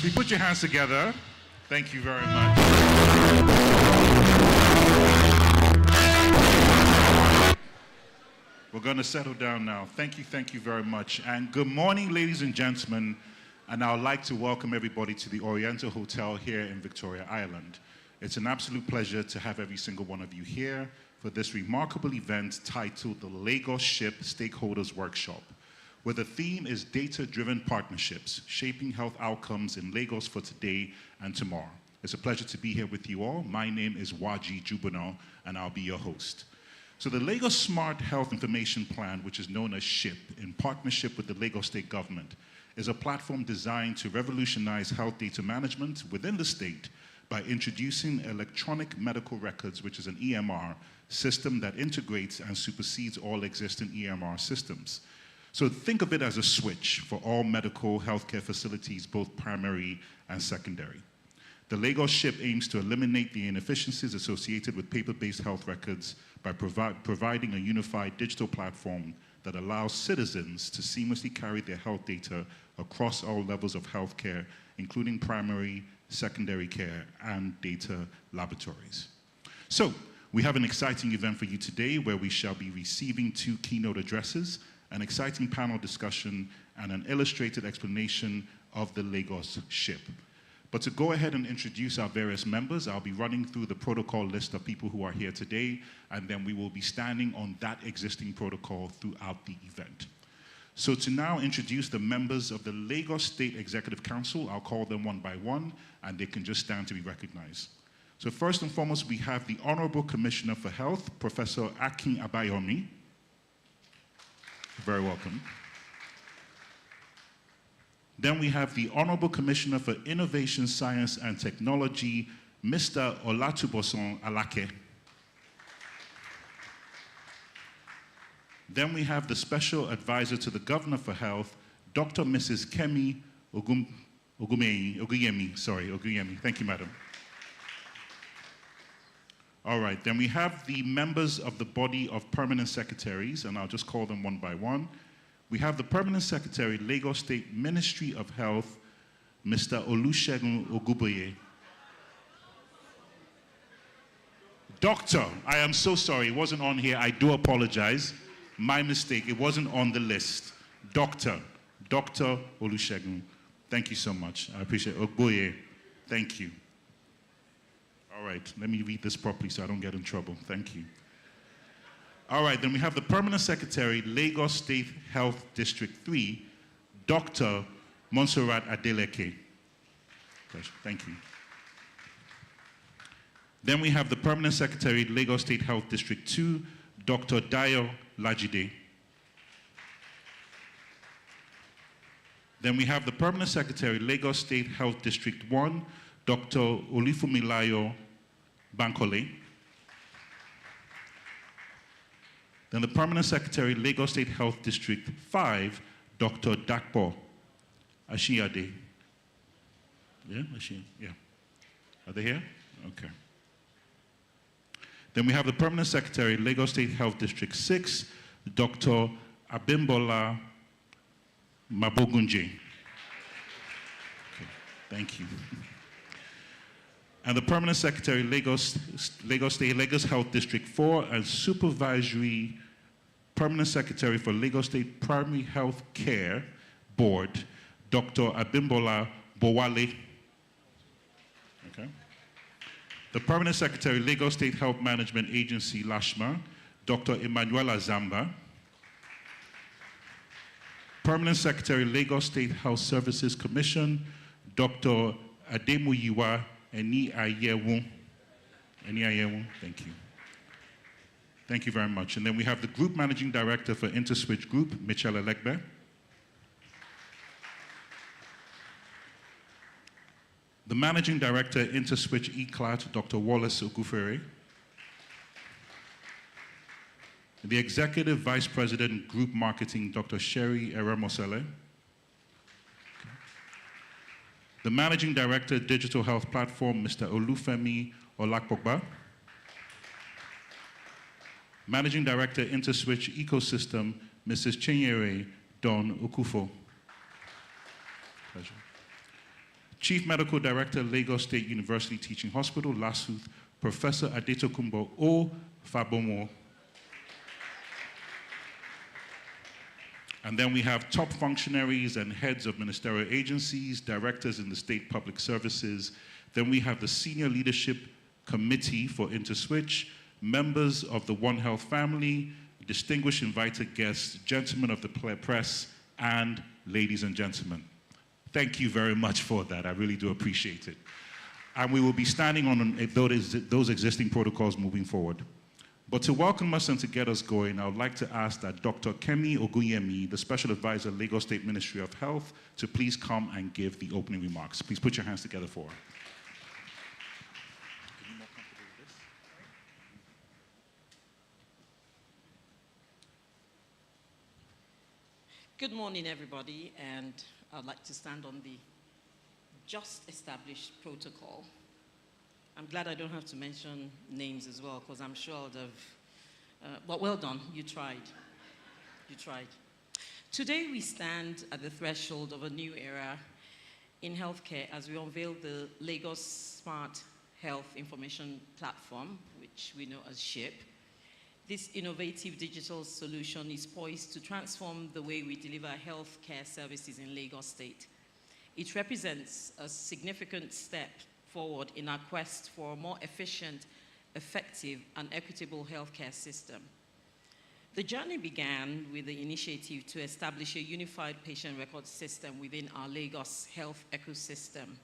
As we put your hands together, thank you very much. We're going to settle down now. Thank you very much. And good morning, ladies and gentlemen. And I would like to welcome everybody to the Oriental Hotel here in Victoria Island. It's an absolute pleasure to have every single one of you here for this remarkable event titled the Lagos SHIP Stakeholders Workshop, where the theme is data-driven partnerships, shaping health outcomes in Lagos for today and tomorrow. It's a pleasure to be here with you all. My name is Waji Jubono, and I'll be your host. So the Lagos Smart Health Information Plan, which is known as SHIP, in partnership with the Lagos State Government, is a platform designed to revolutionize health data management within the state by introducing electronic medical records, which is an EMR system that integrates and supersedes all existing EMR systems. So think of it as a switch for all medical healthcare facilities, both primary and secondary. The Lagos SHIP aims to eliminate the inefficiencies associated with paper-based health records by providing a unified digital platform that allows citizens to seamlessly carry their health data across all levels of healthcare, including primary, secondary care, and data laboratories. So, we have an exciting event for you today where we shall be receiving 2 keynote addresses, an exciting panel discussion, and an illustrated explanation of the Lagos SHIP. But to go ahead and introduce our various members, I'll be running through the protocol list of people who are here today, and then we will be standing on that existing protocol throughout the event. So to now introduce the members of the Lagos State Executive Council, I'll call them one by one, and they can just stand to be recognized. So first and foremost, we have the Honorable Commissioner for Health, Professor Akin Abayomi. Very welcome. Then we have the Honorable Commissioner for Innovation, Science and Technology, Mr. Olatubosan Alake. Then we have the Special Advisor to the Governor for Health, Dr. Mrs. Kemi Oguyemi. Thank you, Madam. All right, then we have the members of the body of permanent secretaries, and I'll just call them one by one. We have the Permanent Secretary, Lagos State Ministry of Health, Mr. Olusegun Oguboye. Doctor, I am so sorry, it wasn't on here, I do apologize. My mistake, it wasn't on the list. Dr. Olusegun, thank you so much. I appreciate it. Ogboye, thank you. All right, let me read this properly so I don't get in trouble. Thank you. All right, then we have the Permanent Secretary, Lagos State Health District 3, Dr. Monserrat Adeleke. Thank you. Then we have the Permanent Secretary, Lagos State Health District 2, Dr. Dayo Lajide. Then we have the Permanent Secretary, Lagos State Health District 1, Dr. Olifumilayo Bankole. Then the Permanent Secretary, Lagos State Health District 5, Dr. Dakpo Ashiade. Yeah, yeah. Are they here? Okay. Then we have the Permanent Secretary, Lagos State Health District 6, Dr. Abimbola Mabogunje. Okay, thank you. And the Permanent Secretary, Lagos Health District 4, and Supervisory Permanent Secretary for Lagos State Primary Health Care Board, Dr. Abimbola Bowale. Okay. The Permanent Secretary, Lagos State Health Management Agency, LASHMA, Dr. Emanuela Zamba. Permanent Secretary, Lagos State Health Services Commission, Dr. Ademuyiwa Eni Ayewu. Thank you. Thank you very much. And then we have the Group Managing Director for InterSwitch Group, Michelle Elegbe. The Managing Director, InterSwitch ECLAT, Dr. Wallace Ogufere. The Executive Vice President, Group Marketing, Dr. Sherry Eremosele. The Managing Director, Digital Health Platform, Mr. Olufemi Olakpogba. Managing Director, InterSwitch Ecosystem, Mrs. Chinyere Don Okufo. Pleasure. Chief Medical Director, Lagos State University Teaching Hospital, LASUTH, Professor Adetokunbo O. Fabomo. And then we have top functionaries and heads of ministerial agencies, directors in the state public services. Then we have the Senior Leadership Committee for InterSwitch, members of the One Health family, distinguished invited guests, gentlemen of the press, and ladies and gentlemen. Thank you very much for that. I really do appreciate it. And we will be standing on those existing protocols moving forward. But to welcome us and to get us going, I would like to ask that Dr. Kemi Ogunyemi, the Special Advisor, Lagos State Ministry of Health, to please come and give the opening remarks. Please put your hands together for her. Good morning, everybody, and I'd like to stand on the just established protocol. I'm glad I don't have to mention names as well, because I'm sure I'd have, but well done, you tried. You tried. Today we stand at the threshold of a new era in healthcare as we unveil the Lagos Smart Health Information Platform, which we know as SHIP. This innovative digital solution is poised to transform the way we deliver healthcare services in Lagos State. It represents a significant step forward in our quest for a more efficient, effective, and equitable healthcare system. The journey began with the initiative to establish a unified patient record system within our Lagos health ecosystem.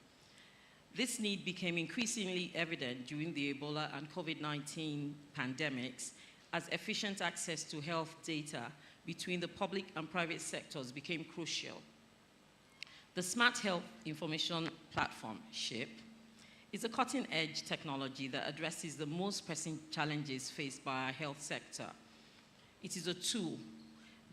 This need became increasingly evident during the Ebola and COVID-19 pandemics, as efficient access to health data between the public and private sectors became crucial. The Smart Health Information Platform, SHIP, is a cutting-edge technology that addresses the most pressing challenges faced by our health sector. It is a tool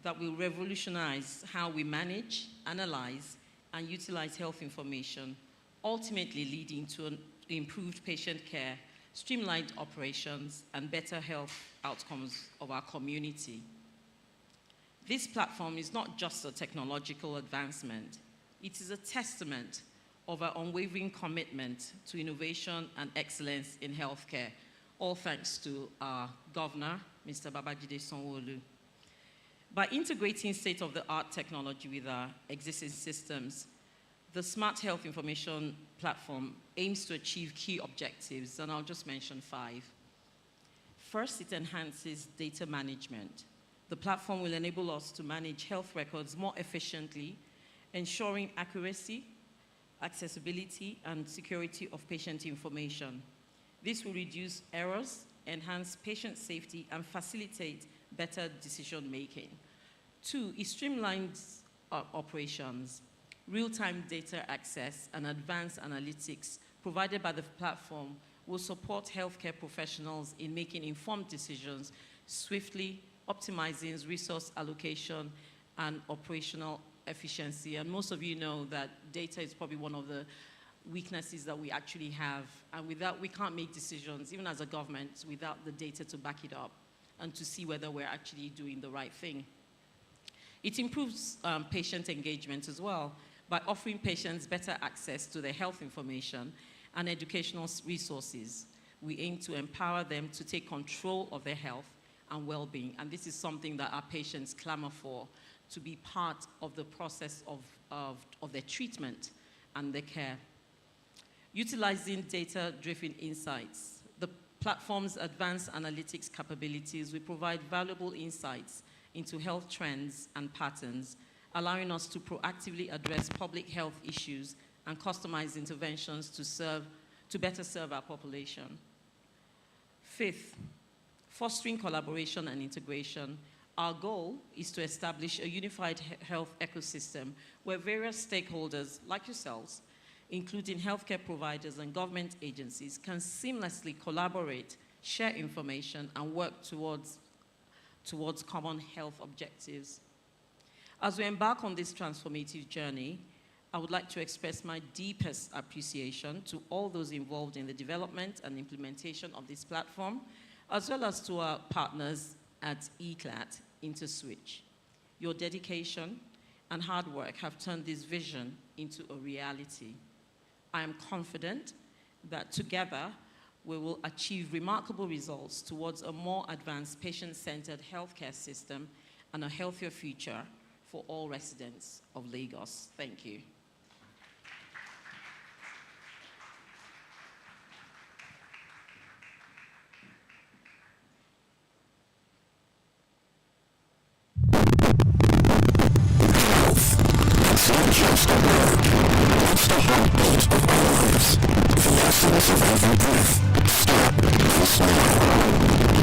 that will revolutionize how we manage, analyze, and utilize health information, ultimately leading to an improved patient care, streamlined operations, and better health outcomes of our community. This platform is not just a technological advancement, it is a testament of our unwavering commitment to innovation and excellence in healthcare, all thanks to our governor, Mr. Babajide Sanwo-Olu. By integrating state-of-the-art technology with our existing systems, the Smart Health Information Platform aims to achieve key objectives, and I'll just mention 5. First, it enhances data management. The platform will enable us to manage health records more efficiently, ensuring accuracy, accessibility, and security of patient information. This will reduce errors, enhance patient safety, and facilitate better decision-making. 2, it streamlines operations. Real-time data access and advanced analytics provided by the platform will support healthcare professionals in making informed decisions swiftly, optimizing resource allocation and operational efficiency. And most of you know that data is probably one of the weaknesses that we actually have. And without, we can't make decisions, even as a government, without the data to back it up and to see whether we're actually doing the right thing. It improves patient engagement as well, by offering patients better access to their health information and educational resources. We aim to empower them to take control of their health and well-being, and this is something that our patients clamor for, to be part of the process of their treatment and their care. Utilizing data-driven insights, the platform's advanced analytics capabilities will provide valuable insights into health trends and patterns, allowing us to proactively address public health issues and customize interventions to better serve our population. 5th, fostering collaboration and integration. Our goal is to establish a unified health ecosystem where various stakeholders, like yourselves, including healthcare providers and government agencies, can seamlessly collaborate, share information, and work towards common health objectives. As we embark on this transformative journey, I would like to express my deepest appreciation to all those involved in the development and implementation of this platform, as well as to our partners at ECLAT, InterSwitch. Your dedication and hard work have turned this vision into a reality. I am confident that together we will achieve remarkable results towards a more advanced patient-centered healthcare system and a healthier future for all residents of Lagos. Thank you. It's not just a word, it's the heartbeat of our lives, the essence of every breath. Stop and smile.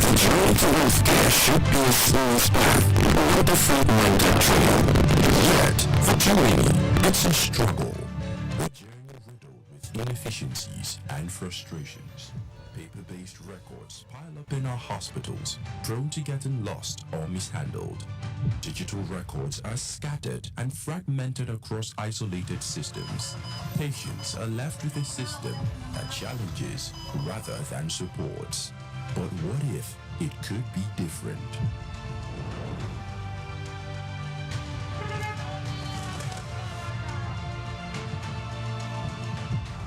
The journey to healthcare should be a smooth path, not a fragmented trail. Yet, for too many, it's a struggle. A journey riddled with inefficiencies and frustrations. Paper-based records pile up in our hospitals, prone to getting lost or mishandled. Digital records are scattered and fragmented across isolated systems. Patients are left with a system that challenges rather than supports. But what if it could be different?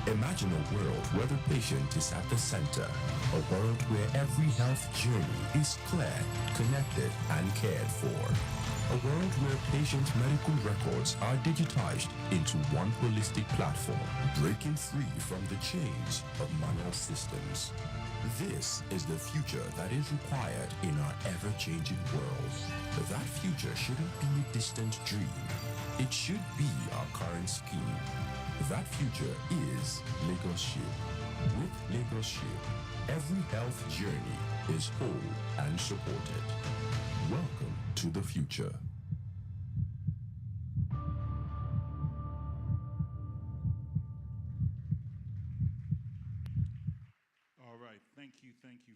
Imagine a world where the patient is at the center. A world where every health journey is clear, connected, and cared for. A world where patient medical records are digitized into one holistic platform, breaking free from the chains of manual systems. This is the future that is required in our ever-changing world. That future shouldn't be a distant dream. It should be our current scheme. That future is Lagos Ship. With Lagos Ship, every health journey is whole and supported. Welcome to the future. All right, thank you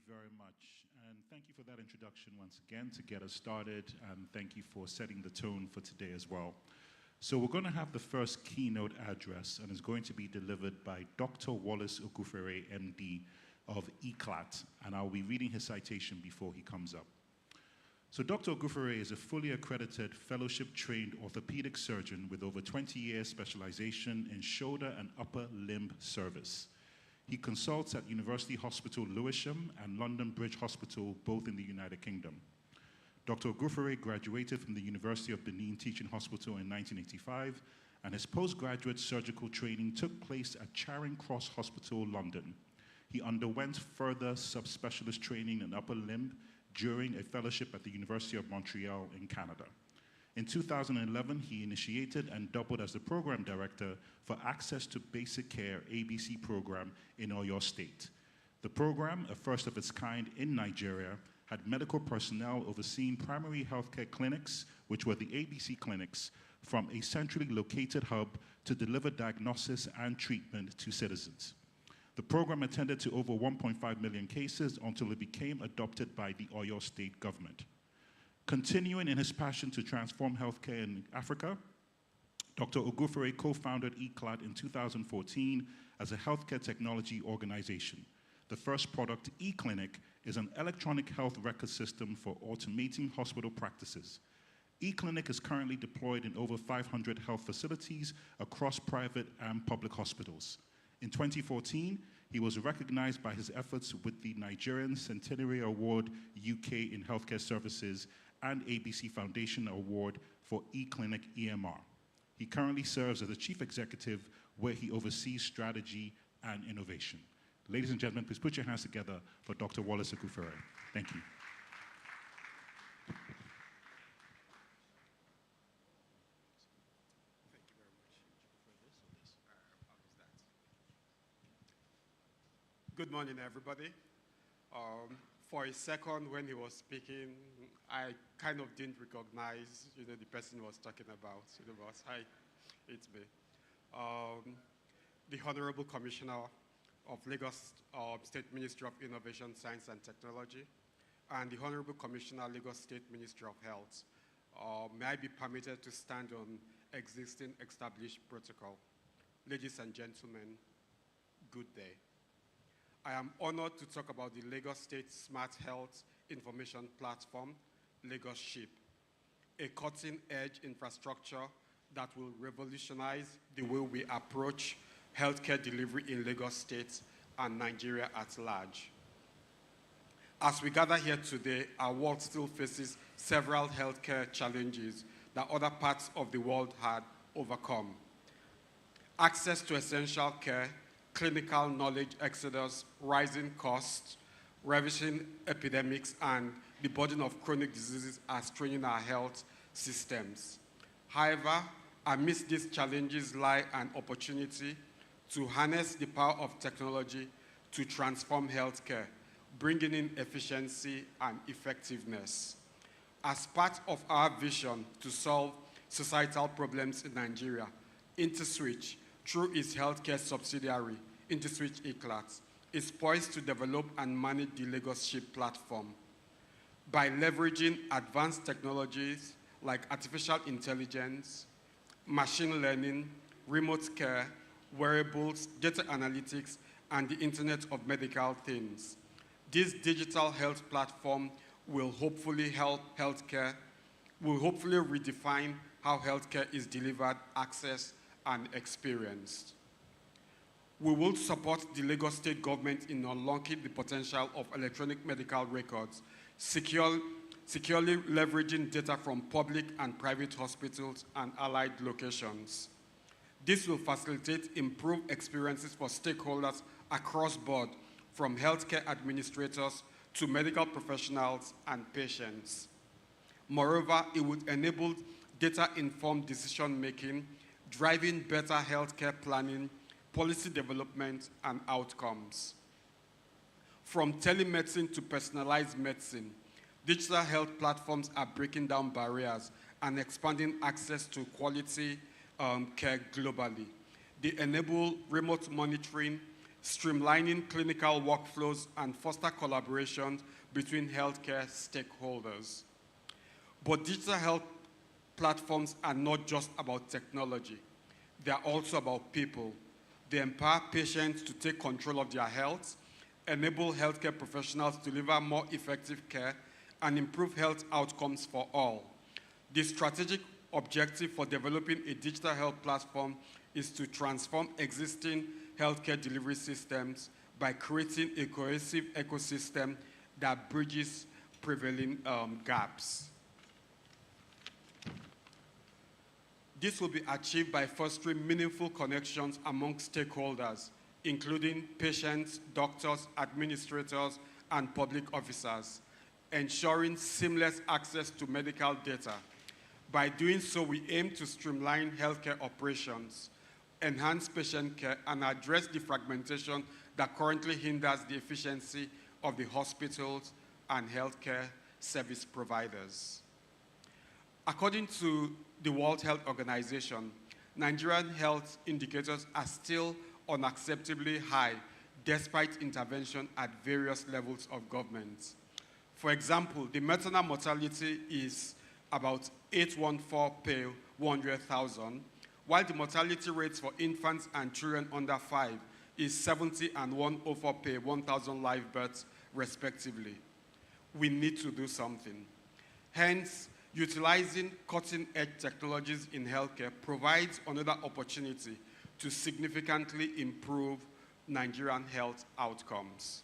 very much. And thank you for that introduction once again to get us started, and thank you for setting the tone for today as well. So we're going to have the first keynote address, and it's going to be delivered by Dr. Wallace Ogufere, MD of ECLAT, and I'll be reading his citation before he comes up. So Dr. Ogufere is a fully accredited, fellowship-trained orthopedic surgeon with over 20 years specialization in shoulder and upper limb service. He consults at University Hospital Lewisham and London Bridge Hospital, both in the United Kingdom. Dr. Ogufere graduated from the University of Benin Teaching Hospital in 1985, and his postgraduate surgical training took place at Charing Cross Hospital, London. He underwent further subspecialist training in upper limb during a fellowship at the University of Montreal in Canada. In 2011, he initiated and doubled as the program director for Access to Basic Care ABC program in Oyo State. The program, a first of its kind in Nigeria, had medical personnel overseeing primary healthcare clinics, which were the ABC clinics, from a centrally located hub to deliver diagnosis and treatment to citizens. The program attended to over 1.5 million cases until it became adopted by the Oyo State government. Continuing in his passion to transform healthcare in Africa, Dr. Ogufere co-founded ECLAT in 2014 as a healthcare technology organization. The first product, eClinic, is an electronic health record system for automating hospital practices. eClinic is currently deployed in over 500 health facilities across private and public hospitals. In 2014, he was recognized by his efforts with the Nigerian Centenary Award UK in Healthcare Services and ABC Foundation Award for eClinic EMR. He currently serves as the chief executive, where he oversees strategy and innovation. Ladies and gentlemen, please put your hands together for Dr. Wallace Ogufere. Thank you. Good morning, everybody. For a second, when he was speaking, I kind of didn't recognize, the person he was talking about. Hi, it's me. The Honorable Commissioner of Lagos State Ministry of Innovation, Science and Technology, and the Honorable Commissioner, Lagos State Ministry of Health. May I be permitted to stand on existing established protocol? Ladies and gentlemen, good day. I am honored to talk about the Lagos State Smart Health Information Platform, Lagos Ship, a cutting-edge infrastructure that will revolutionize the way we approach healthcare delivery in Lagos State and Nigeria at large. As we gather here today, our world still faces several healthcare challenges that other parts of the world had overcome. Access to essential care, clinical knowledge exodus, rising costs, ravishing epidemics, and the burden of chronic diseases are straining our health systems. However, amidst these challenges lie an opportunity to harness the power of technology to transform healthcare, bringing in efficiency and effectiveness. As part of our vision to solve societal problems in Nigeria, InterSwitch, through its healthcare subsidiary, InterSwitch ECLAT, is poised to develop and manage the Lagos Ship platform. By leveraging advanced technologies like artificial intelligence, machine learning, remote care, wearables, data analytics, and the Internet of Medical Things, this digital health platform will hopefully redefine how healthcare is delivered, accessed, and experienced. We will support the Lagos State government in unlocking the potential of electronic medical records, securely leveraging data from public and private hospitals and allied locations. This will facilitate improved experiences for stakeholders across board, from healthcare administrators to medical professionals and patients. Moreover, it would enable data-informed decision-making, driving better healthcare planning, policy development, and outcomes. From telemedicine to personalized medicine, digital health platforms are breaking down barriers and expanding access to quality care globally. They enable remote monitoring, streamlining clinical workflows, and foster collaboration between healthcare stakeholders. But digital health platforms are not just about technology. They are also about people. They empower patients to take control of their health, enable healthcare professionals to deliver more effective care, and improve health outcomes for all. The strategic objective for developing a digital health platform is to transform existing healthcare delivery systems by creating a cohesive ecosystem that bridges prevailing gaps. This will be achieved by fostering meaningful connections among stakeholders, including patients, doctors, administrators, and public officers, ensuring seamless access to medical data. By doing so, we aim to streamline healthcare operations, enhance patient care, and address the fragmentation that currently hinders the efficiency of the hospitals and healthcare service providers. According to the World Health Organization, Nigerian health indicators are still unacceptably high despite intervention at various levels of government. For example, the maternal mortality is about 814 per 100,000, while the mortality rates for infants and children under 5 is 70 and 104 per 1,000 live births, respectively. We need to do something. Hence, utilizing cutting-edge technologies in healthcare provides another opportunity to significantly improve Nigerian health outcomes.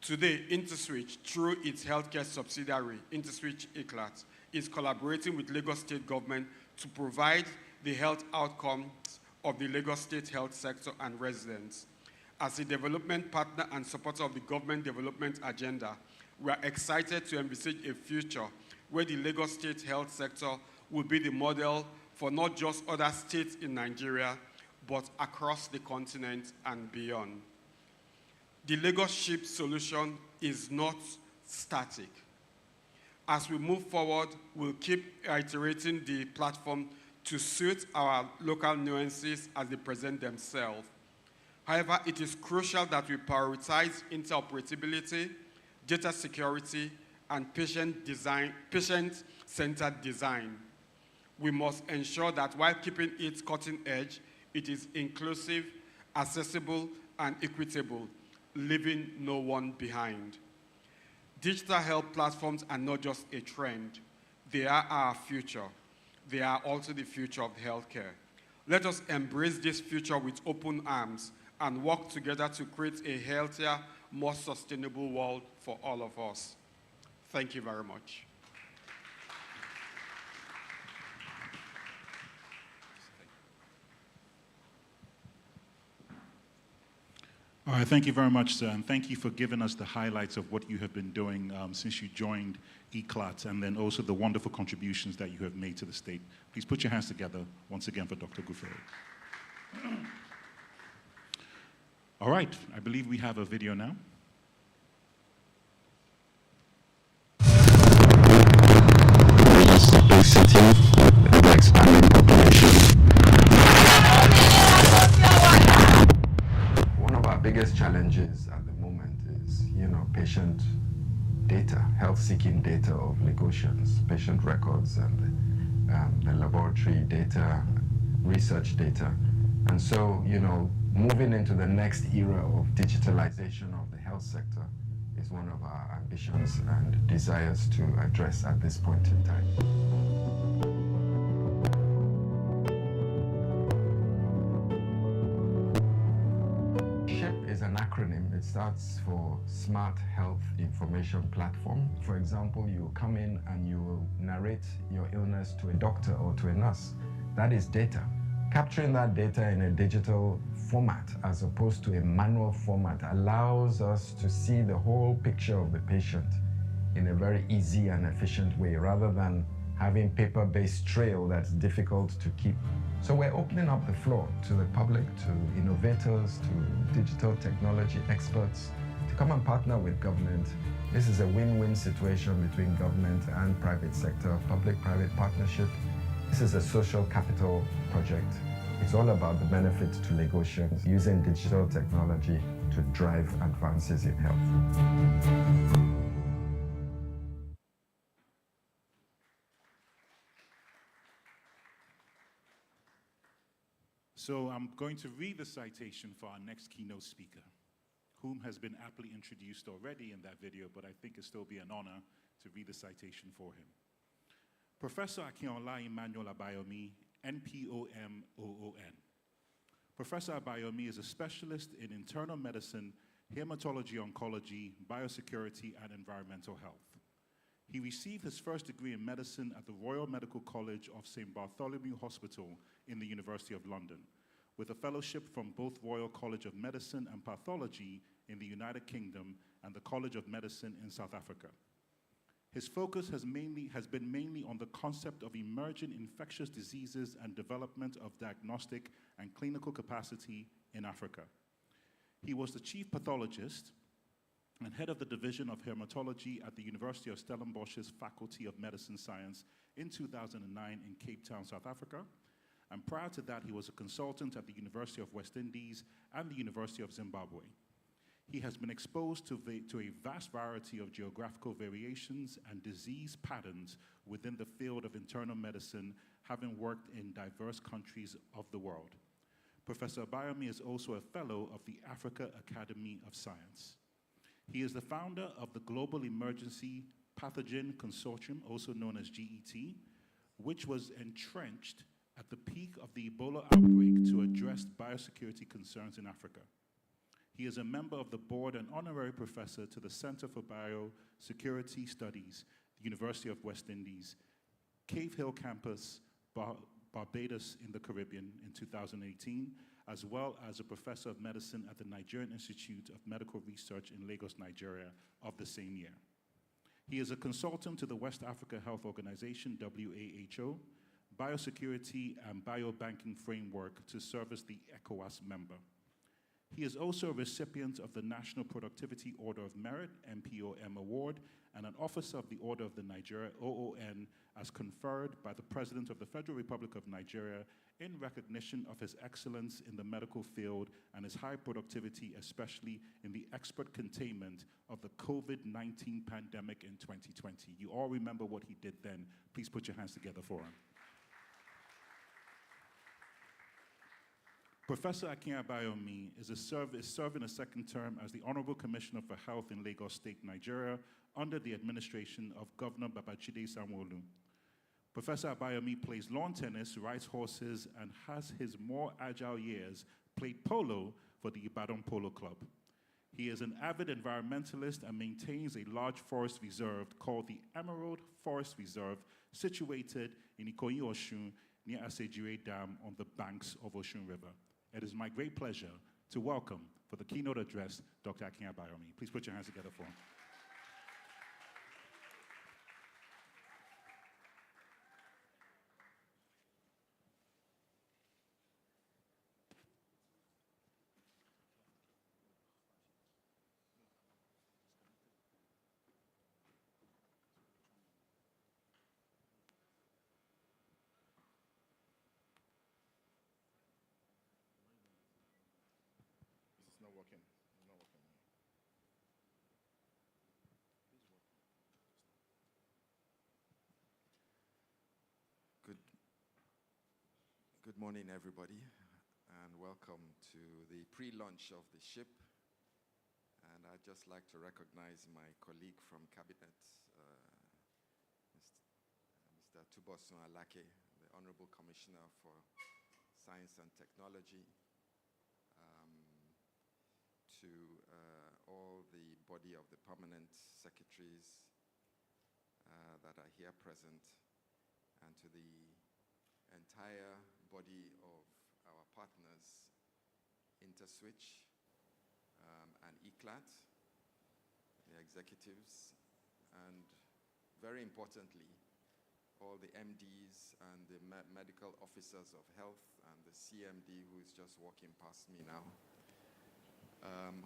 Today, InterSwitch, through its healthcare subsidiary, InterSwitch ECLAT, is collaborating with Lagos State government to provide the health outcomes of the Lagos State health sector and residents. As a development partner and supporter of the government development agenda, we are excited to envisage a future where the Lagos State health sector will be the model for not just other states in Nigeria, but across the continent and beyond. The Lagos Ship solution is not static. As we move forward, we'll keep iterating the platform to suit our local nuances as they present themselves. However, it is crucial that we prioritize interoperability, data security, and patient-centered design. We must ensure that while keeping it cutting edge, it is inclusive, accessible, and equitable, leaving no one behind. Digital health platforms are not just a trend. They are our future. They are also the future of healthcare. Let us embrace this future with open arms and work together to create a healthier, more sustainable world for all of us. Thank you very much. All right, thank you very much, sir, and thank you for giving us the highlights of what you have been doing since you joined ECLAT, and then also the wonderful contributions that you have made to the state. Please put your hands together once again for Dr. Guferi. All right, I believe we have a video now. Big city with expanding population. One of our biggest challenges at the moment is, patient data, health-seeking data of Lagosians, patient records and the laboratory data, research data. And so, moving into the next era of digitalization of the health sector is one of our ambitions and desires to address at this point in time. SHIP is an acronym. It stands for Smart Health Information Platform. For example, you come in and you narrate your illness to a doctor or to a nurse. That is data. Capturing that data in a digital format as opposed to a manual format allows us to see the whole picture of the patient in a very easy and efficient way rather than having paper-based trail that's difficult to keep. So we're opening up the floor to the public, to innovators, to digital technology experts to come and partner with government. This is a win-win situation between government and private sector, public-private partnership. This is a social capital project. It's all about the benefits to Lagosians using digital technology to drive advances in health. So I'm going to read the citation for our next keynote speaker, whom has been aptly introduced already in that video, but I think it'll still be an honor to read the citation for him. Professor Akinola Emmanuel Abayomi, NPOMOON. Professor Abayomi is a specialist in internal medicine, hematology oncology, biosecurity, and environmental health. He received his first degree in medicine at the Royal Medical College of St. Bartholomew Hospital in the University of London, with a fellowship from both Royal College of Medicine and Pathology in the United Kingdom and the College of Medicine in South Africa. His focus has been mainly on the concept of emerging infectious diseases and development of diagnostic and clinical capacity in Africa. He was the chief pathologist and head of the Division of Hematology at the University of Stellenbosch's Faculty of Medicine Science in 2009 in Cape Town, South Africa. And prior to that, he was a consultant at the University of West Indies and the University of Zimbabwe. He has been exposed to a vast variety of geographical variations and disease patterns within the field of internal medicine, having worked in diverse countries of the world. Professor Abayomi is also a fellow of the Africa Academy of Science. He is the founder of the Global Emergency Pathogen Consortium, also known as GET, which was entrenched at the peak of the Ebola outbreak to address biosecurity concerns in Africa. He is a member of the board and honorary professor to the Center for Biosecurity Studies, the University of West Indies, Cave Hill Campus, Barbados in the Caribbean in 2018, as well as a professor of medicine at the Nigerian Institute of Medical Research in Lagos, Nigeria, of the same year. He is a consultant to the West Africa Health Organization, WHO, Biosecurity and Biobanking Framework to service the ECOWAS member. He is also a recipient of the National Productivity Order of Merit, NPOM Award, and an officer of the Order of the Nigeria, OON, as conferred by the President of the Federal Republic of Nigeria in recognition of his excellence in the medical field and his high productivity, especially in the expert containment of the COVID-19 pandemic in 2020. You all remember what he did then. Please put your hands together for him. Professor Akin Abayomi is serving a second term as the Honorable Commissioner for Health in Lagos State, Nigeria, under the administration of Governor Babajide Sanwo-Olu. Professor Abayomi plays lawn tennis, rides horses, and has his more agile years played polo for the Ibadan Polo Club. He is an avid environmentalist and maintains a large forest reserve called the Emerald Forest Reserve, situated in Ikoyi, Osun, near Asejire Dam on the banks of Osun River. It is my great pleasure to welcome, for the keynote address, Dr. Akin Abayomi. Please put your hands together for him. It's not working. It's not working. Good morning, everybody, and welcome to the pre-launch of the ship. And I'd just like to recognize my colleague from Cabinet, Mr. Tubosun Alake, the Honorable Commissioner for Science and Technology, to all the body of the permanent secretaries that are here present, and to the entire body of our partners, InterSwitch and ECLAT, the executives, and very importantly, all the MDs and the medical officers of health and the CMD who is just walking past me now,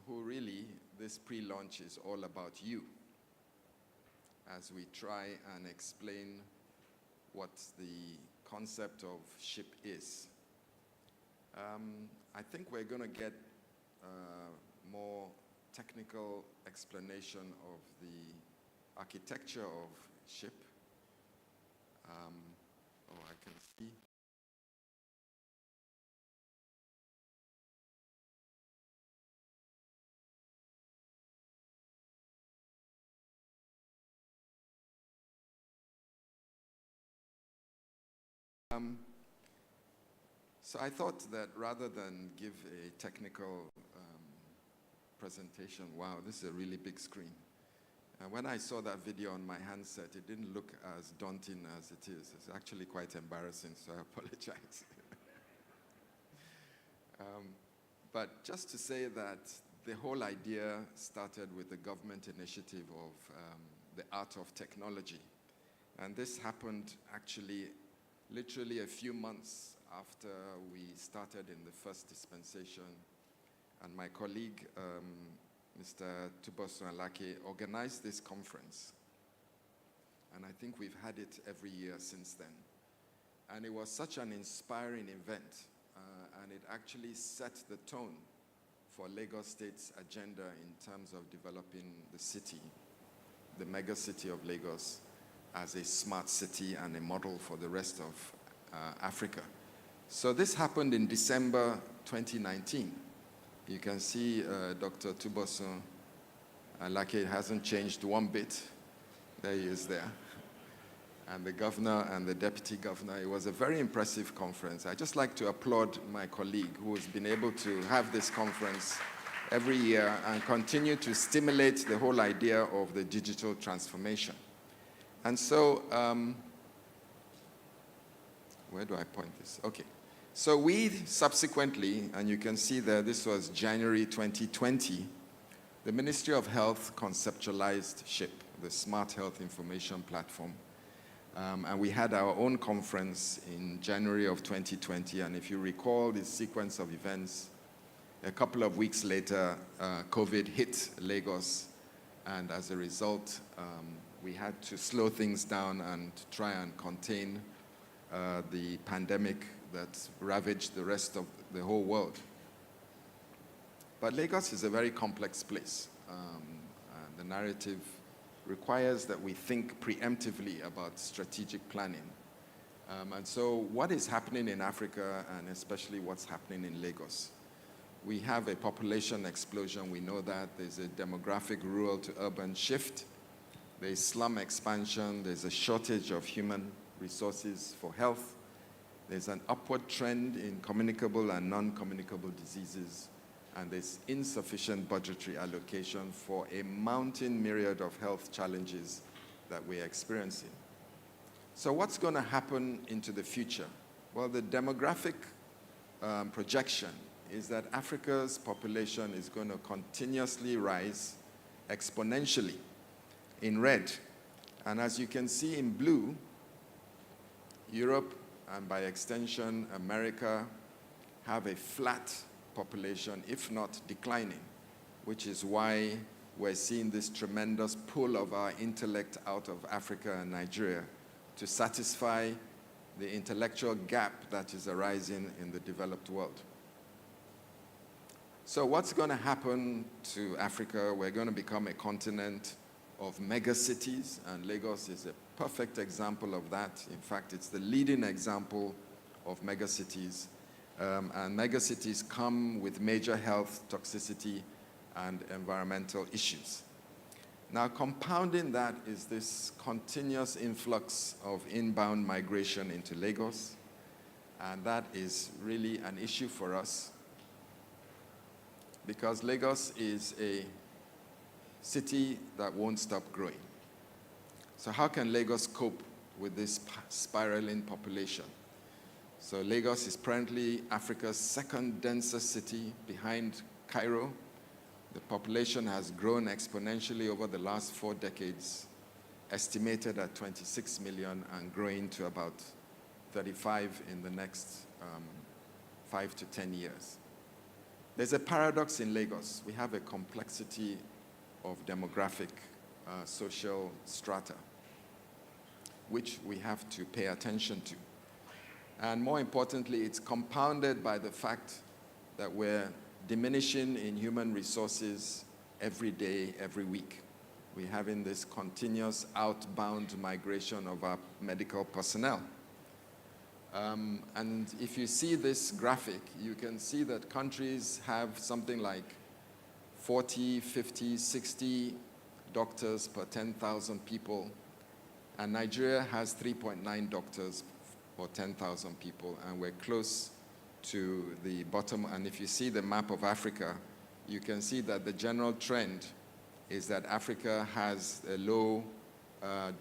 who really, this pre-launch is all about you as we try and explain what the concept of ship is. I think we're going to get more technical explanation of the architecture of ship. I can see. So I thought that rather than give a technical presentation, wow, this is a really big screen. And when I saw that video on my handset, it didn't look as daunting as it is. It's actually quite embarrassing, so I apologize. But just to say that the whole idea started with the government initiative of the art of technology. And this happened actually literally a few months after we started in the first dispensation. And my colleague, Mr. Tubosun Alake, organized this conference. And I think we've had it every year since then. And it was such an inspiring event. And it actually set the tone for Lagos State's agenda in terms of developing the city, the mega city of Lagos, as a smart city and a model for the rest of Africa. So this happened in December 2019. You can see Dr. Tubosun Alake hasn't changed one bit. There he is there. And the governor and the deputy governor. It was a very impressive conference. I'd just like to applaud my colleague who has been able to have this conference every year and continue to stimulate the whole idea of the digital transformation. And so, where do I point this? Okay. So we subsequently, and you can see there, this was January 2020, the Ministry of Health conceptualized SHIP, the Smart Health Information Platform. And we had our own conference in January of 2020. And if you recall the sequence of events, a couple of weeks later, COVID hit Lagos. And as a result, we had to slow things down and try and contain the pandemic that ravaged the rest of the whole world. But Lagos is a very complex place. The narrative requires that we think preemptively about strategic planning. And so what is happening in Africa, and especially what's happening in Lagos? We have a population explosion. We know that there's a demographic rural to urban shift. There's slum expansion. There's a shortage of human resources for health. There's an upward trend in communicable and non-communicable diseases, and there's insufficient budgetary allocation for a mounting myriad of health challenges that we're experiencing. So what's going to happen into the future? Well, the demographic projection is that Africa's population is going to continuously rise exponentially in red. And as you can see in blue, Europe, and by extension, America, have a flat population, if not declining, which is why we're seeing this tremendous pull of our intellect out of Africa and Nigeria to satisfy the intellectual gap that is arising in the developed world. So what's going to happen to Africa? We're going to become a continent of megacities, and Lagos is a perfect example of that. In fact, it's the leading example of megacities. And megacities come with major health, toxicity, and environmental issues. Now, compounding that is this continuous influx of inbound migration into Lagos, and that is really an issue for us because Lagos is a city that won't stop growing. So how can Lagos cope with this spiraling population? So Lagos is currently Africa's second densest city behind Cairo. The population has grown exponentially over the last 4 decades, estimated at 26 million and growing to about 35 in the next 5 to 10 years. There's a paradox in Lagos. We have a complexity of demographic, social strata, which we have to pay attention to. And more importantly, it's compounded by the fact that we're diminishing in human resources every day, every week. We're having this continuous outbound migration of our medical personnel. And if you see this graphic, you can see that countries have something like 40, 50, 60 doctors per 10,000 people, and Nigeria has 3.9 doctors for 10,000 people, and we're close to the bottom. And if you see the map of Africa, you can see that the general trend is that Africa has a low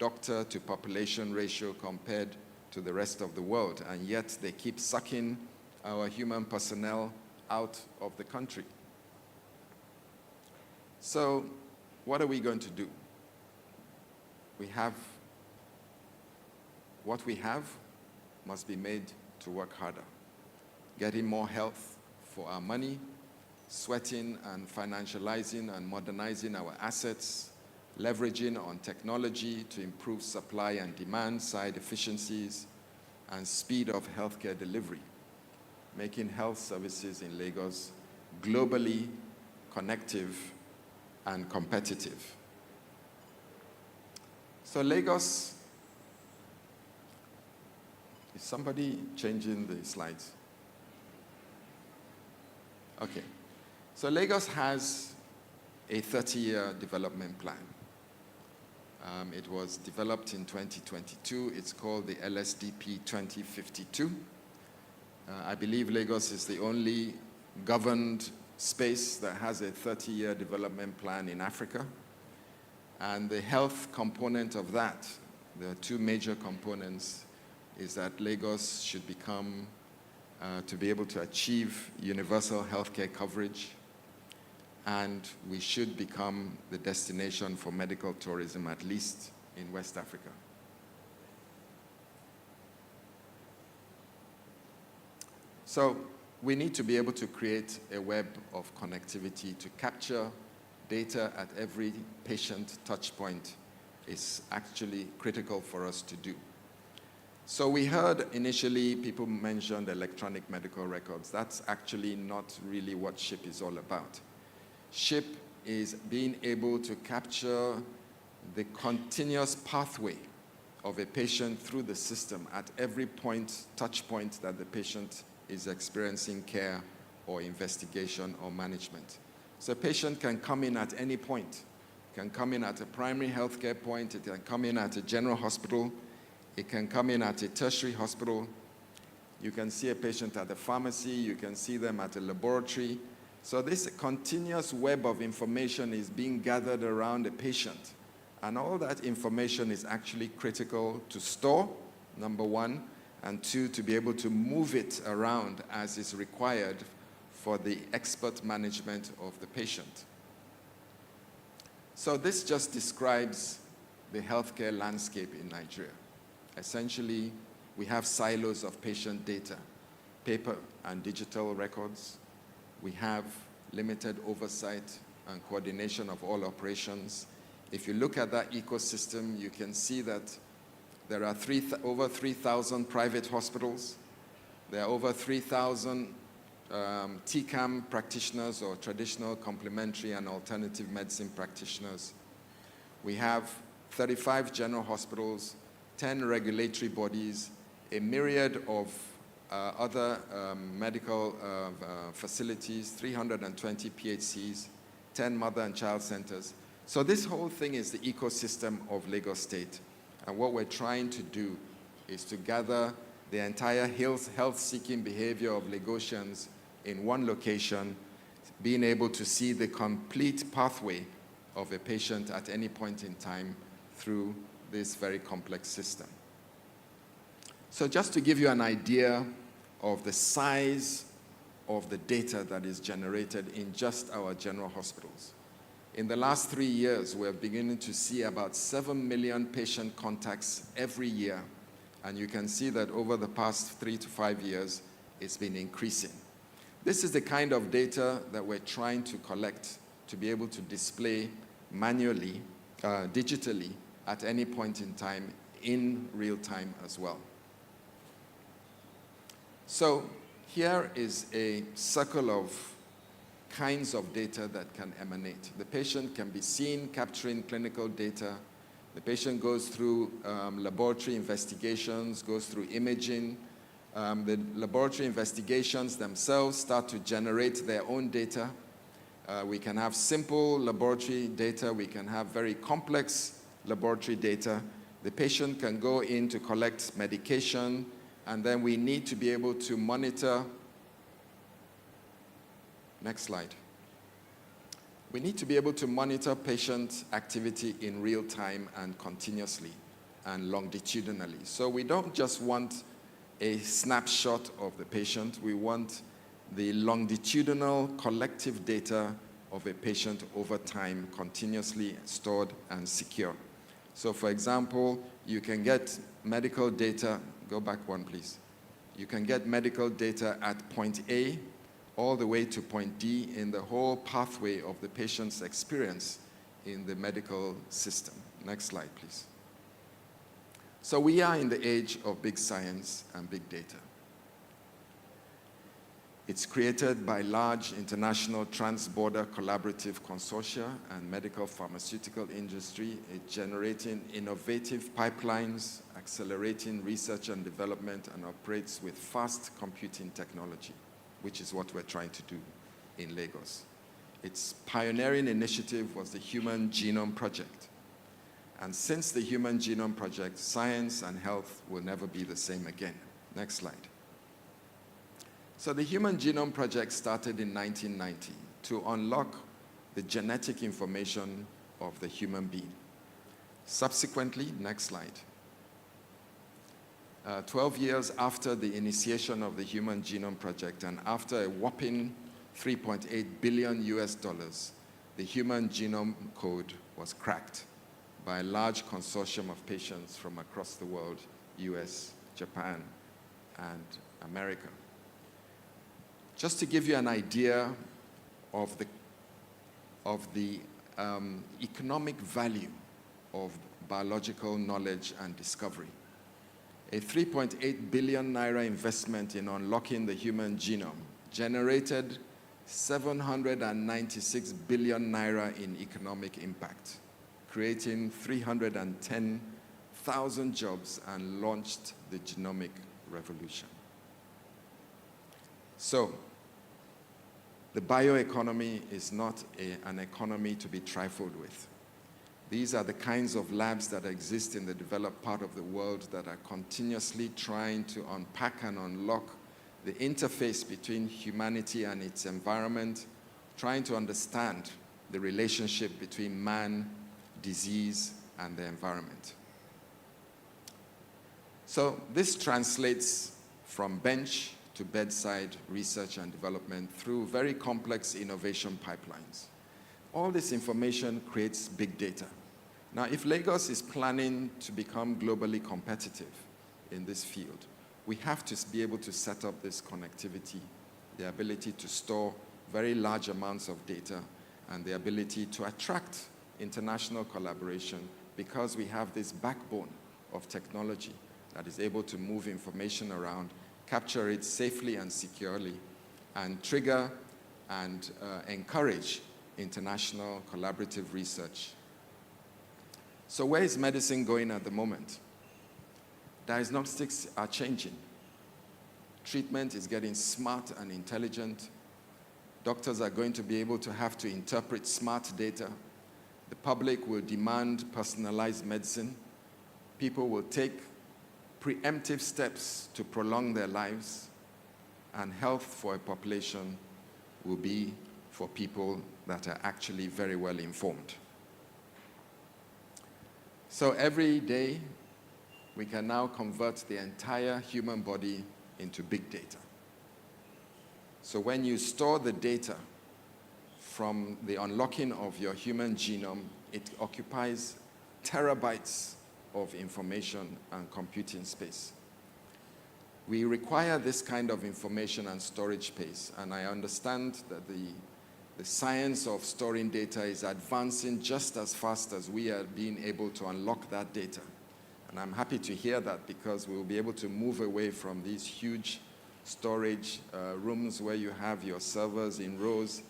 doctor to population ratio compared to the rest of the world, and yet they keep sucking our human personnel out of the country. So what are we going to do? What we have must be made to work harder, getting more health for our money, sweating and financializing and modernizing our assets, leveraging on technology to improve supply and demand side efficiencies and speed of healthcare delivery, making health services in Lagos globally connective and competitive. So Lagos, is somebody changing the slides? Okay. So Lagos has a 30-year development plan. It was developed in 2022. It's called the LSDP 2052. I believe Lagos is the only governed space that has a 30-year development plan in Africa. And the health component of that, there are 2 major components, is that Lagos should become, to be able to achieve universal healthcare coverage, and we should become the destination for medical tourism, at least in West Africa. So we need to be able to create a web of connectivity to capture data at every patient touch point is actually critical for us to do. So we heard initially people mentioned electronic medical records. That's actually not really what SHIP is all about. SHIP is being able to capture the continuous pathway of a patient through the system at every point, touch point that the patient is experiencing care or investigation or management. So a patient can come in at any point. It can come in at a primary healthcare point. It can come in at a general hospital. It can come in at a tertiary hospital. You can see a patient at the pharmacy. You can see them at a laboratory. So this continuous web of information is being gathered around a patient. And all that information is actually critical to store, number one, and two, to be able to move it around as is required for the expert management of the patient. So this just describes the healthcare landscape in Nigeria. Essentially, we have silos of patient data, paper and digital records. We have limited oversight and coordination of all operations. If you look at that ecosystem, you can see that there are over 3,000 private hospitals. There are over 3,000 TCAM practitioners, or traditional complementary and alternative medicine practitioners. We have 35 general hospitals, 10 regulatory bodies, a myriad of other medical facilities, 320 PHCs, 10 mother and child centers. So this whole thing is the ecosystem of Lagos State. And what we're trying to do is to gather the entire health-seeking behavior of Lagosians in one location, being able to see the complete pathway of a patient at any point in time through this very complex system. So just to give you an idea of the size of the data that is generated in just our general hospitals. In the last 3 years, we're beginning to see about 7 million patient contacts every year. And you can see that over the past 3 to 5 years, it's been increasing. This is the kind of data that we're trying to collect to be able to display manually, digitally, at any point in time, in real time as well. So here is a circle of kinds of data that can emanate. The patient can be seen capturing clinical data. The patient goes through laboratory investigations, goes through imaging. The laboratory investigations themselves start to generate their own data. We can have simple laboratory data. We can have very complex laboratory data. The patient can go in to collect medication, and then we need to be able to monitor. Next slide. We need to be able to monitor patient activity in real time and continuously and longitudinally. So we don't just want a snapshot of the patient. We want the longitudinal collective data of a patient over time, continuously stored and secure. So for example, you can get medical data, go back one please. You can get medical data at point A all the way to point D in the whole pathway of the patient's experience in the medical system. Next slide, please. So we are in the age of big science and big data. It's created by large international trans-border collaborative consortia and medical pharmaceutical industry. It's generating innovative pipelines, accelerating research and development, and operates with fast computing technology, which is what we're trying to do in Lagos. Its pioneering initiative was the Human Genome Project. And since the Human Genome Project, science and health will never be the same again. Next slide. So the Human Genome Project started in 1990 to unlock the genetic information of the human being. Subsequently, next slide. 12 years after the initiation of the Human Genome Project and after a whopping $3.8 billion US, the Human Genome Code was cracked by a large consortium of patients from across the world, US, Japan, and America. Just to give you an idea of the economic value of biological knowledge and discovery, a 3.8 billion naira investment in unlocking the human genome generated 796 billion naira in economic impact, creating 310,000 jobs and launched the genomic revolution. So, the bioeconomy is not an economy to be trifled with. These are the kinds of labs that exist in the developed part of the world that are continuously trying to unpack and unlock the interface between humanity and its environment, trying to understand the relationship between man, disease, and the environment. So this translates from bench to bedside research and development through very complex innovation pipelines. All this information creates big data. Now, if Lagos is planning to become globally competitive in this field, we have to be able to set up this connectivity, the ability to store very large amounts of data, and the ability to attract international collaboration because we have this backbone of technology that is able to move information around, capture it safely and securely, and trigger and encourage international collaborative research. So where is medicine going at the moment? Diagnostics are changing. Treatment is getting smart and intelligent. Doctors are going to be able to have to interpret smart data. The public will demand personalized medicine. People will take preemptive steps to prolong their lives. And health for a population will be for people that are actually very well informed. So every day, we can now convert the entire human body into big data. So when you store the data from the unlocking of your human genome, it occupies terabytes of information and computing space. We require this kind of information and storage space, and I understand that the science of storing data is advancing just as fast as we are being able to unlock that data. And I'm happy to hear that because we will be able to move away from these huge storage rooms where you have your servers in rows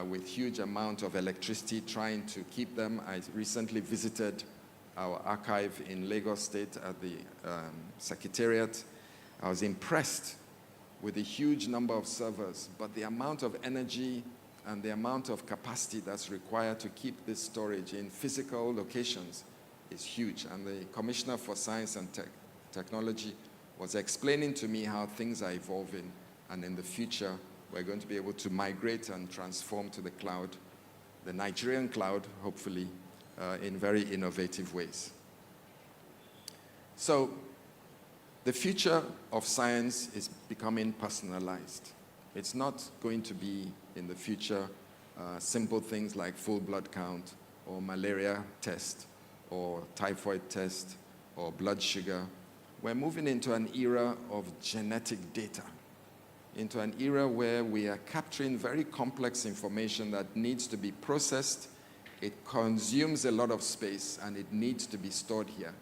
with huge amount of electricity trying to keep them. I recently visited our archive in Lagos State at the Secretariat. I was impressed with the huge number of servers, but the amount of energy and the amount of capacity that's required to keep this storage in physical locations is huge. And the Commissioner for Science and Technology was explaining to me how things are evolving, and in the future, we're going to be able to migrate and transform to the cloud, the Nigerian cloud, hopefully, in very innovative ways. So, the future of science is becoming personalized. It's not going to be, in the future, simple things like full blood count, or malaria test, or typhoid test, or blood sugar. We're moving into an era of genetic data, into an era where we are capturing very complex information that needs to be processed. It consumes a lot of space, and it needs to be stored here.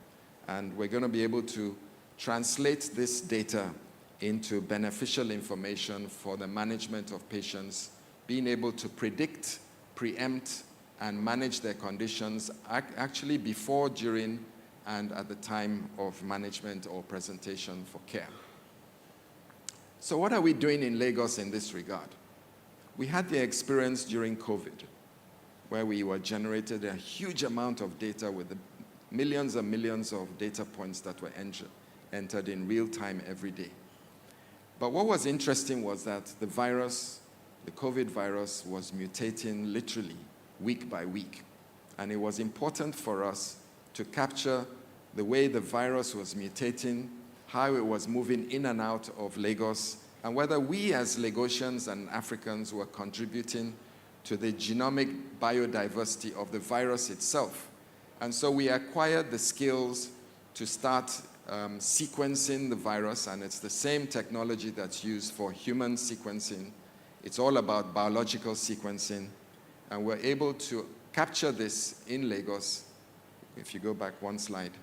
And we're going to be able to translate this data into beneficial information for the management of patients, being able to predict, preempt, and manage their conditions actually before, during, and at the time of management or presentation for care. So what are we doing in Lagos in this regard? We had the experience during COVID, where we were generated a huge amount of data with the millions and millions of data points that were entered in real time every day. But what was interesting was that the virus, the COVID virus, was mutating literally week by week. And it was important for us to capture the way the virus was mutating, how it was moving in and out of Lagos, and whether we as Lagosians and Africans were contributing to the genomic biodiversity of the virus itself. And so we acquired the skills to start sequencing the virus, and it's the same technology that's used for human sequencing. It's all about biological sequencing, and we're able to capture this in Lagos. If you go back one slide.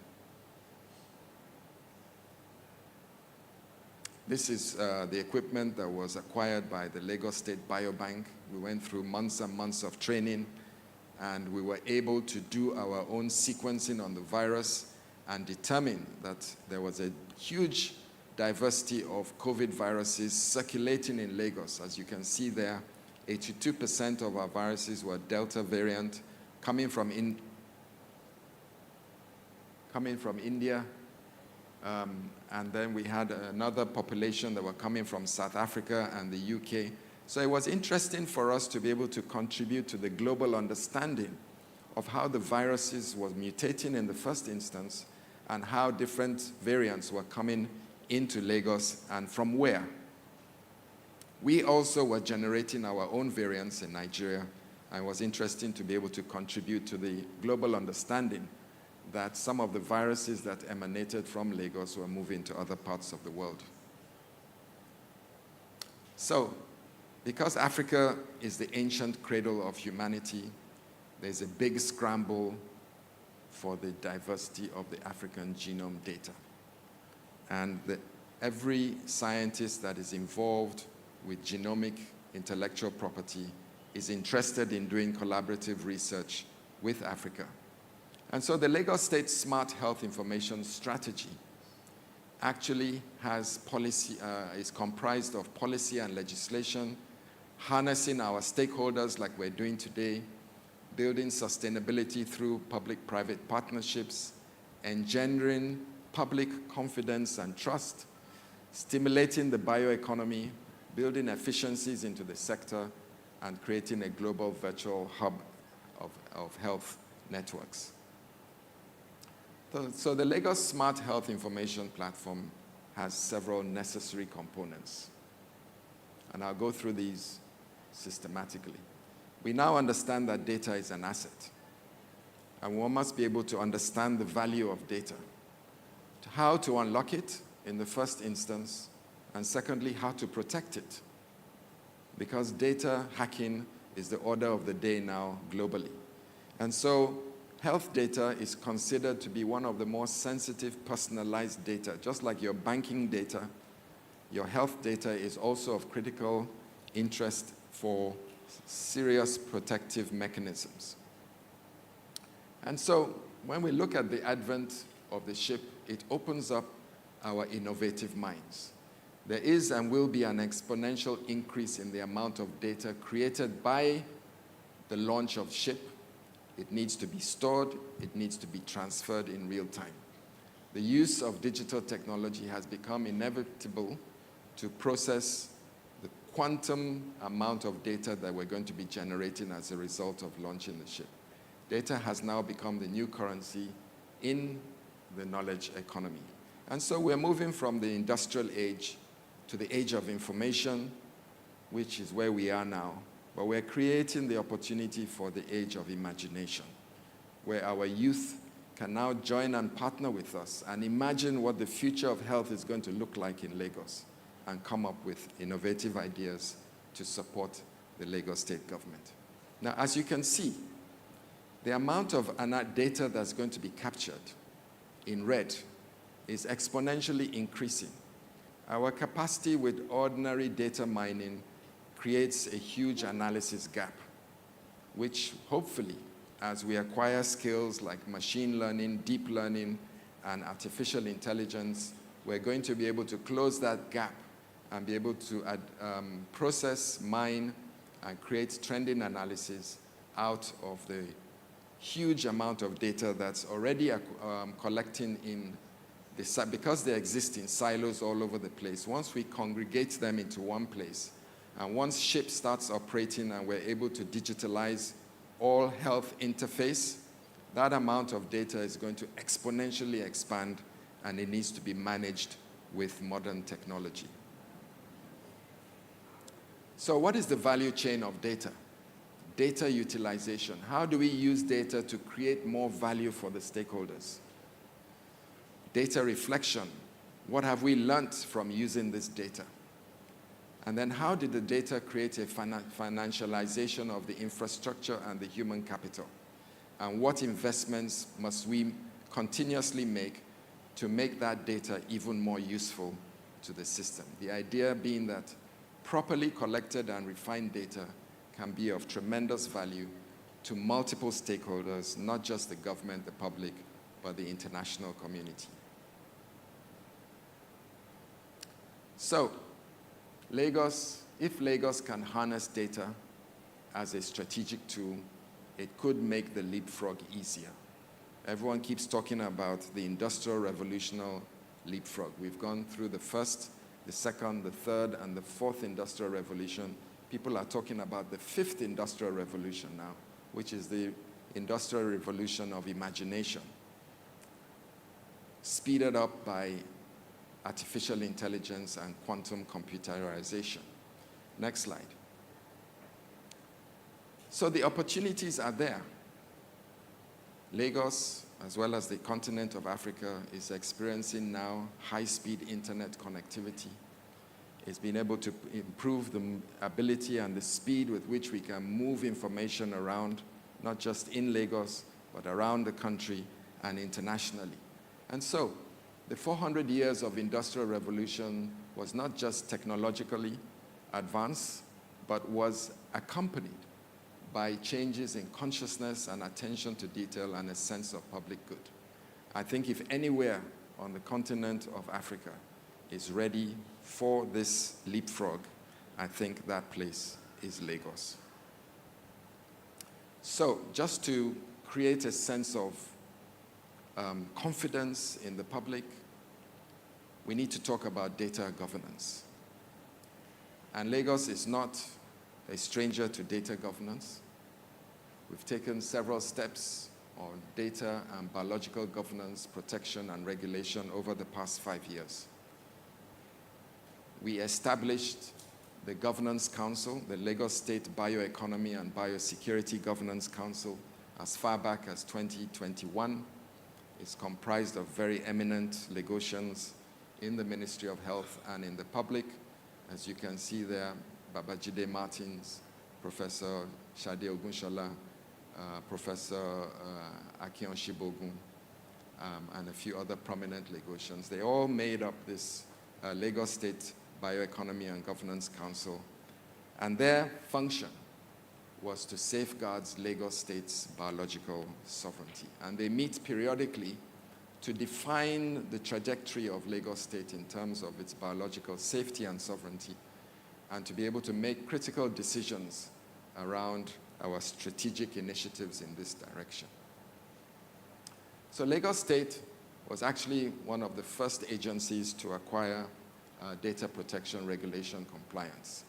This is the equipment that was acquired by the Lagos State Biobank. We went through months and months of training, and we were able to do our own sequencing on the virus and determine that there was a huge diversity of COVID viruses circulating in Lagos. As you can see there, 82% of our viruses were Delta variant coming from coming from India, and then we had another population that were coming from South Africa and the UK. So it was interesting for us to be able to contribute to the global understanding of how the viruses were mutating in the first instance and how different variants were coming into Lagos and from where. We also were generating our own variants in Nigeria, and it was interesting to be able to contribute to the global understanding that some of the viruses that emanated from Lagos were moving to other parts of the world. So, because Africa is the ancient cradle of humanity, there's a big scramble for the diversity of the African genome data. And every scientist that is involved with genomic intellectual property is interested in doing collaborative research with Africa. And so the Lagos State Smart Health Information Strategy actually has policy, is comprised of policy and legislation, harnessing our stakeholders like we're doing today, building sustainability through public-private partnerships, engendering public confidence and trust, stimulating the bioeconomy, building efficiencies into the sector, and creating a global virtual hub of health networks. So the Lagos Smart Health Information Platform has several necessary components. And I'll go through these systematically. We now understand that data is an asset. And one must be able to understand the value of data, how to unlock it in the first instance, and secondly, how to protect it. Because data hacking is the order of the day now globally. And so health data is considered to be one of the more sensitive, personalized data. Just like your banking data, your health data is also of critical interest for serious protective mechanisms. And so when we look at the advent of the chip, it opens up our innovative minds. There is and will be an exponential increase in the amount of data created by the launch of chip. It needs to be stored. It needs to be transferred in real time. The use of digital technology has become inevitable to process the quantum amount of data that we're going to be generating as a result of launching the chip. Data has now become the new currency in the knowledge economy. And so we're moving from the industrial age to the age of information, which is where we are now. But we're creating the opportunity for the age of imagination, where our youth can now join and partner with us and imagine what the future of health is going to look like in Lagos and come up with innovative ideas to support the Lagos state government. Now, as you can see, the amount of data that's going to be captured in red is exponentially increasing. Our capacity with ordinary data mining creates a huge analysis gap, which hopefully, as we acquire skills like machine learning, deep learning, and artificial intelligence, we're going to be able to close that gap and be able to process, mine, and create trending analysis out of the huge amount of data that's already collecting in because they exist in silos all over the place. Once we congregate them into one place, and once SHIP starts operating and we're able to digitalize all health interface, that amount of data is going to exponentially expand, and it needs to be managed with modern technology. So what is the value chain of data? Data utilization. How do we use data to create more value for the stakeholders? Data reflection. What have we learned from using this data? And then how did the data create a financialization of the infrastructure and the human capital? And what investments must we continuously make to make that data even more useful to the system? The idea being that properly collected and refined data can be of tremendous value to multiple stakeholders, not just the government, the public, but the international community. So, if Lagos can harness data as a strategic tool, it could make the leapfrog easier. Everyone keeps talking about the industrial revolutionary leapfrog. We've gone through the first, the second, the third, and the fourth industrial revolution. People are talking about the fifth industrial revolution now, which is the industrial revolution of imagination, speeded up by artificial intelligence and quantum computerization. Next slide. So the opportunities are there. Lagos, as well as the continent of Africa, is experiencing now high-speed internet connectivity. It's been able to improve the ability and the speed with which we can move information around, not just in Lagos, but around the country and internationally. And so, the 400 years of industrial revolution was not just technologically advanced, but was accompanied by changes in consciousness and attention to detail and a sense of public good. I think if anywhere on the continent of Africa is ready for this leapfrog, I think that place is Lagos. So just to create a sense of confidence in the public, we need to talk about data governance. And Lagos is not a stranger to data governance. We've taken several steps on data and biological governance, protection, and regulation over the past 5 years. We established the Governance Council, the Lagos State Bioeconomy and Biosecurity Governance Council, as far back as 2021. It's comprised of very eminent Lagosians in the Ministry of Health and in the public. As you can see there, Babajide Martins, Professor Shade Ogunshola, Professor Akion Shibogun, and a few other prominent Lagosians. They all made up this Lagos State Bioeconomy and Governance Council, and their function was to safeguard Lagos State's biological sovereignty. And they meet periodically to define the trajectory of Lagos State in terms of its biological safety and sovereignty, and to be able to make critical decisions around our strategic initiatives in this direction. So Lagos State was actually one of the first agencies to acquire data protection regulation compliance.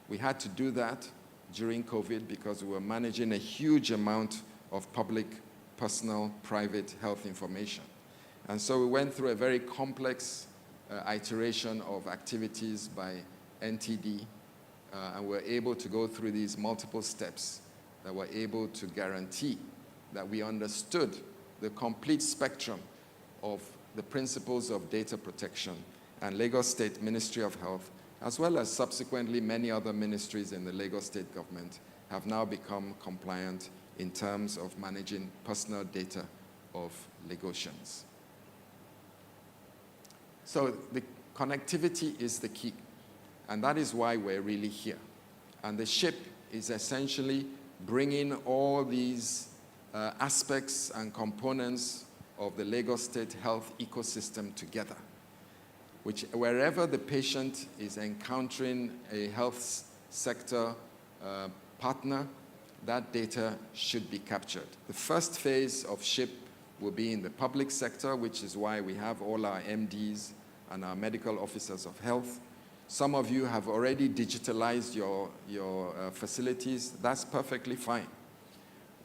We had to do that during COVID because we were managing a huge amount of public, personal, private health information. And so we went through a very complex iteration of activities by NTD, and we're able to go through these multiple steps that were able to guarantee that we understood the complete spectrum of the principles of data protection. And Lagos State Ministry of Health, as well as subsequently many other ministries in the Lagos State government, have now become compliant in terms of managing personal data of Lagosians. So the connectivity is the key, and that is why we're really here. And the ship is essentially bringing all these aspects and components of the Lagos State health ecosystem together, which wherever the patient is encountering a health sector partner, that data should be captured. The first phase of SHIP will be in the public sector, which is why we have all our MDs and our medical officers of health. Some of you have already digitalized your facilities. That's perfectly fine.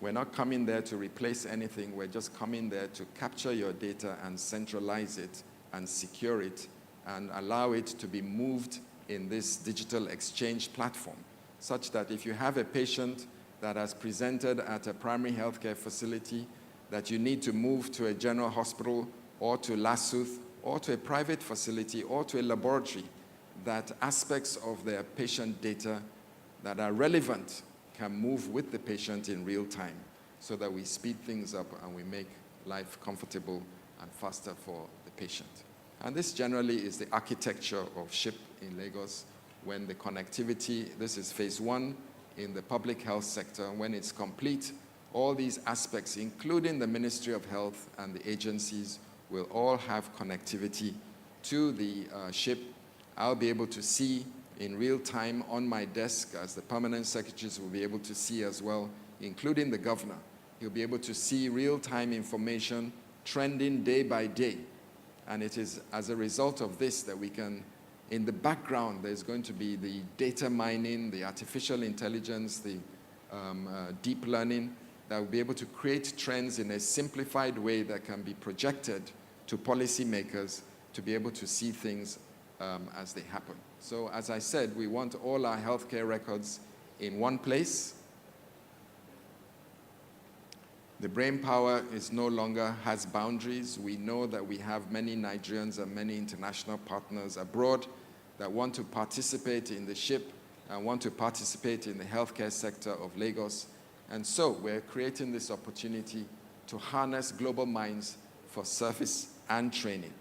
We're not coming there to replace anything. We're just coming there to capture your data and centralize it and secure it and allow it to be moved in this digital exchange platform, such that if you have a patient that has presented at a primary healthcare facility that you need to move to a general hospital or to LASUTH or to a private facility or to a laboratory, that aspects of their patient data that are relevant can move with the patient in real time so that we speed things up and we make life comfortable and faster for the patient. And this generally is the architecture of SHIP in Lagos. When the connectivity, this is phase one in the public health sector, when it's complete, all these aspects, including the Ministry of Health and the agencies, will all have connectivity to the SHIP. I'll be able to see in real time on my desk, as the permanent secretaries will be able to see as well, including the governor, He'll be able to see real-time information trending day by day. And it is as a result of this that we can, in the background, there's going to be the data mining, the artificial intelligence, the deep learning, that will be able to create trends in a simplified way that can be projected to policymakers to be able to see things as they happen. So as I said, we want all our healthcare records in one place. The brain power is no longer has boundaries. We know that we have many Nigerians and many international partners abroad that want to participate in the ship and want to participate in the healthcare sector of Lagos. And so we're creating this opportunity to harness global minds for service and training.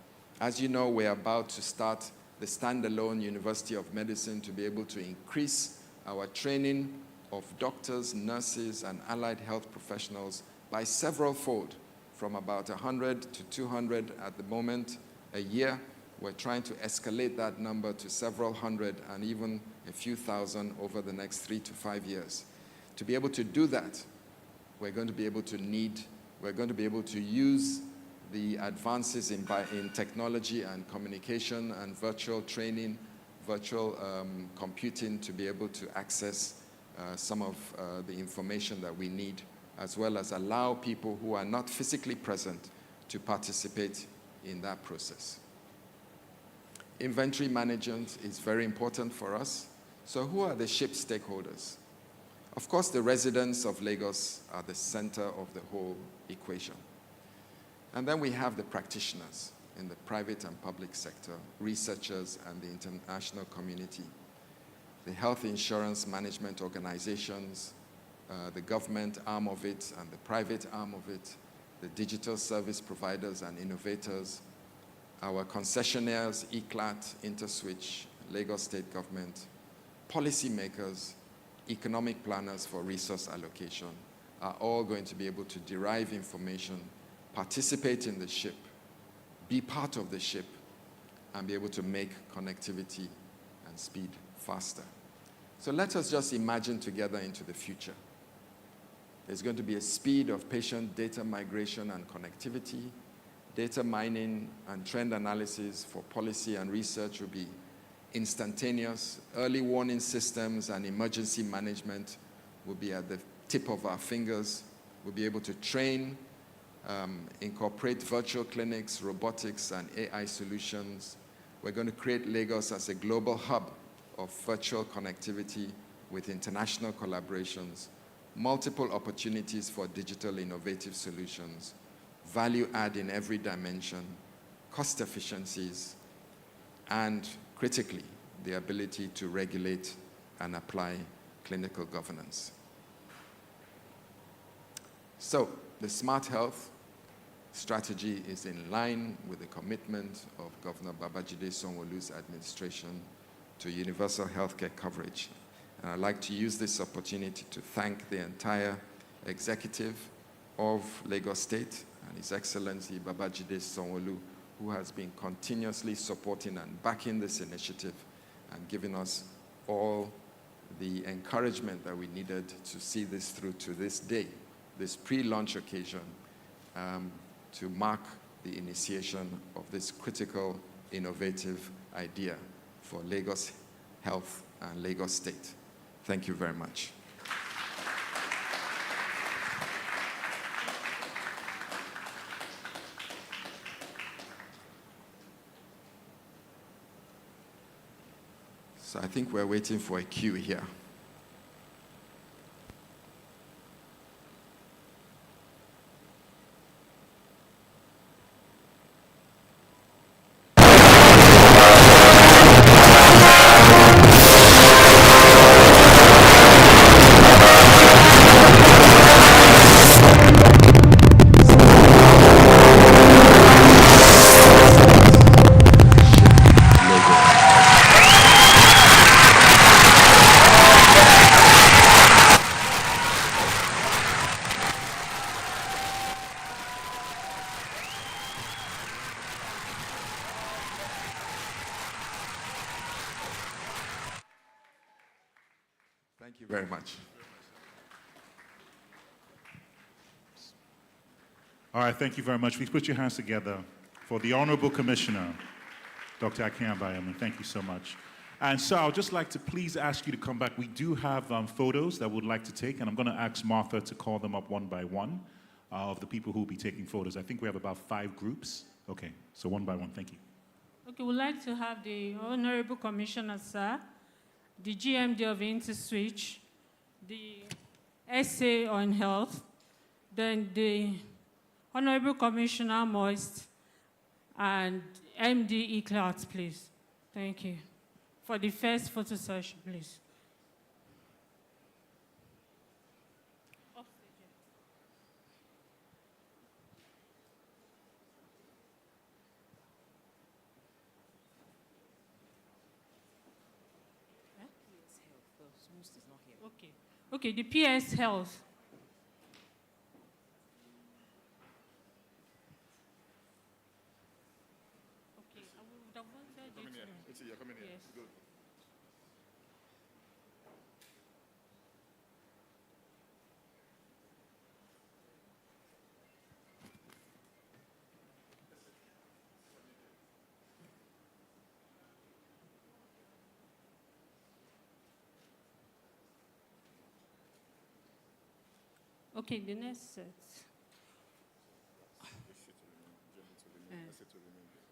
As you know, we're about to start the standalone University of Medicine to be able to increase our training of doctors, nurses, and allied health professionals by several fold, from about 100 to 200 at the moment a year. We're trying to escalate that number to several hundred and even a few thousand over the next 3 to 5 years. To be able to do that, we're going to be able to use the advances in technology and communication and virtual training, virtual computing to be able to access some of the information that we need, as well as allow people who are not physically present to participate in that process. Inventory management is very important for us. So who are the ship stakeholders? Of course, the residents of Lagos are the center of the whole equation. And then we have the practitioners in the private and public sector, researchers and the international community, the health insurance management organizations, the government arm of it and the private arm of it, the digital service providers and innovators, our concessionaires, ECLAT, InterSwitch, Lagos State Government, policymakers, economic planners for resource allocation are all going to be able to derive information, participate in the ship, be part of the ship, and be able to make connectivity and speed faster. So let us just imagine together into the future. There's going to be a speed of patient data migration and connectivity. Data mining and trend analysis for policy and research will be instantaneous. Early warning systems and emergency management will be at the tip of our fingers. We'll be able to train, incorporate virtual clinics, robotics, and AI solutions. We're going to create Lagos as a global hub of virtual connectivity with international collaborations, multiple opportunities for digital innovative solutions, value add in every dimension, cost efficiencies, and critically, the ability to regulate and apply clinical governance. So, the Smart Health strategy is in line with the commitment of Governor Babajide Sanwo-Olu's administration to universal healthcare coverage. And I'd like to use this opportunity to thank the entire executive of Lagos State and His Excellency Babajide Sanwo-Olu, who has been continuously supporting and backing this initiative and giving us all the encouragement that we needed to see this through to this day, this pre-launch occasion, to mark the initiation of this critical, innovative idea for Lagos Health and Lagos State. Thank you very much. So I think we're waiting for a cue here. Thank you very much. All right, thank you very much. Please put your hands together for the Honorable Commissioner, Dr. Akin Abayomi. Thank you so much. And so I'd just like to please ask you to come back. We do have photos that we'd like to take, and I'm going to ask Martha to call them up one by one of the people who will be taking photos. I think we have about 5 groups. Okay, so one by one. Thank you. Okay, we'd like to have the Honorable Commissioner, sir, the GMD of InterSwitch, the SA on Health, then the Honorable Commissioner Moist, and MD Eclat, please. Thank you. For the first photo session, please. Okay. Okay, the PS Health. Okay, I would have wanted you to. You're coming here. Yes. Good. Okay, the next set.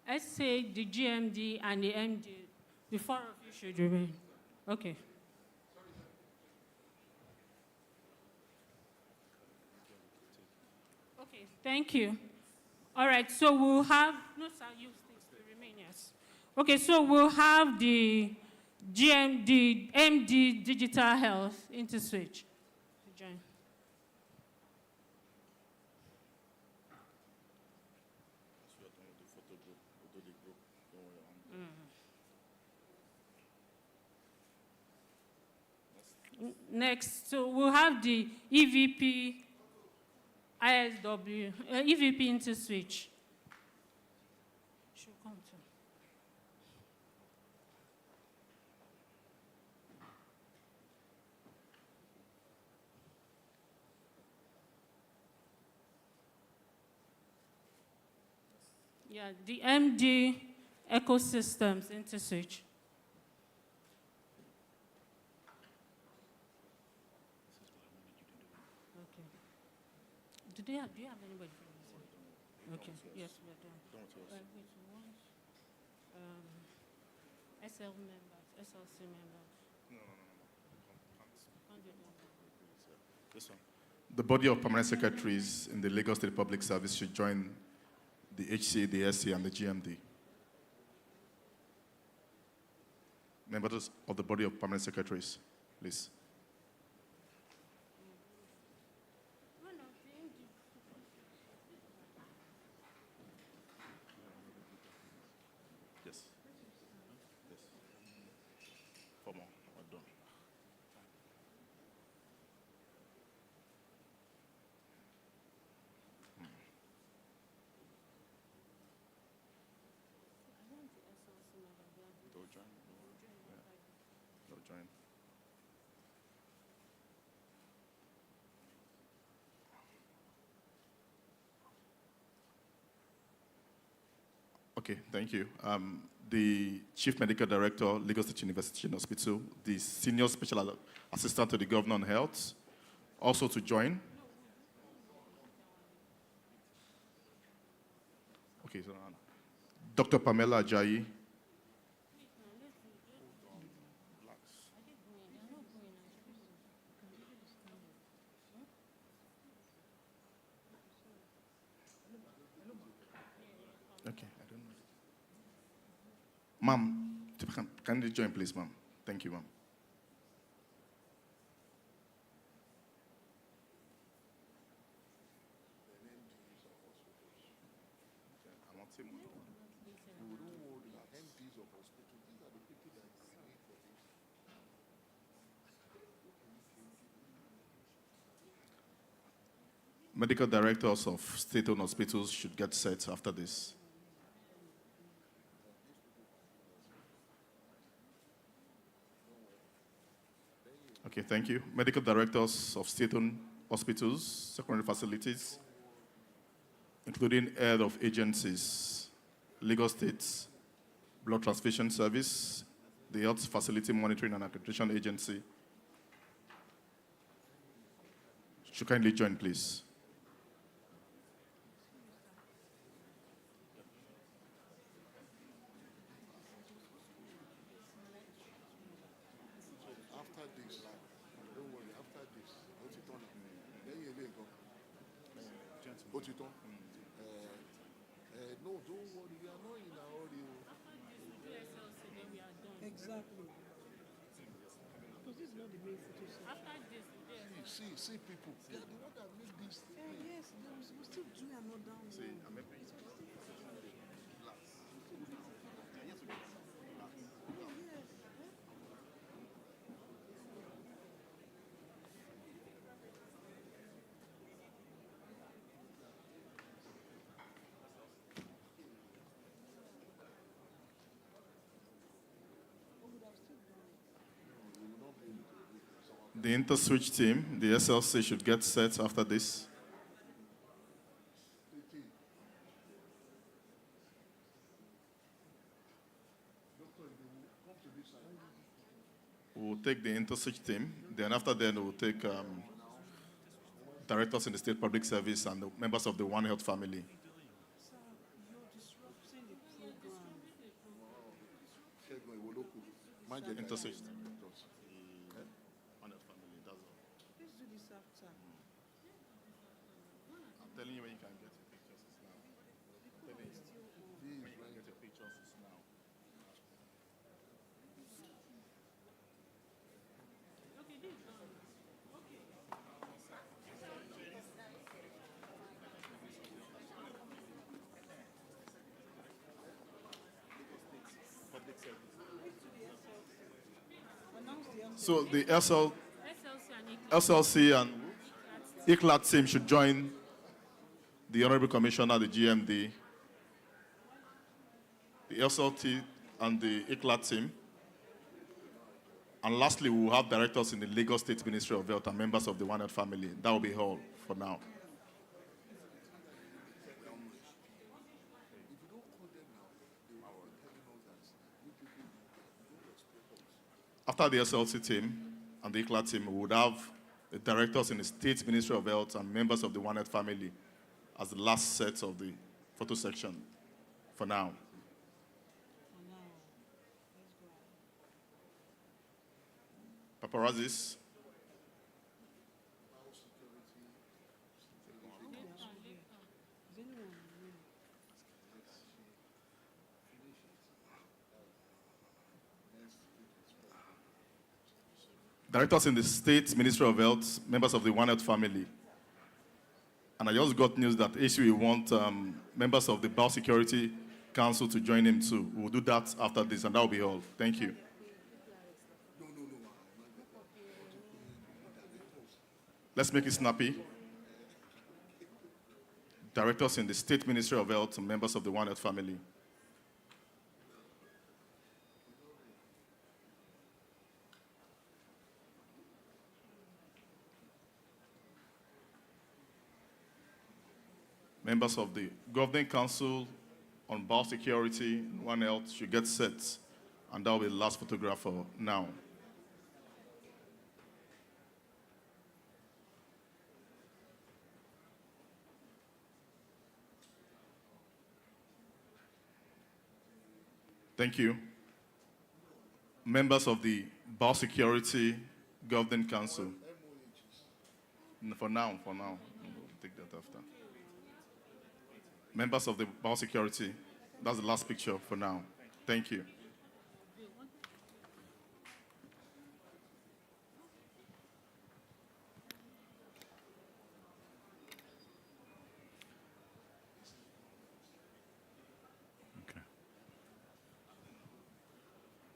Let's say the GMD and the MD, the 4 of you should remain. Okay. Okay, thank you. All right, so we'll have, no sir, you remain, yes. Okay, so we'll have the GMD, MD Digital Health InterSwitch. Join. Next, so we'll have the EVP ISW, EVP InterSwitch. Should come to. Yeah, the MD Ecosystems InterSwitch. Do you have anybody from this? Okay, yes, we're done. Wait, SL members, SLC members. This one. The body of permanent secretaries in the Lagos State Public Service should join the HCA, the SC, and the GMD. Members of the body of permanent secretaries, please. Yes. Yes. 4 more. We're done. They'll join. Yeah. They'll join. Okay, thank you. The Chief Medical Director, Lagos State University Hospital, the Senior Special Assistant to the Governor on Health, also to join. Okay, so Dr. Pamela Ajayi. Okay, I don't know. Ma'am, can you join, please, ma'am? Thank you, ma'am. Medical directors of state-owned hospitals should get set after this. Okay, thank you. Medical directors of state-owned hospitals, secondary facilities. including head of agencies, Lagos State Blood Transfusion Service, the Health Facility Monitoring and Accreditation Agency. Should kindly join, please. After this, don't worry, after this, what you done? Then you go. What you done? No, don't worry, we are not in a hurry. Exactly. Because this is not the main situation. After this, See people. They are the one that make this thing. Yes, we still do another one. The inter-switch team, the SLC, should get set after this. We'll take the inter-switch team. Then after that, we'll take directors in the state public service and the members of the One Health family. Sir, you're disrupting the program. Inter-switch. Let's do this after. I'm telling you when you can get your pictures is now. I'm telling you when you can get your pictures is now. okay, this is done. Okay. Announce the answer. So the SLC and SLC and ICLAT team should join the Honorable Commissioner, the GMD, the SLT and the ICLAT team. And lastly, we will have directors in the Lagos State Ministry of Health and members of the One Health family. That will be all for now. After the SLC team and the ICLAT team, we would have the directors in the State Ministry of Health and members of the One Health family as the last set of the photo section for now. Paparazzis. Directors in the State Ministry of Health, members of the One Health family. And I just got news that HCA want members of the Biosecurity Council to join him too. We'll do that after this, and that will be all. Thank you. Let's make it snappy. Directors in the State Ministry of Health and members of the One Health family. Members of the Governing Council on Biosecurity, One Health should get set, and that will be the last photograph for now. Thank you. Members of the Biosecurity Governing Council. For now. We'll take that after. Members of the Biosecurity. That's the last picture for now. Thank you.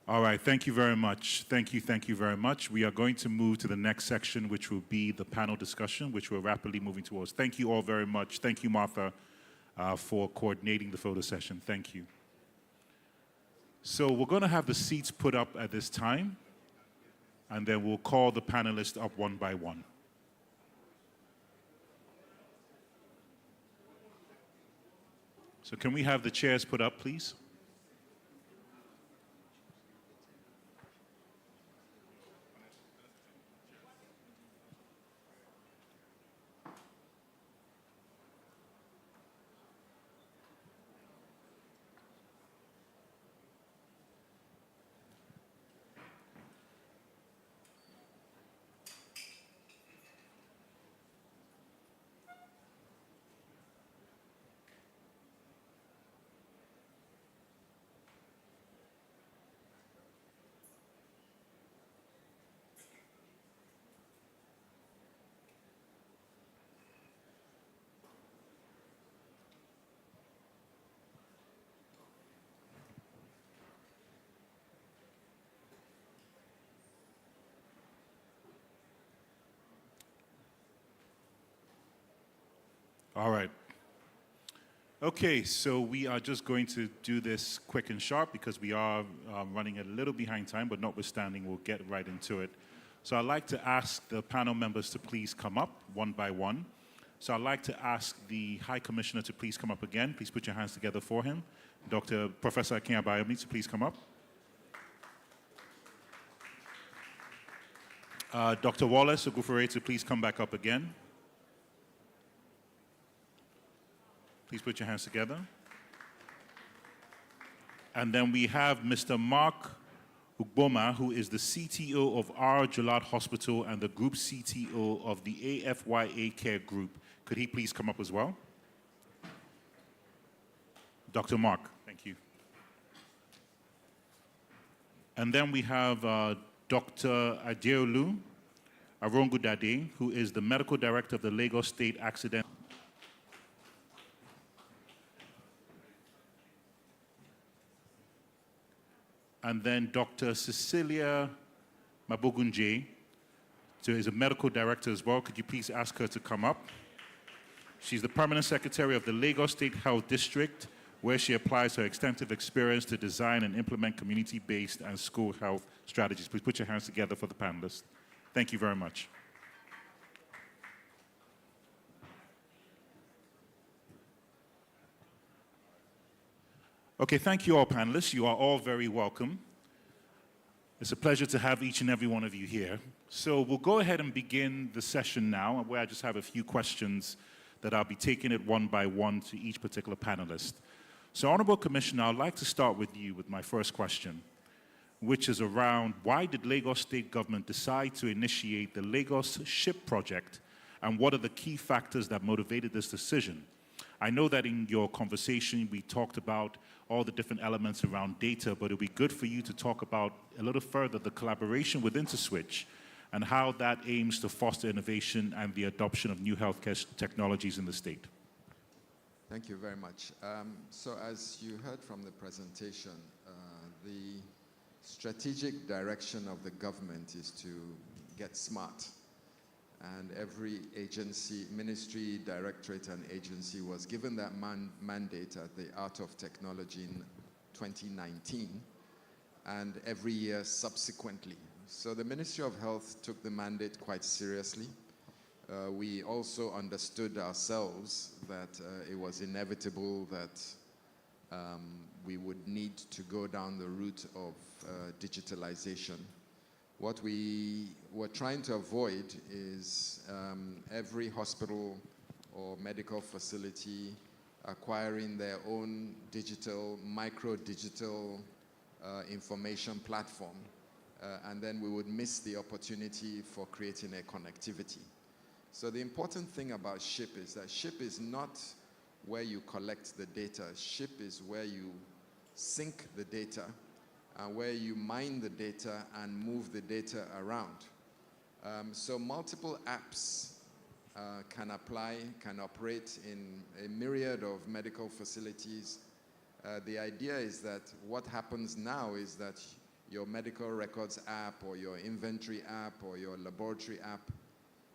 All right, thank you very much. Thank you very much. We are going to move to the next section, which will be the panel discussion, which we're rapidly moving towards. Thank you all very much. Thank you, Martha, for coordinating the photo session. Thank you. So we're going to have the seats put up at this time, and then we'll call the panelists up one by one. So can we have the chairs put up, please? All right. Okay, so we are just going to do this quick and sharp because we are running a little behind time, but notwithstanding, we'll get right into it. So I'd like to ask the panel members to please come up one by one. So I'd like to ask the High Commissioner to please come up again. Please put your hands together for him. Professor Akinyabayomi to please come up. Dr. Wallace Ogufere to please come back up again. Please put your hands together. And then we have Mr. Mark Ugboma, who is the CTO of our Jalad Hospital and the Group CTO of the AFYA Care Group. Could he please come up as well? Dr. Mark, thank you. And then we have Dr. Adeolu Arongudade, who is the Medical Director of the Lagos State Accident. And then Dr. Cecilia Mabogunje, who is a medical director as well. Could you please ask her to come up? She's the permanent secretary of the Lagos State Health District, where she applies her extensive experience to design and implement community-based and school health strategies. Please put your hands together for the panelists. Thank you very much. Okay, thank you all panelists. You are all very welcome. It's a pleasure to have each and every one of you here. So we'll go ahead and begin the session now, where I just have a few questions that I'll be taking it one by one to each particular panelist. So Honorable Commissioner, I'd like to start with you with my first question, which is around why did Lagos State Government decide to initiate the Lagos Ship Project, and what are the key factors that motivated this decision? I know that in your conversation we talked about all the different elements around data, but it would be good for you to talk about a little further the collaboration with InterSwitch and how that aims to foster innovation and the adoption of new healthcare technologies in the state. Thank you very much. So as you heard from the presentation, the strategic direction of the government is to get smart. And every agency, ministry, directorate, and agency was given that mandate at the Art of Technology in 2019, and every year subsequently. So the Ministry of Health took the mandate quite seriously. We also understood ourselves that it was inevitable that we would need to go down the route of digitalization. What we were trying to avoid is every hospital or medical facility acquiring their own digital, micro-digital information platform, and then we would miss the opportunity for creating a connectivity. So the important thing about SHIP is that SHIP is not where you collect the data. SHIP is where you sync the data, where you mine the data and move the data around. So multiple apps can apply, can operate in a myriad of medical facilities. The idea is that what happens now is that your medical records app or your inventory app or your laboratory app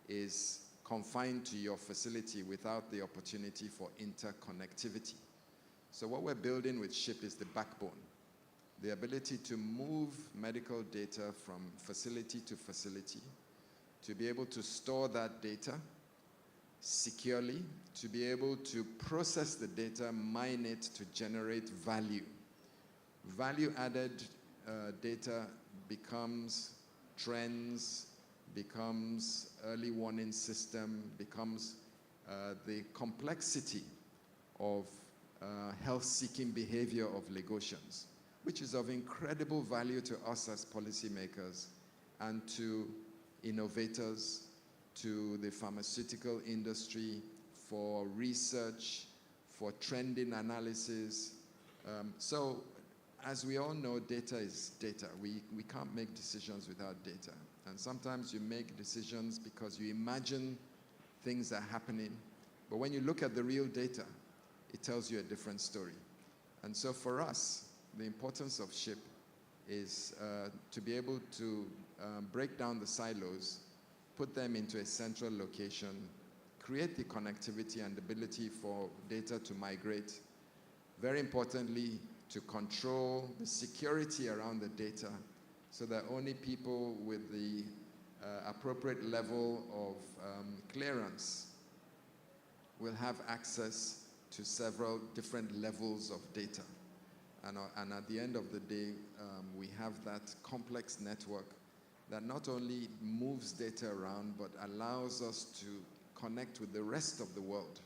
is confined to your facility without the opportunity for interconnectivity. So what we're building with SHIP is the backbone, the ability to move medical data from facility to facility, to be able to store that data, securely, to be able to process the data, mine it to generate value. Value-added data becomes trends, becomes early warning system, becomes the complexity of health-seeking behavior of Lagosians, which is of incredible value to us as policymakers and to innovators, to the pharmaceutical industry, for research, for trending analysis. So, as we all know, data is data. We can't make decisions without data. And sometimes you make decisions because you imagine things are happening, but when you look at the real data, it tells you a different story. And so for us, the importance of SHIP is to be able to break down the silos, put them into a central location, create the connectivity and ability for data to migrate. Very importantly, to control the security around the data so that only people with the appropriate level of clearance will have access to several different levels of data. And at the end of the day, we have that complex network that not only moves data around, but allows us to connect with the rest of the world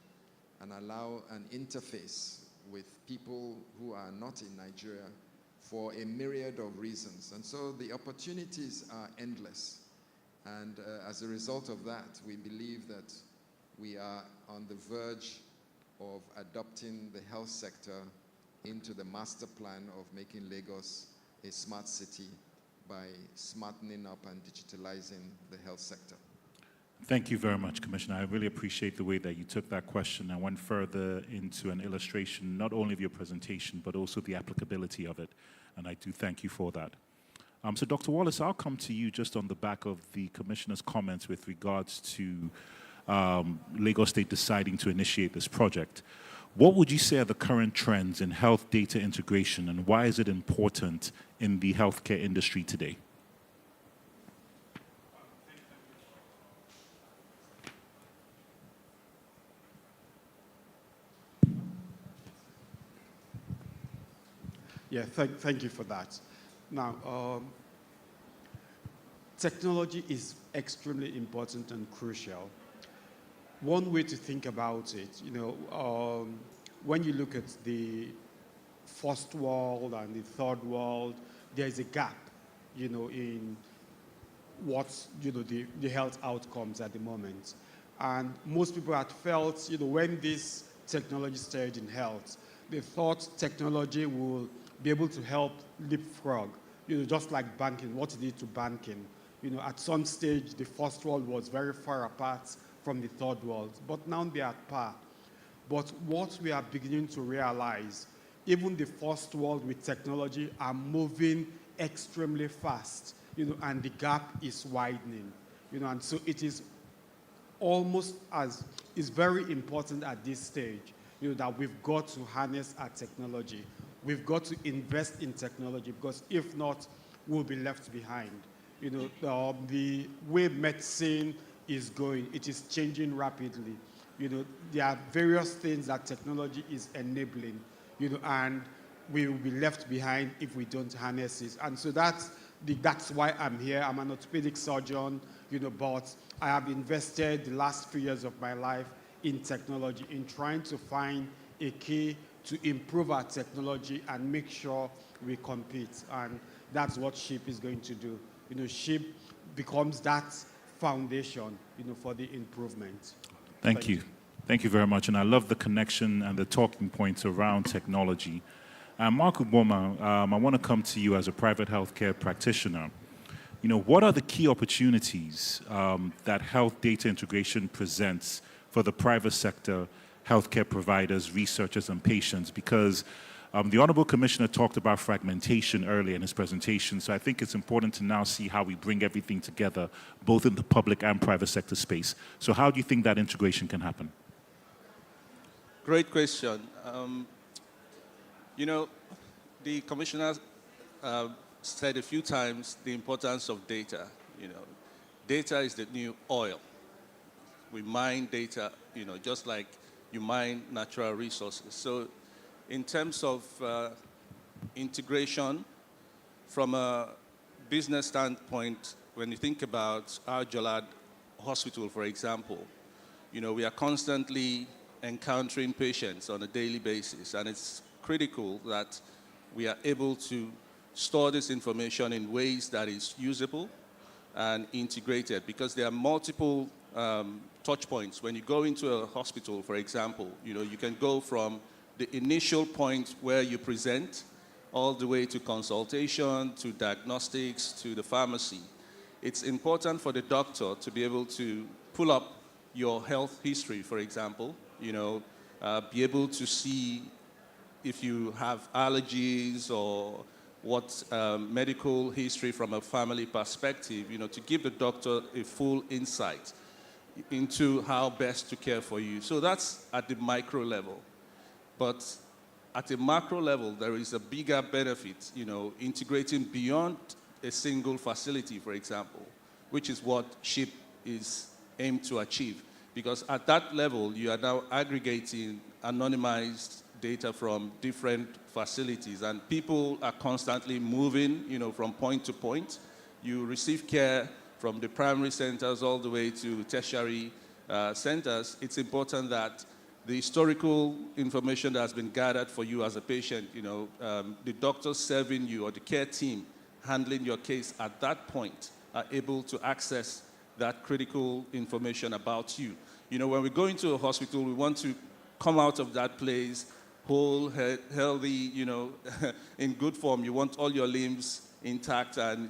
and allow an interface with people who are not in Nigeria for a myriad of reasons. And so the opportunities are endless. And as a result of that, we believe that we are on the verge of adopting the health sector into the master plan of making Lagos a smart city by smartening up and digitalizing the health sector. Thank you very much, Commissioner. I really appreciate the way that you took that question and went further into an illustration, not only of your presentation, but also the applicability of it. And I do thank you for that. So Dr. Wallace, I'll come to you just on the back of the Commissioner's comments with regards to Lagos State deciding to initiate this project. What would you say are the current trends in health data integration, and why is it important in the healthcare industry today? Yeah, thank you for that. Now, technology is extremely important and crucial. One way to think about it, when you look at the first world and the third world, there's a gap, in what's, the health outcomes at the moment. And most people had felt, when this technology started in health, they thought technology will be able to help leapfrog, just like banking, what it did to banking. At some stage, the first world was very far apart from the third world, but now they are at par. But what we are beginning to realize, even the first world with technology are moving extremely fast, and the gap is widening, and so it is it's very important at this stage, that we've got to harness our technology. We've got to invest in technology, because if not, we'll be left behind. The way medicine is going, it is changing rapidly. There are various things that technology is enabling, and we will be left behind if we don't harness it. And so that's why I'm here. I'm an orthopedic surgeon, but I have invested the last few years of my life in technology, in trying to find a key to improve our technology and make sure we compete. And that's what SHIP is going to do. SHIP becomes that foundation, for the improvement. Thank you. Thank you very much. And I love the connection and the talking points around technology. Mark Uboma, I want to come to you as a private healthcare practitioner. What are the key opportunities that health data integration presents for the private sector, healthcare providers, researchers, and patients? Because the Honorable Commissioner talked about fragmentation earlier in his presentation, so I think it's important to now see how we bring everything together, both in the public and private sector space. So how do you think that integration can happen? Great question. The Commissioner said a few times the importance of data. Data is the new oil. We mine data, just like you mine natural resources. So in terms of integration, from a business standpoint, when you think about our Jalad Hospital, for example, we are constantly encountering patients on a daily basis, and it's critical that we are able to store this information in ways that is usable and integrated, because there are multiple touch points. When you go into a hospital, for example, you can go from the initial point where you present all the way to consultation, to diagnostics, to the pharmacy. It's important for the doctor to be able to pull up your health history, for example, be able to see if you have allergies or what medical history from a family perspective, to give the doctor a full insight into how best to care for you. So that's at the micro level. But at a macro level, there is a bigger benefit, integrating beyond a single facility, for example, which is what SHIP is aimed to achieve. Because at that level, you are now aggregating anonymized data from different facilities, and people are constantly moving, from point to point. You receive care from the primary centers all the way to tertiary centers. It's important that the historical information that has been gathered for you as a patient, the doctors serving you or the care team handling your case at that point are able to access that critical information about you. When we go into a hospital, we want to come out of that place whole, healthy, in good form. You want all your limbs intact and,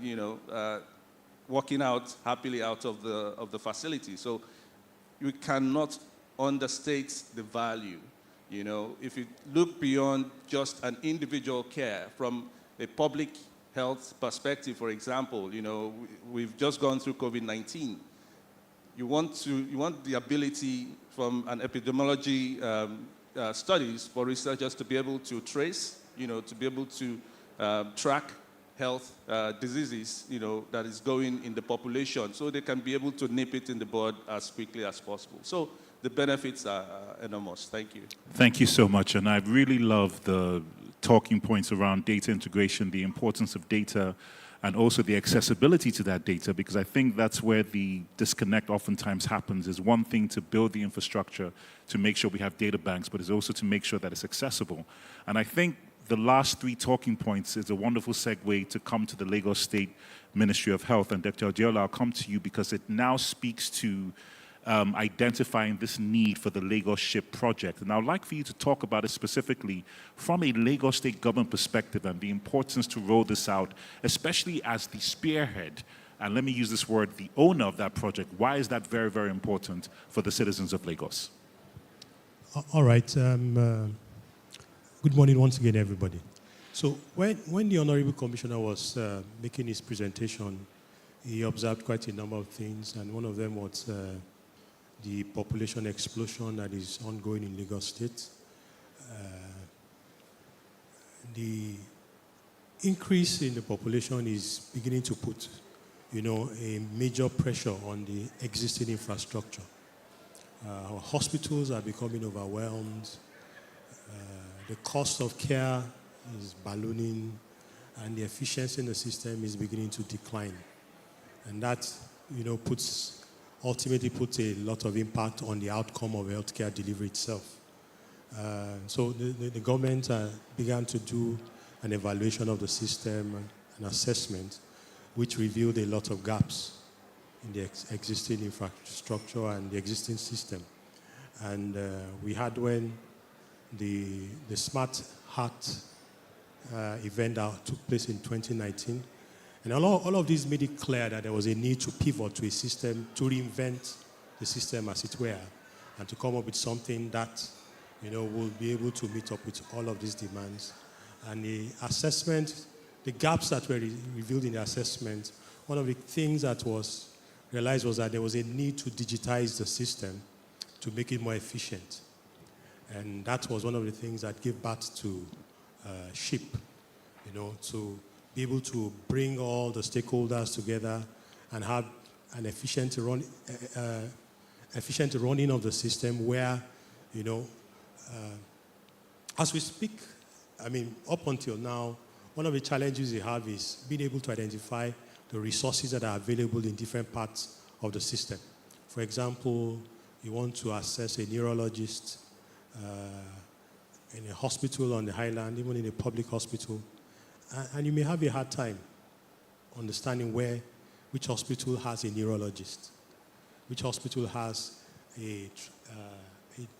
walking out happily out of the facility. So you cannot understate the value. If you look beyond just an individual care from a public health perspective, for example, we've just gone through COVID-19. You want the ability from an epidemiology studies for researchers to be able to trace, to be able to track health diseases, that is going in the population, so they can be able to nip it in the bud as quickly as possible. So the benefits are enormous. Thank you. Thank you so much. And I really love the talking points around data integration, the importance of data, and also the accessibility to that data, because I think that's where the disconnect oftentimes happens. Is one thing to build the infrastructure to make sure we have data banks, but it's also to make sure that it's accessible. And I think the last three talking points is a wonderful segue to come to the Lagos State Ministry of Health. And Dr. Odiola, I'll come to you because it now speaks to identifying this need for the Lagos SHIP project. And I'd like for you to talk about it specifically from a Lagos State government perspective and the importance to roll this out, especially as the spearhead, and let me use this word, the owner of that project. Why is that very, very important for the citizens of Lagos? All right. Good morning once again, everybody. So when the Honorable Commissioner was making his presentation, he observed quite a number of things, and one of them was the population explosion that is ongoing in Lagos State. The increase in the population is beginning to put, a major pressure on the existing infrastructure. Our hospitals are becoming overwhelmed. The cost of care is ballooning, and the efficiency in the system is beginning to decline. And that, ultimately puts a lot of impact on the outcome of healthcare delivery itself. So the government began to do an evaluation of the system, an assessment, which revealed a lot of gaps in the existing infrastructure and the existing system. And we had when the Smart Heart event that took place in 2019. And all of these made it clear that there was a need to pivot to a system, to reinvent the system as it were, and to come up with something that, will be able to meet up with all of these demands. And the assessment, the gaps that were revealed in the assessment, one of the things that was realized was that there was a need to digitize the system to make it more efficient. And that was one of the things that gave birth to SHIP, to be able to bring all the stakeholders together and have an efficient efficient running of the system where, you know, as we speak, I mean, up until now, one of the challenges we have is being able to identify the resources that are available in different parts of the system. For example, you want to assess a neurologist in a hospital on the highland, even in a public hospital, and you may have a hard time understanding which hospital has a neurologist, which hospital has a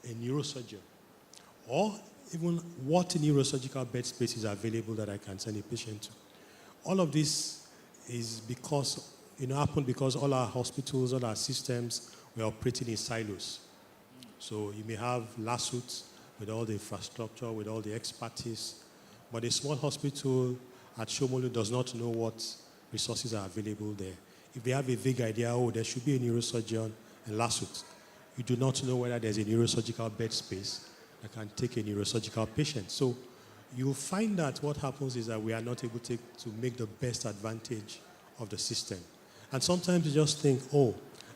neurosurgeon, or even what neurosurgical bed space is available that I can send a patient to. All of this is because, happened because all our hospitals, all our systems were operating in silos. So you may have lawsuits with all the infrastructure, with all the expertise, but a small hospital at Shomolu does not know what resources are available there. If they have a vague idea, there should be a neurosurgeon in Lasut, you do not know whether there's a neurosurgical bed space that can take a neurosurgical patient. So you'll find that what happens is that we are not able to make the best advantage of the system. And sometimes you just think,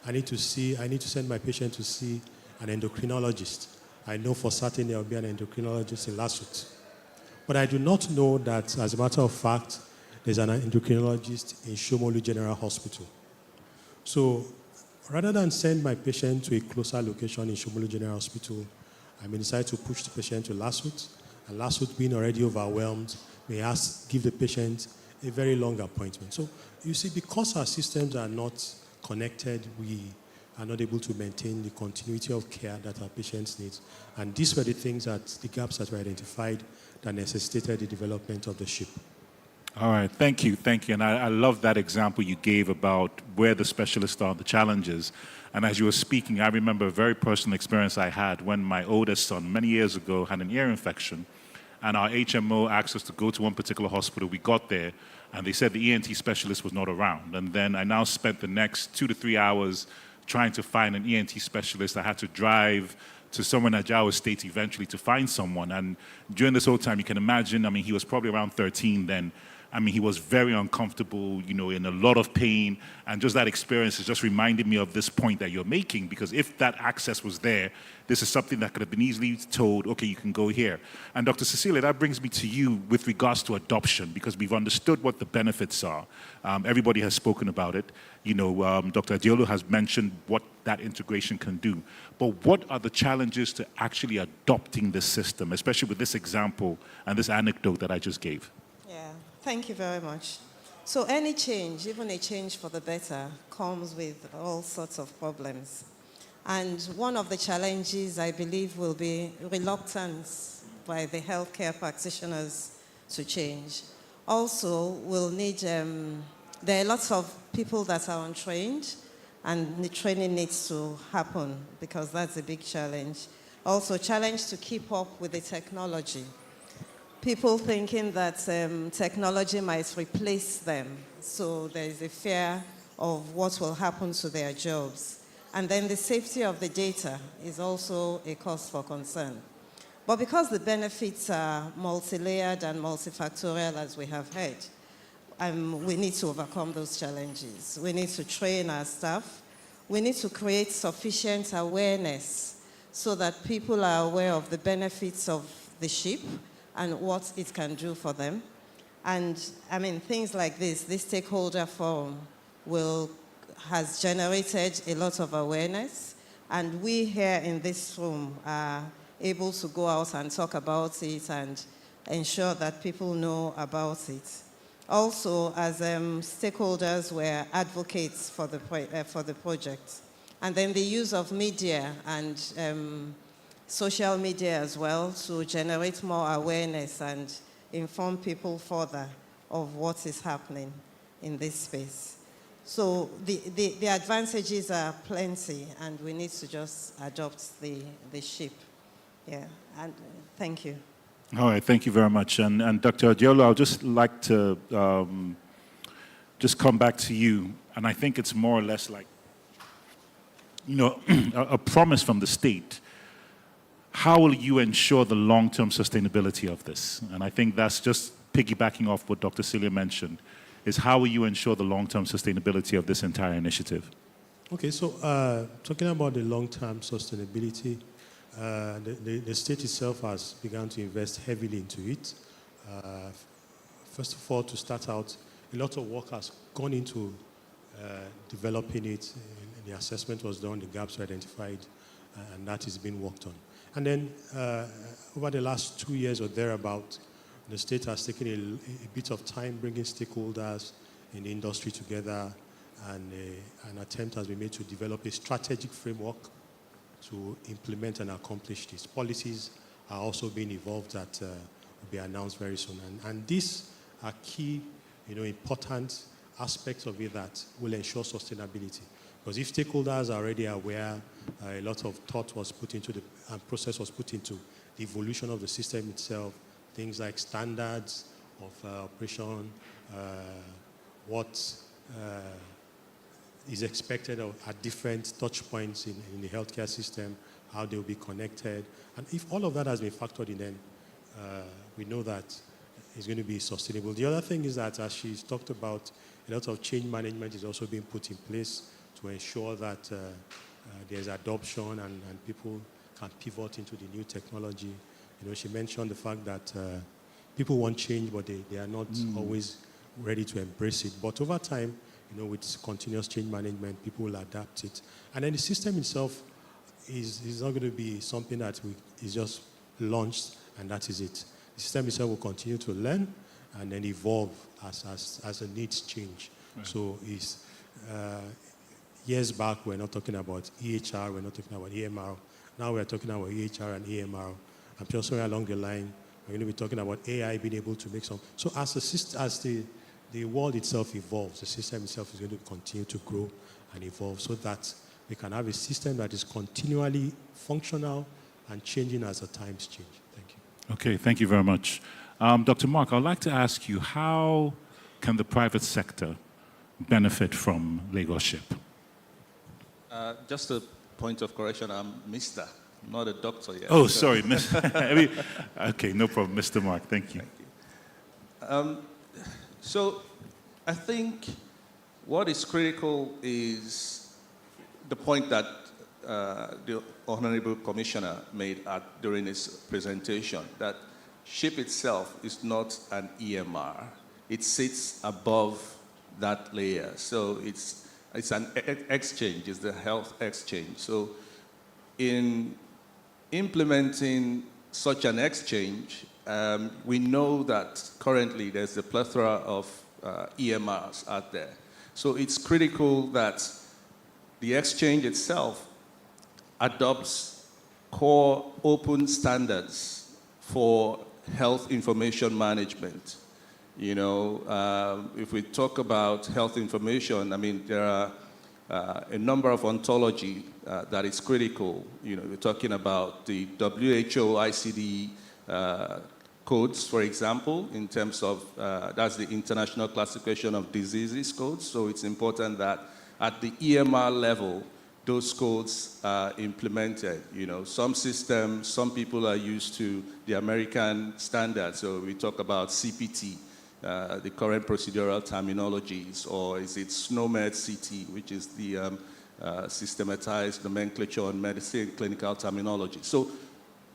I need to send my patient to see an endocrinologist. I know for certain there will be an endocrinologist in Lasut. But I do not know that, as a matter of fact, there's an endocrinologist in Shomolu General Hospital. So rather than send my patient to a closer location in Shomolu General Hospital, I may decide to push the patient to Lasut, and Lasut, being already overwhelmed, may give the patient a very long appointment. So you see, because our systems are not connected, we are not able to maintain the continuity of care that our patients need. And these were the gaps that were identified that necessitated the development of the SHIP. All right, thank you. And I love that example you gave about where the specialists are, the challenges. And as you were speaking, I remember a very personal experience I had when my oldest son, many years ago, had an ear infection. And our HMO asked us to go to one particular hospital. We got there, and they said the ENT specialist was not around. And then I now spent the next 2 to 3 hours trying to find an ENT specialist. I had to drive to somewhere in Ajawa State eventually to find someone. And during this whole time, you can imagine, he was probably around 13 then. He was very uncomfortable, in a lot of pain. And just that experience has just reminded me of this point that you're making, because if that access was there, this is something that could have been easily told, okay, you can go here. And Dr. Cecilia, that brings me to you with regards to adoption, because we've understood what the benefits are. Everybody has spoken about it. Dr. Adiolo has mentioned what that integration can do. But what are the challenges to actually adopting this system, especially with this example and this anecdote that I just gave? Thank you very much. So any change, even a change for the better, comes with all sorts of problems. And one of the challenges, I believe, will be reluctance by the healthcare practitioners to change. Also, we'll need, there are lots of people that are untrained, and the training needs to happen because that's a big challenge. Also, challenge to keep up with the technology. People thinking that technology might replace them, so there is a fear of what will happen to their jobs. And then the safety of the data is also a cause for concern. But because the benefits are multi-layered and multifactorial, as we have heard, we need to overcome those challenges. We need to train our staff. We need to create sufficient awareness so that people are aware of the benefits of the SHIP and what it can do for them. And things like this stakeholder forum has generated a lot of awareness, and we here in this room are able to go out and talk about it and ensure that people know about it. Also, as stakeholders, we're advocates for the project. And then the use of media and social media as well to generate more awareness and inform people further of what is happening in this space. So the advantages are plenty, and we need to just adopt the SHIP. Yeah, and thank you. All right, thank you very much. And Dr. Adiolo, I'll just like to just come back to you, and I think it's more or less like, a promise from the state. How will you ensure the long-term sustainability of this? And I think that's just piggybacking off what Dr. Celia mentioned, is how will you ensure the long-term sustainability of this entire initiative? Okay, so talking about the long-term sustainability, the state itself has begun to invest heavily into it. First of all, to start out, a lot of work has gone into developing it. The assessment was done, the gaps were identified, and that is being worked on. And then over the last 2 years or thereabout, the state has taken a bit of time bringing stakeholders in the industry together, and an attempt has been made to develop a strategic framework to implement and accomplish these. Policies are also being evolved that will be announced very soon. And these are key, important aspects of it that will ensure sustainability. Because if stakeholders are already aware, a lot of thought was put into and process was put into the evolution of the system itself, things like standards of operation, what is expected at different touch points in the healthcare system, how they will be connected. And if all of that has been factored in, then we know that it's going to be sustainable. The other thing is that, as she's talked about, a lot of change management is also being put in place to ensure that there's adoption and people can pivot into the new technology. She mentioned the fact that people want change, but they are not always ready to embrace it. But over time, with continuous change management, people will adapt it. And then the system itself is not going to be something that is just launched and that is it. The system itself will continue to learn and then evolve as the needs change. Right. So years back, we're not talking about EHR, we're not talking about EMR. Now we're talking about EHR and EMR. I'm sure somewhere along the line, we're going to be talking about AI being able to make some. So as the world itself evolves, the system itself is going to continue to grow and evolve so that we can have a system that is continually functional and changing as the times change. Thank you. Okay, thank you very much. Dr. Mark, I'd like to ask you, how can the private sector benefit from Lagos SHIP? Just a point of correction, I'm Mr., not a doctor yet. Oh, sorry. Okay, no problem. Mr. Mark, thank you. Thank you. So I think what is critical is the point that the Honorable Commissioner made during his presentation, that SHIP itself is not an EMR. It sits above that layer. So it's an exchange, it's the health exchange. So in implementing such an exchange, we know that currently there's a plethora of EMRs out there. So it's critical that the exchange itself adopts core open standards for health information management. If we talk about health information, I mean, there are a number of ontology that is critical. We're talking about the WHO ICD codes, for example, in terms of, that's the International Classification of Diseases codes. So it's important that at the EMR level, those codes are implemented. Some systems, some people are used to the American standard. So we talk about CPT, the current procedural terminologies, or is it SNOMED CT, which is the systematized nomenclature on medicine clinical terminology. So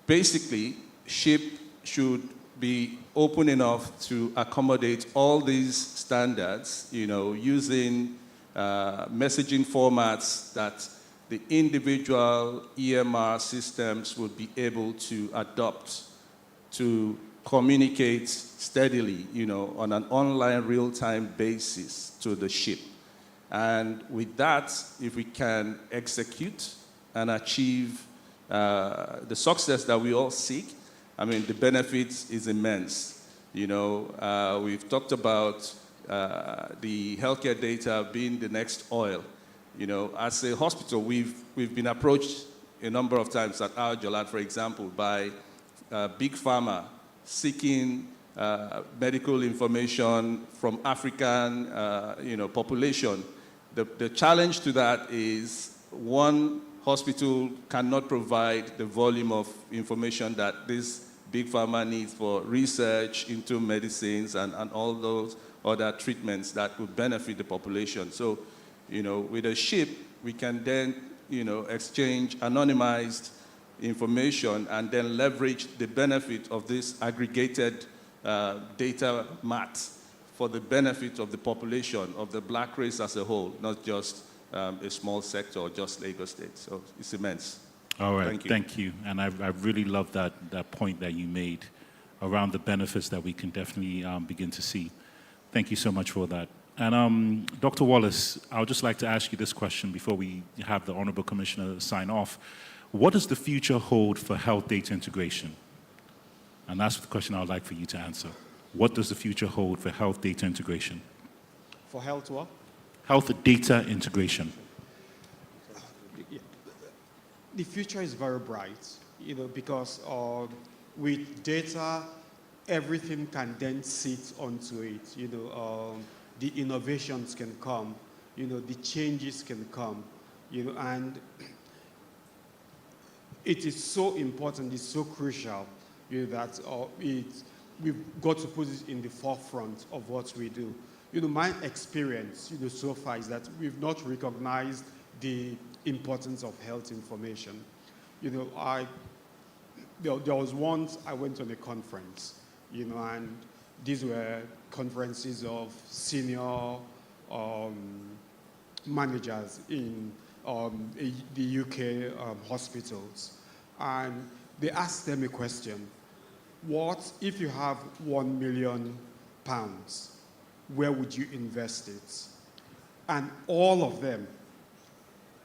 basically, SHIP should be open enough to accommodate all these standards, using messaging formats that the individual EMR systems would be able to adopt to communicate steadily, on an online real-time basis to the SHIP. And with that, if we can execute and achieve the success that we all seek, I mean, the benefits is immense. We've talked about the healthcare data being the next oil. As a hospital, we've been approached a number of times at our Jolad, for example, by big pharma seeking medical information from African, population. The challenge to that is, one hospital cannot provide the volume of information that this big pharma needs for research into medicines and all those other treatments that would benefit the population. So, with a SHIP, we can then, exchange anonymized information and then leverage the benefit of this aggregated data mat for the benefit of the population, of the black race as a whole, not just a small sector or just Lagos State. So it's immense. All right, thank you. And I really love that point that you made around the benefits that we can definitely begin to see. Thank you so much for that. And Dr. Wallace, I would just like to ask you this question before we have the Honorable Commissioner sign off. What does the future hold for health data integration? And that's the question I would like for you to answer. What does the future hold for health data integration? For health what? Health data integration. The future is very bright, because with data, everything can then sit onto it. The innovations can come, the changes can come, and it is so important, it's so crucial, that we've got to put it in the forefront of what we do. My experience, so far is that we've not recognized the importance of health information. There was once I went on a conference, and these were conferences of senior managers in the UK hospitals. And they asked them a question. What if you have £1 million? Where would you invest it? And all of them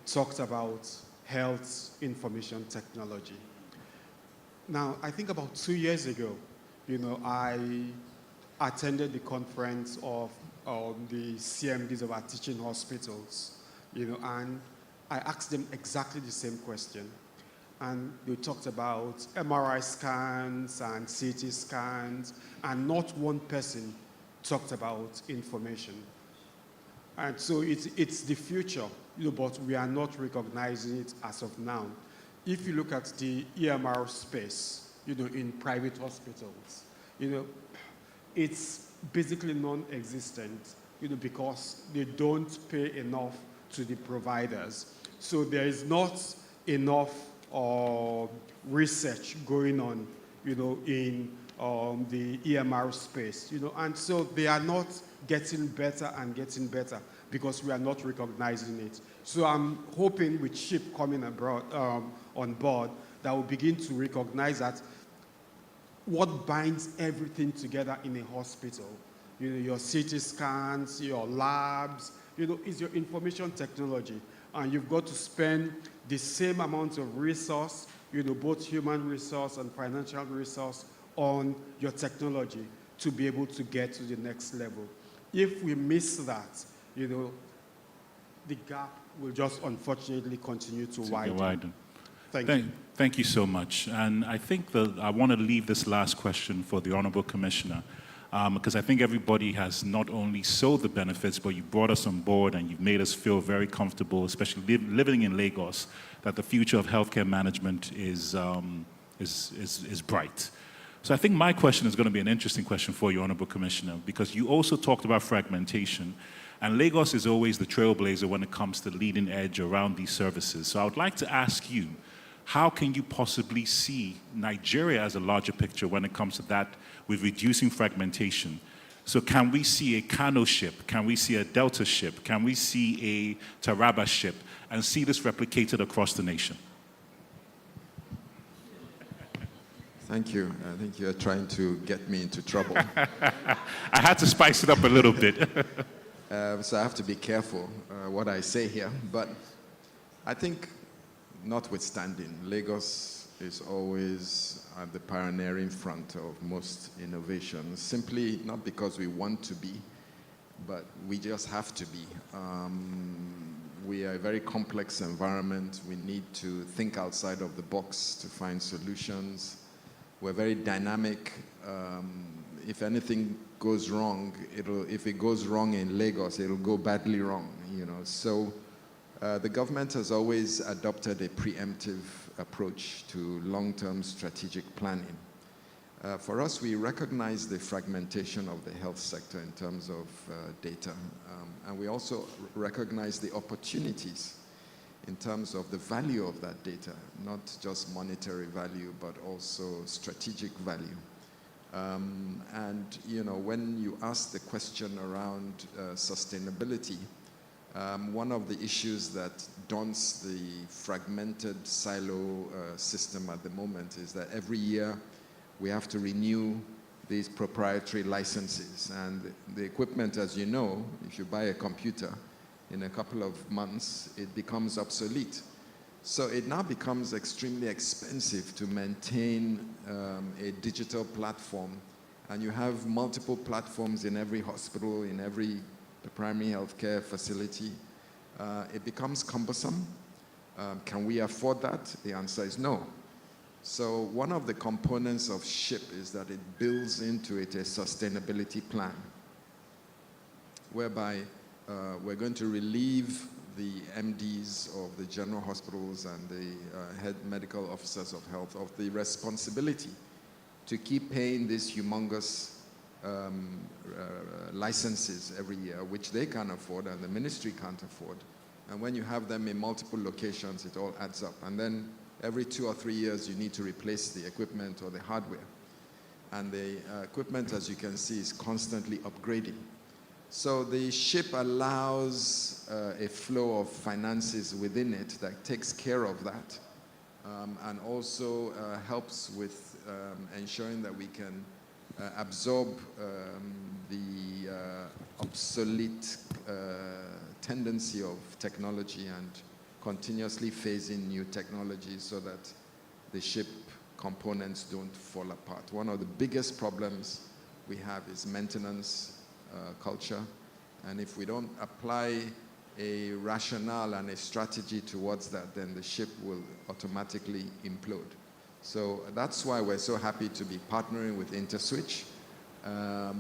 talked about health information technology. Now, I think about 2 years ago, I attended the conference of the CMDs of our teaching hospitals, and I asked them exactly the same question. And they talked about MRI scans and CT scans, and not one person talked about information. And so it's the future, but we are not recognizing it as of now. If you look at the EMR space, in private hospitals, it's basically non-existent, because they don't pay enough to the providers. So there is not enough research going on, in the EMR space, and so they are not getting better and getting better because we are not recognizing it. So I'm hoping with SHIP coming on board that we'll begin to recognize that what binds everything together in a hospital, your CT scans, your labs, is your information technology. And you've got to spend the same amount of resource, both human resource and financial resource on your technology to be able to get to the next level. If we miss that, the gap will just unfortunately continue to widen. Thank you so much. And I think that I want to leave this last question for the Honorable Commissioner, because I think everybody has not only saw the benefits, but you brought us on board and you've made us feel very comfortable, especially living in Lagos, that the future of healthcare management is bright. So I think my question is going to be an interesting question for you, Honorable Commissioner, because you also talked about fragmentation. And Lagos is always the trailblazer when it comes to leading edge around these services. So I would like to ask you, how can you possibly see Nigeria as a larger picture when it comes to that with reducing fragmentation? So can we see a Kano ship? Can we see a Delta ship? Can we see a Taraba ship? And see this replicated across the nation? Thank you. I think you're trying to get me into trouble. I had to spice it up a little bit. So I have to be careful what I say here. But I think, notwithstanding, Lagos is always at the pioneering front of most innovations, simply not because we want to be, but we just have to be. We are a very complex environment. We need to think outside of the box to find solutions. We're very dynamic. If anything goes wrong, if it goes wrong in Lagos, it'll go badly wrong, So the government has always adopted a preemptive approach to long-term strategic planning. For us, we recognize the fragmentation of the health sector in terms of data, and we also recognize the opportunities in terms of the value of that data, not just monetary value, but also strategic value. And when you ask the question around sustainability, one of the issues that daunts the fragmented silo system at the moment is that every year we have to renew these proprietary licenses. And the equipment, as you know, if you buy a computer, in a couple of months, it becomes obsolete. So it now becomes extremely expensive to maintain a digital platform. And you have multiple platforms in every hospital, in every primary healthcare facility. It becomes cumbersome. Can we afford that? The answer is no. So one of the components of SHIP is that it builds into it a sustainability plan, whereby we're going to relieve the MDs of the general hospitals and the head medical officers of health of the responsibility to keep paying these humongous licenses every year, which they can't afford and the ministry can't afford. And when you have them in multiple locations, it all adds up. And then every 2 or 3 years, you need to replace the equipment or the hardware. And the equipment, as you can see, is constantly upgrading. So the SHIP allows a flow of finances within it that takes care of that, and also helps with ensuring that we can absorb the obsolete tendency of technology and continuously phase in new technologies so that the SHIP components don't fall apart. One of the biggest problems we have is maintenance culture, and if we don't apply a rationale and a strategy towards that, then the SHIP will automatically implode. So that's why we're so happy to be partnering with InterSwitch,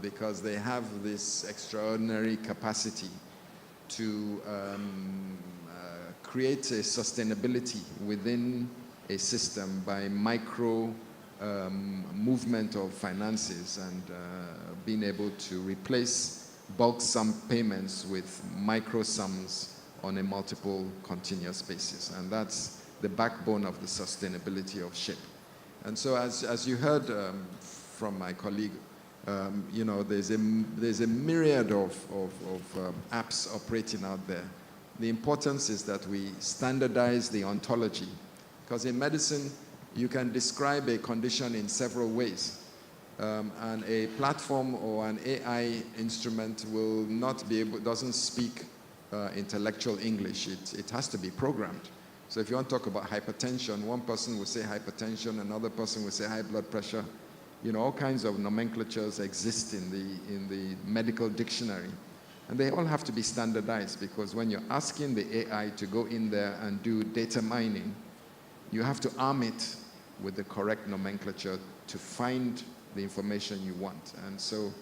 because they have this extraordinary capacity to create a sustainability within a system by micro movement of finances and being able to replace bulk sum payments with micro sums on a multiple continuous basis. And that's the backbone of the sustainability of SHIP. And so as you heard from my colleague, there's a myriad of apps operating out there. The importance is that we standardize the ontology, because in medicine, you can describe a condition in several ways. And a platform or an AI instrument will not be able, doesn't speak intellectual English. It has to be programmed. So if you want to talk about hypertension, one person will say hypertension, another person will say high blood pressure. All kinds of nomenclatures exist in the medical dictionary. And they all have to be standardized, because when you're asking the AI to go in there and do data mining, you have to arm it with the correct nomenclature to find the information you want. And so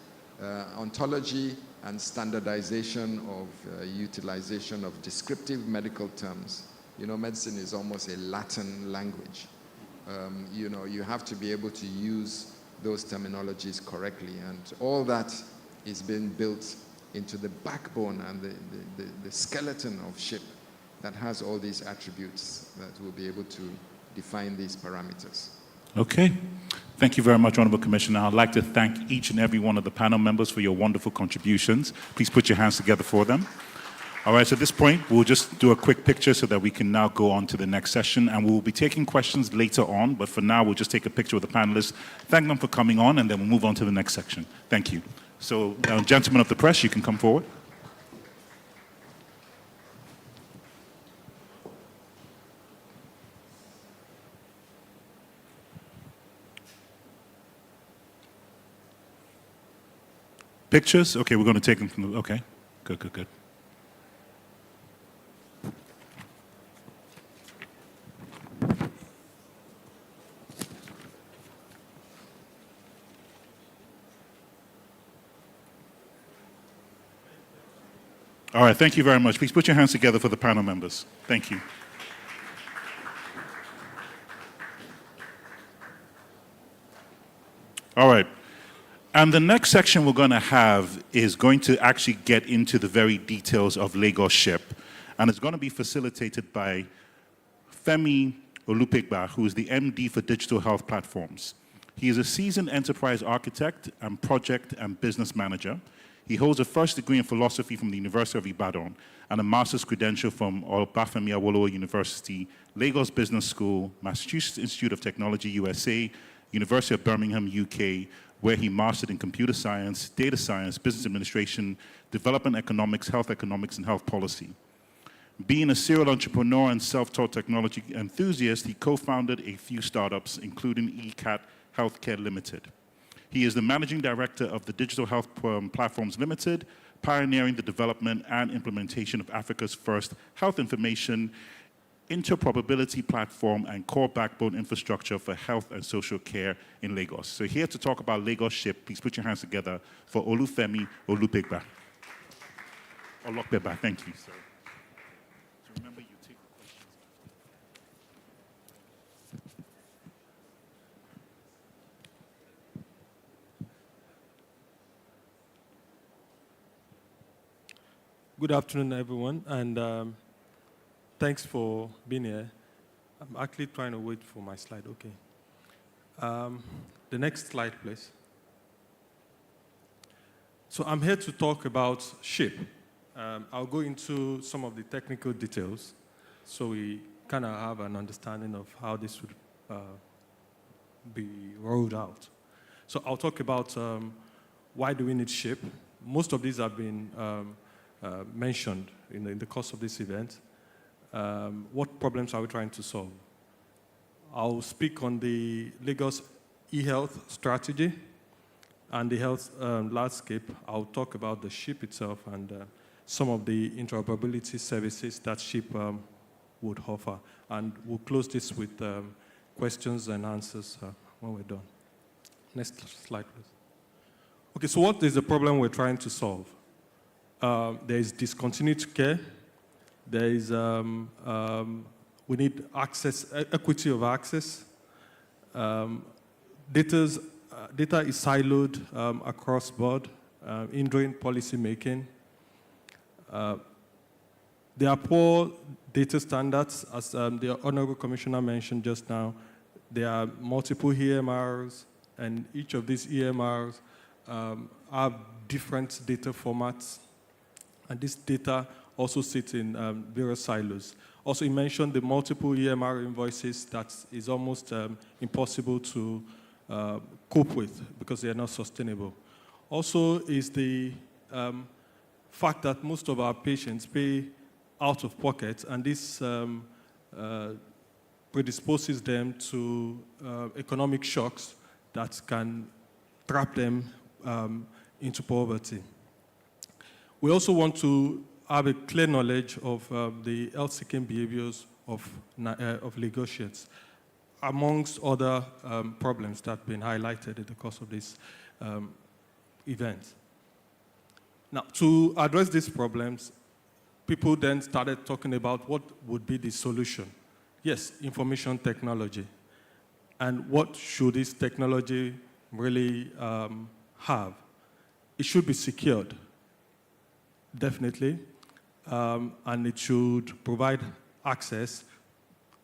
ontology and standardization of utilization of descriptive medical terms. Medicine is almost a Latin language. You have to be able to use those terminologies correctly. And all that is being built into the backbone and the skeleton of SHIP that has all these attributes that will be able to define these parameters. Okay. Thank you very much, Honorable Commissioner. I'd like to thank each and every one of the panel members for your wonderful contributions. Please put your hands together for them. All right, so at this point, we'll just do a quick picture so that we can now go on to the next session, and we'll be taking questions later on, but for now, we'll just take a picture with the panelists, thank them for coming on, and then we'll move on to the next section. Thank you. So, gentlemen of the press, you can come forward. Pictures? Okay, we're going to take them from the, okay. Good. All right, thank you very much. Please put your hands together for the panel members. Thank you. All right. And the next section we're going to have is going to actually get into the very details of Lagos SHIP. and it's going to be facilitated by Femi Olupegba, who is the MD for Digital Health Platforms. He is a seasoned enterprise architect and project and business manager. He holds a first degree in philosophy from the University of Ibadan and a master's credential from Obafemi Awolowo University, Lagos Business School, Massachusetts Institute of Technology, USA, University of Birmingham, UK, where he mastered in computer science, data science, business administration, development economics, and health policy. Being a serial entrepreneur and self-taught technology enthusiast, he co-founded a few startups, including eCat Healthcare Limited. He is the managing director of the Digital Health Platforms Limited, pioneering the development and implementation of Africa's first health information interoperability platform and core backbone infrastructure for health and social care in Lagos. So here to talk about Lagos SHIP, please put your hands together for Olufemi Olupegba. Olupegba, thank you, sir. So remember, you take the questions. Good afternoon, everyone, and thanks for being here. I'm actually trying to wait for my slide. Okay. The next slide, please. So I'm here to talk about SHIP. I'll go into some of the technical details so we kind of have an understanding of how this would be rolled out. So I'll talk about why do we need SHIP. Most of these have been mentioned in the course of this event. What problems are we trying to solve? I'll speak on the Lagos e-health strategy and the health landscape. I'll talk about the SHIP itself and some of the interoperability services that SHIP would offer. And we'll close this with questions and answers when we're done. Next slide, please. Okay, so what is the problem we're trying to solve? There is discontinued care. There is, we need access, equity of access. Data is siloed across board, hindering policy making. There are poor data standards, as the Honorable Commissioner mentioned just now. There are multiple EMRs, and each of these EMRs have different data formats. And this data also sits in various silos. Also, he mentioned the multiple EMR invoices that is almost impossible to cope with because they are not sustainable. Also is the fact that most of our patients pay out of pocket, and this predisposes them to economic shocks that can trap them into poverty. We also want to have a clear knowledge of the health-seeking behaviors of Lagosians, amongst other problems that have been highlighted in the course of this event. Now, to address these problems, people then started talking about what would be the solution. Yes, information technology. And what should this technology really have? It should be secured, definitely. And it should provide access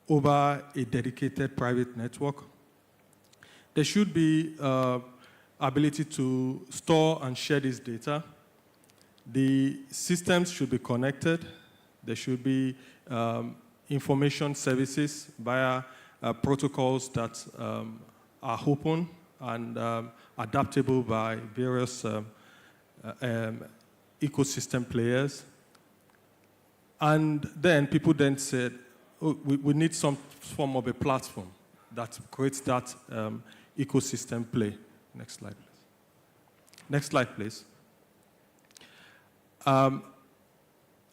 over a dedicated private network. There should be ability to store and share this data. The systems should be connected. There should be information services via protocols that are open and adaptable by various ecosystem players. And then people then said, oh, we need some form of a platform that creates that ecosystem play. Next slide, please. Next slide, please.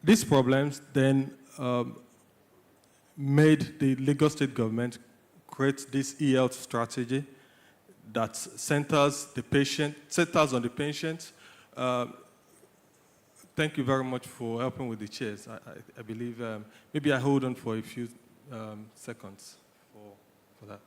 These problems then made the Lagos State government create this e-health strategy that centers on the patient. Thank you very much for helping with the chairs. I believe maybe I hold on for a few seconds for that.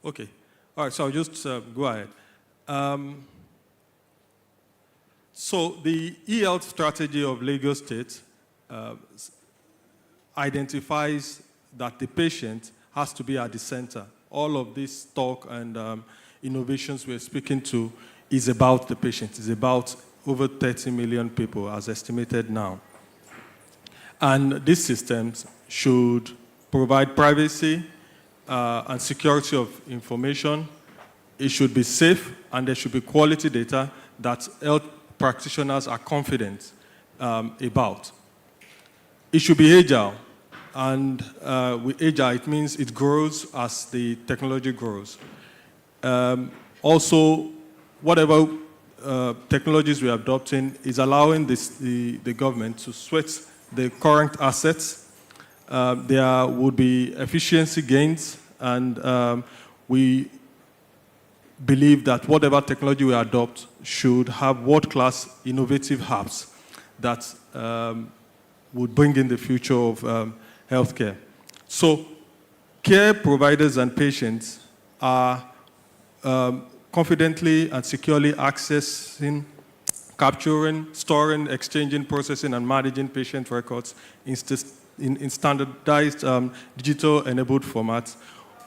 Okay. All right, so I'll just go ahead. So the e-health strategy of Lagos State identifies that the patient has to be at the center. All of this talk and innovations we're speaking to is about the patient. It's about over 30 million people as estimated now. And these systems should provide privacy and security of information. It should be safe, and there should be quality data that health practitioners are confident about. It should be agile, and with agile, it means it grows as the technology grows. Also, whatever technologies we're adopting is allowing the government to sweat the current assets. There would be efficiency gains, and we believe that whatever technology we adopt should have world-class innovative hubs that would bring in the future of healthcare. So care providers and patients are confidently and securely accessing, capturing, storing, exchanging, processing, and managing patient records in standardized digital-enabled formats,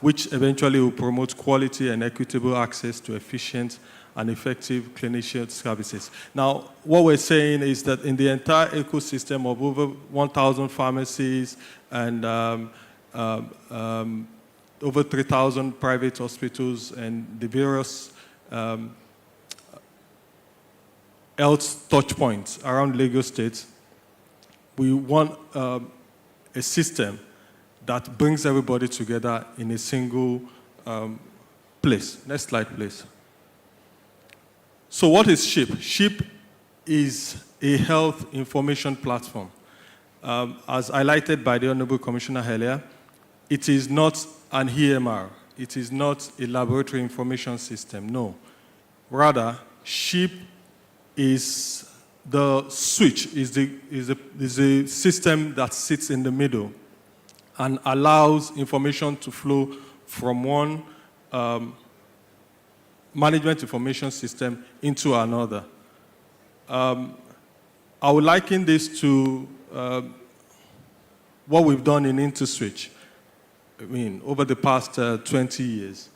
which eventually will promote quality and equitable access to efficient and effective clinician services. Now, what we're saying is that in the entire ecosystem of over 1,000 pharmacies and over 3,000 private hospitals and the various health touch points around Lagos State, we want a system that brings everybody together in a single place. Next slide, please. So what is SHIP? SHIP is a health information platform. As highlighted by the Honorable Commissioner earlier, it is not an EMR. It is not a laboratory information system, no. Rather, SHIP is the switch, is the system that sits in the middle and allows information to flow from one management information system into another. I would liken this to what we've done in InterSwitch. I mean, over the past 20 years.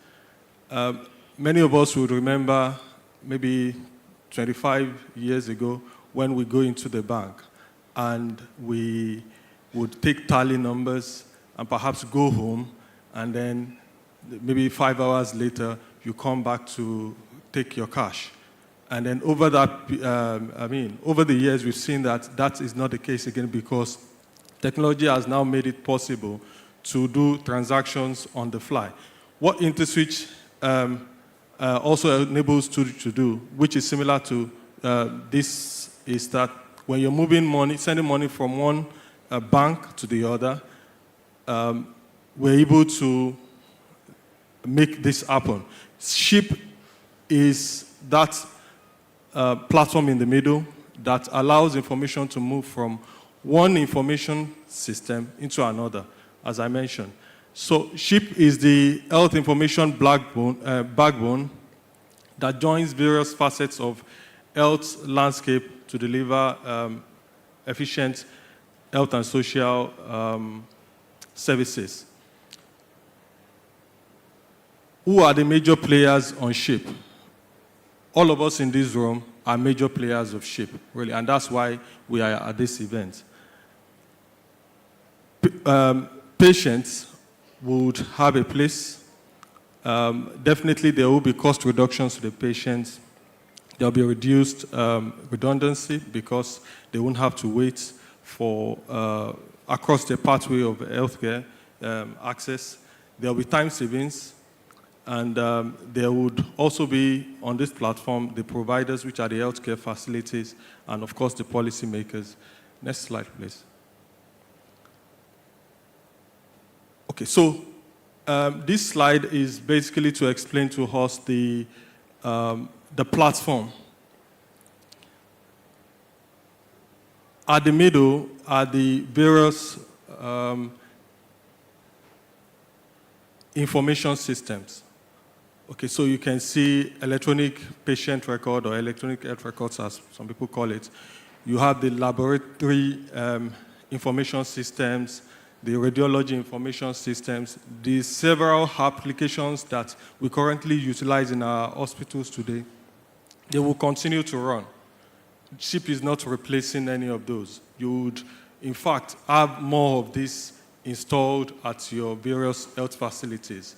Many of us would remember maybe 25 years ago when we go into the bank and we would take tally numbers and perhaps go home, and then maybe 5 hours later, you come back to take your cash. And then over that, over the years, we've seen that that is not the case again because technology has now made it possible to do transactions on the fly. What InterSwitch also enables to do, which is similar to this, is that when you're moving money, sending money from one bank to the other, we're able to make this happen. SHIP is that platform in the middle that allows information to move from one information system into another, as I mentioned. So SHIP is the health information backbone that joins various facets of health landscape to deliver efficient health and social services. Who are the major players on SHIP? All of us in this room are major players of SHIP, really, and that's why we are at this event. Patients would have a place. Definitely there will be cost reductions to the patients. There will be reduced redundancy because they won't have to wait for across the pathway of healthcare access. There will be time savings. And there would also be, on this platform, the providers, which are the healthcare facilities, and of course, the policymakers. Next slide, please. Okay, so this slide is basically to explain to us the platform. At the middle are the various information systems. Okay, so you can see electronic patient record or electronic health records, as some people call it. You have the laboratory information systems, the radiology information systems, the several applications that we currently utilize in our hospitals today. They will continue to run. SHIP is not replacing any of those. You would, in fact, have more of this installed at your various health facilities.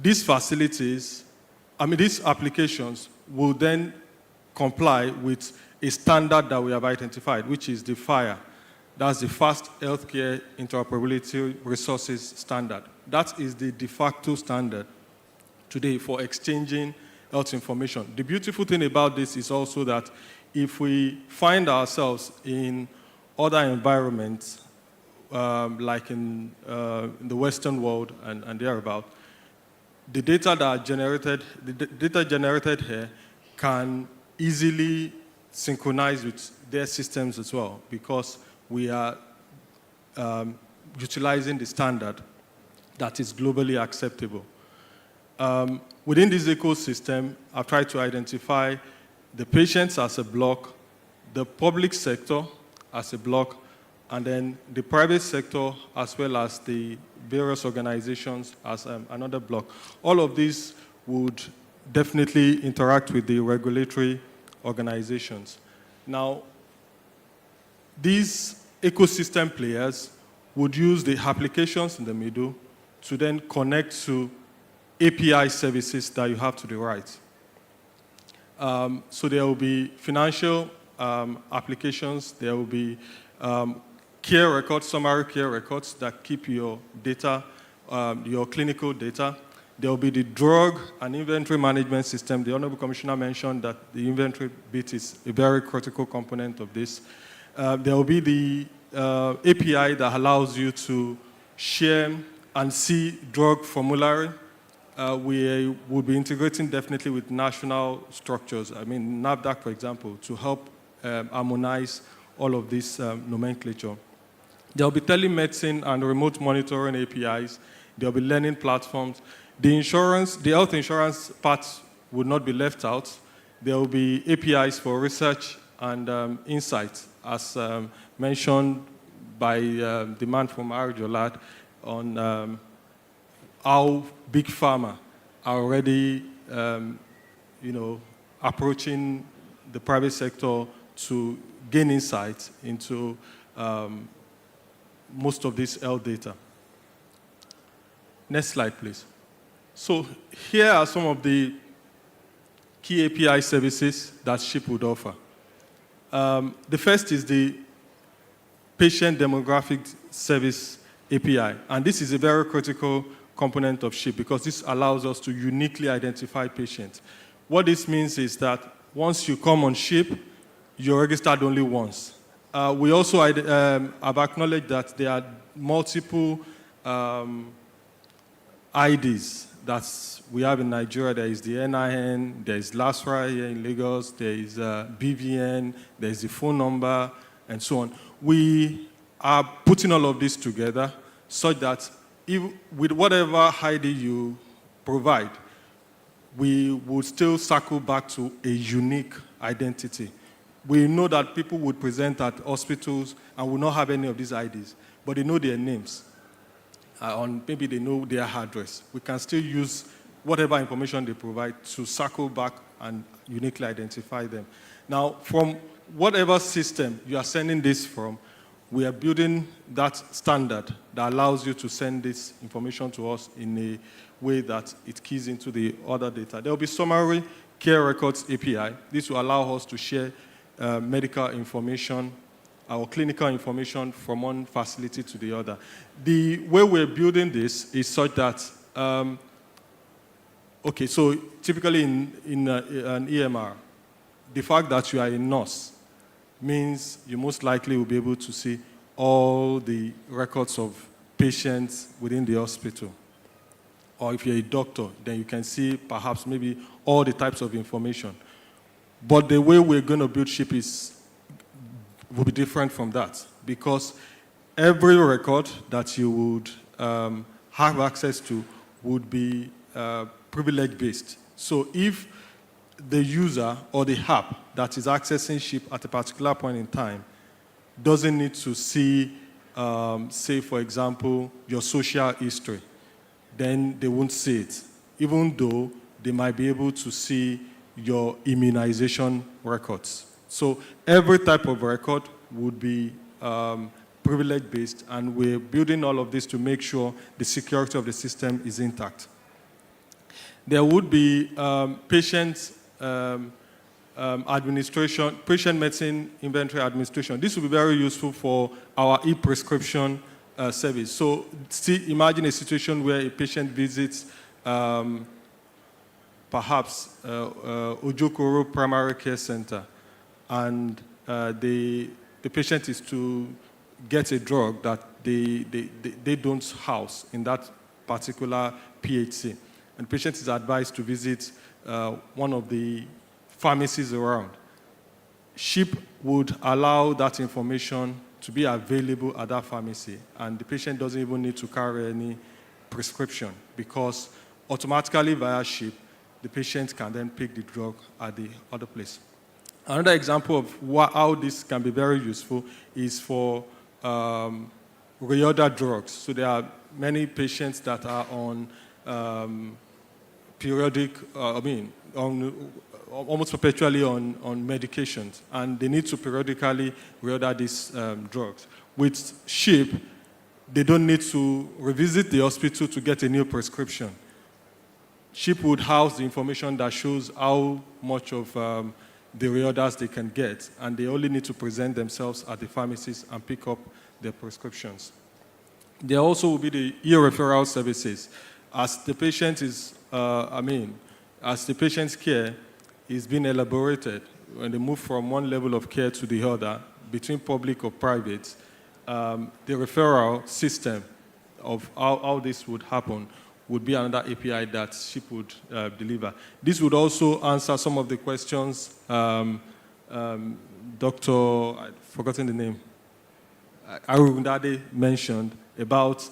These facilities, these applications will then comply with a standard that we have identified, which is the FHIR. That's the Fast Healthcare Interoperability Resources Standard. That is the de facto standard today for exchanging health information. The beautiful thing about this is also that if we find ourselves in other environments, like in the Western world and thereabout, the data that are generated, the data generated here can easily synchronize with their systems as well, because we are utilizing the standard that is globally acceptable. Within this ecosystem, I've tried to identify the patients as a block, the public sector as a block, and then the private sector as well as the various organizations as another block. All of these would definitely interact with the regulatory organizations. Now, these ecosystem players would use the applications in the middle to then connect to API services that you have to the right. So there will be financial applications, there will be care records, summary care records that keep your data, your clinical data. There will be the drug and inventory management system. The Honorable Commissioner mentioned that the inventory bit is a very critical component of this. There will be the API that allows you to share and see drug formulary. We will be integrating definitely with national structures. NAFDAC, for example, to help harmonize all of this nomenclature. There will be telemedicine and remote monitoring APIs. There will be learning platforms. The health insurance part would not be left out. There will be APIs for research and insight, as mentioned by the man from Arjolad on how big pharma are already, approaching the private sector to gain insight into most of this health data. Next slide, please. So here are some of the key API services that SHIP would offer. The first is the Patient Demographic Service API, and this is a very critical component of SHIP because this allows us to uniquely identify patients. What this means is that once you come on SHIP, you're registered only once. We also have acknowledged that there are multiple IDs that we have in Nigeria. There is the NIN, there is LASRA here in Lagos, there is BVN, there is the phone number, and so on. We are putting all of this together such that with whatever ID you provide, we would still circle back to a unique identity. We know that people would present at hospitals and will not have any of these IDs, but they know their names. Maybe they know their address. We can still use whatever information they provide to circle back and uniquely identify them. Now, from whatever system you are sending this from, we are building that standard that allows you to send this information to us in a way that it keys into the other data. There will be summary care records API. This will allow us to share medical information, our clinical information from one facility to the other. The way we're building this is such that, so typically in an EMR, the fact that you are a nurse means you most likely will be able to see all the records of patients within the hospital. Or if you're a doctor, then you can see perhaps maybe all the types of information. But the way we're going to build SHIP will be different from that, because every record that you would have access to would be privilege-based. So if the user or the app that is accessing SHIP at a particular point in time doesn't need to see, say, for example, your social history, then they won't see it, even though they might be able to see your immunization records. So every type of record would be privilege-based, and we're building all of this to make sure the security of the system is intact. There would be patient administration, patient medicine inventory administration. This will be very useful for our e-prescription service. So imagine a situation where a patient visits perhaps Ojokoro Primary Care Center, and the patient is to get a drug that they don't house in that particular PHC. And the patient is advised to visit one of the pharmacies around. SHIP would allow that information to be available at that pharmacy, and the patient doesn't even need to carry any prescription, because automatically via SHIP, the patient can then pick the drug at the other place. Another example of how this can be very useful is for reorder drugs. So there are many patients that are on periodic, almost perpetually on medications, and they need to periodically reorder these drugs. With SHIP, they don't need to revisit the hospital to get a new prescription. SHIP would house the information that shows how much of the reorders they can get, and they only need to present themselves at the pharmacies and pick up their prescriptions. There also will be the e-referral services. As the patient is, as the patient's care is being elaborated, when they move from one level of care to the other, between public or private, the referral system of how this would happen would be another API that SHIP would deliver. This would also answer some of the questions Dr. I've forgotten the name, Arundade mentioned about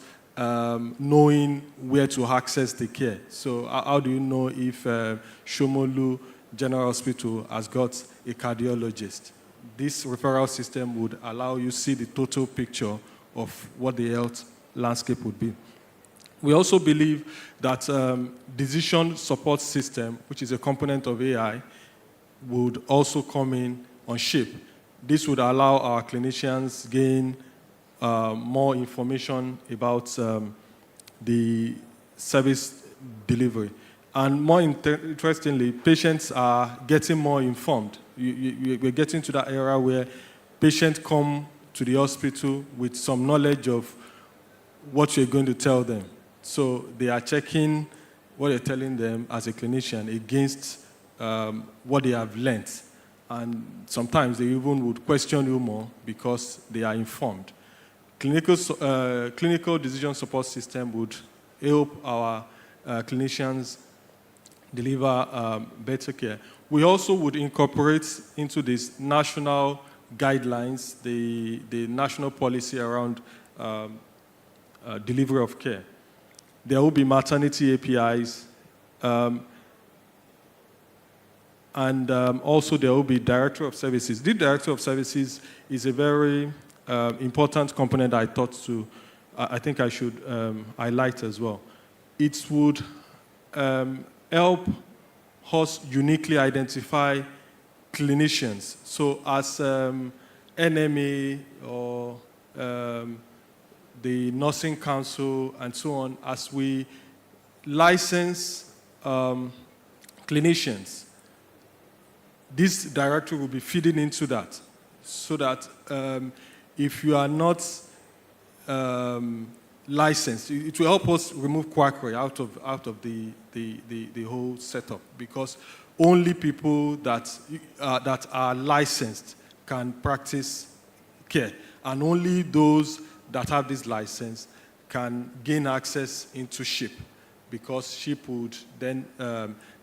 knowing where to access the care. So how do you know if Shomolu General Hospital has got a cardiologist? This referral system would allow you to see the total picture of what the health landscape would be. We also believe that decision support system, which is a component of AI, would also come in on SHIP. This would allow our clinicians gain more information about the service delivery. And more interestingly, patients are getting more informed. We're getting to that era where patients come to the hospital with some knowledge of what you're going to tell them. So they are checking what you're telling them as a clinician against what they have learned. And sometimes they even would question you more because they are informed. Clinical decision support system would help our clinicians deliver better care. We also would incorporate into this national guidelines, the national policy around delivery of care. There will be maternity APIs, and also there will be Director of Services. The Director of Services is a very important component I think I should highlight as well. It would help us uniquely identify clinicians. So as NMA or the Nursing Council and so on, as we license clinicians, this directory will be feeding into that, so that if you are not licensed, it will help us remove quackery out of the whole setup, because only people that are licensed can practice care, and only those that have this license can gain access into SHIP, because SHIP would then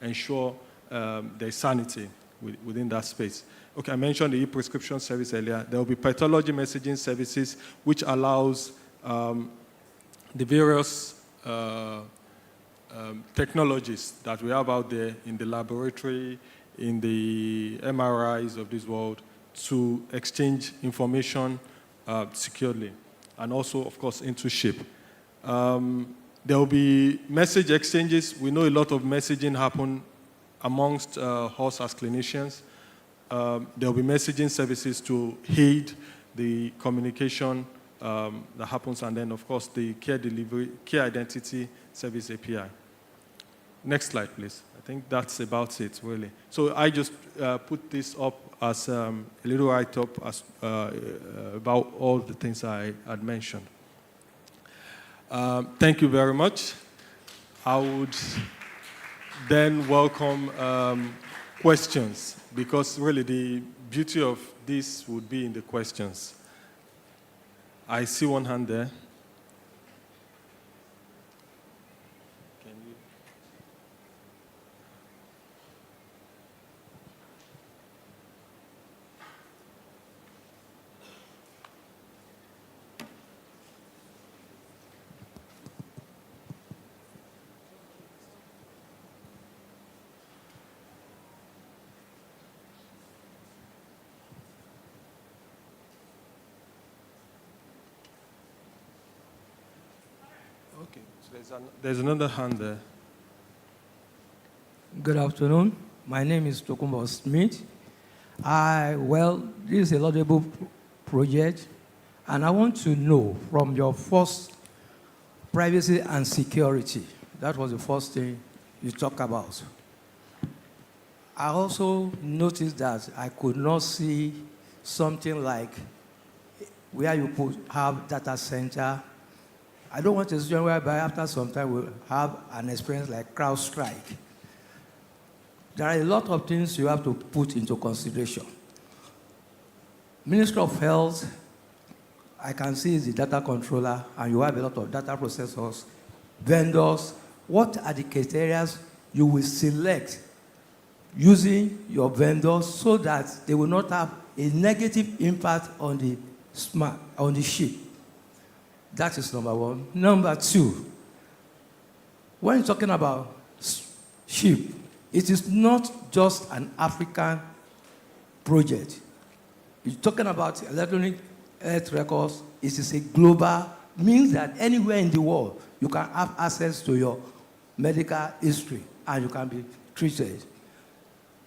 ensure their sanity within that space. Okay, I mentioned the e-prescription service earlier. There will be pathology messaging services, which allows the various technologies that we have out there in the laboratory, in the MRIs of this world, to exchange information securely, and also, of course, into ship. There will be message exchanges. We know a lot of messaging happen amongst us as clinicians. There will be messaging services to aid the communication that happens, and then, of course, the care delivery, care identity service API. Next slide, please. I think that's about it, really. So I just put this up as a little write-up about all the things I had mentioned. Thank you very much. I would then welcome questions, because really the beauty of this would be in the questions. I see one hand there. Okay, so there's another hand there. Good afternoon. My name is Tokumbo Smith. This is a laudable project, and I want to know from your first privacy and security. That was the first thing you talked about. I also noticed that I could not see something like where you could have data center. I don't want a situation whereby after some time we'll have an experience like CrowdStrike. There are a lot of things you have to put into consideration. Ministry of Health, I can see is the data controller, and you have a lot of data processors, vendors. What are the criteria you will select using your vendors so that they will not have a negative impact on the ship? That is number one. Number two, when you're talking about ship, it is not just an African project. You're talking about electronic health records. It is a global, means that anywhere in the world, you can have access to your medical history and you can be treated.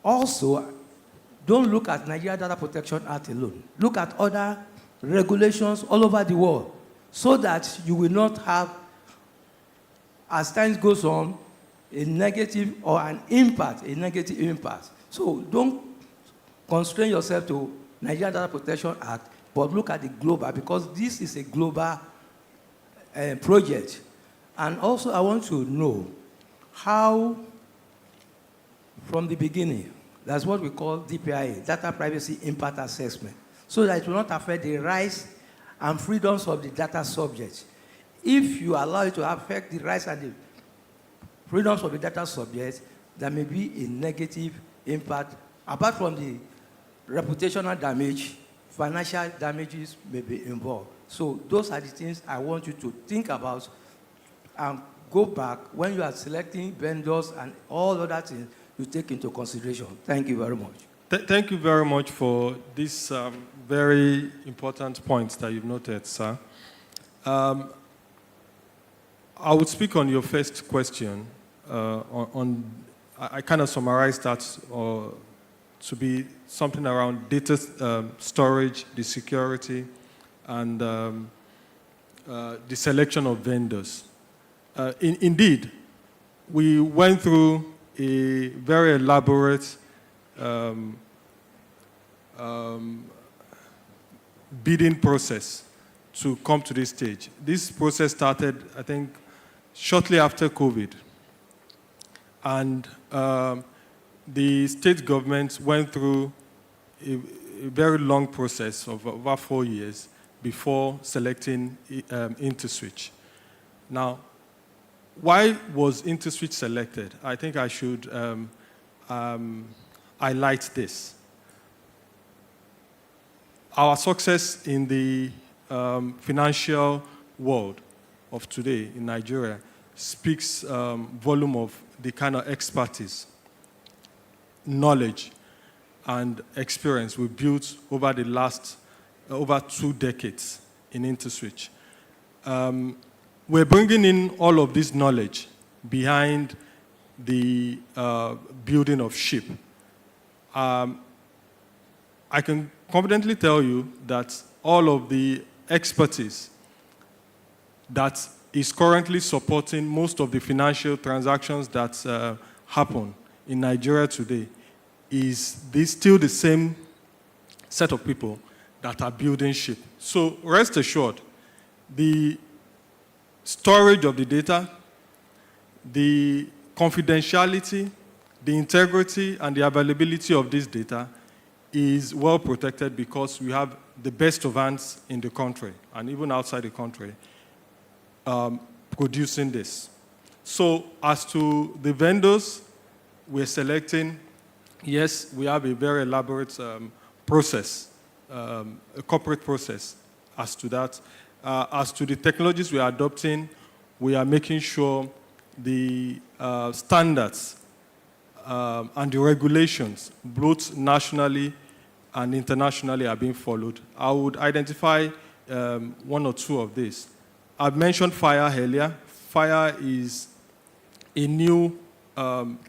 Also, don't look at Nigeria Data Protection Act alone. Look at other regulations all over the world so that you will not have, as time goes on, a negative or a negative impact. So don't constrain yourself to Nigeria Data Protection Act, but look at the global, because this is a global project. And also I want to know how, from the beginning, that's what we call DPIA, Data Privacy Impact Assessment, so that it will not affect the rights and freedoms of the data subject. If you allow it to affect the rights and the freedoms of the data subject, there may be a negative impact. Apart from the reputational damage, financial damages may be involved. So those are the things I want you to think about and go back when you are selecting vendors and all other things you take into consideration. Thank you very much. Thank you very much for these very important points that you've noted, sir. I would speak on your first question. I kind of summarized that to be something around data storage, the security, and the selection of vendors. Indeed, we went through a very elaborate bidding process to come to this stage. This process started, I think, shortly after COVID. And the state government went through a very long process of about 4 years before selecting InterSwitch. Now, why was InterSwitch selected? I think I should highlight this. Our success in the financial world of today in Nigeria speaks volume of the kind of expertise, knowledge, and experience we built over the last over 2 decades in InterSwitch. We're bringing in all of this knowledge behind the building of SHIP. I can confidently tell you that all of the expertise that is currently supporting most of the financial transactions that happen in Nigeria today is still the same set of people that are building SHIP. So rest assured, the storage of the data, the confidentiality, the integrity, and the availability of this data is well protected because we have the best of hands in the country and even outside the country producing this. So as to the vendors we're selecting, yes, we have a very elaborate process, a corporate process as to that. As to the technologies we are adopting, we are making sure the standards and the regulations, both nationally and internationally, are being followed. I would identify 1 or 2 of these. I've mentioned FIRE earlier. FIRE is a new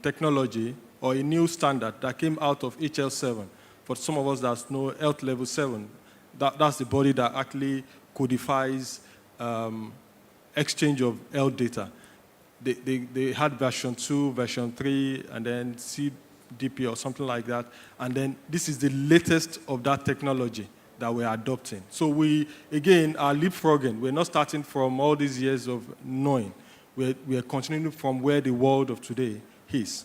technology or a new standard that came out of HL7. For some of us that know Health Level 7, that's the body that actually codifies exchange of health data. They had version 2, version 3, and then CDP or something like that. And then this is the latest of that technology that we're adopting. So we, again, are leapfrogging. We're not starting from all these years of knowing. We are continuing from where the world of today is.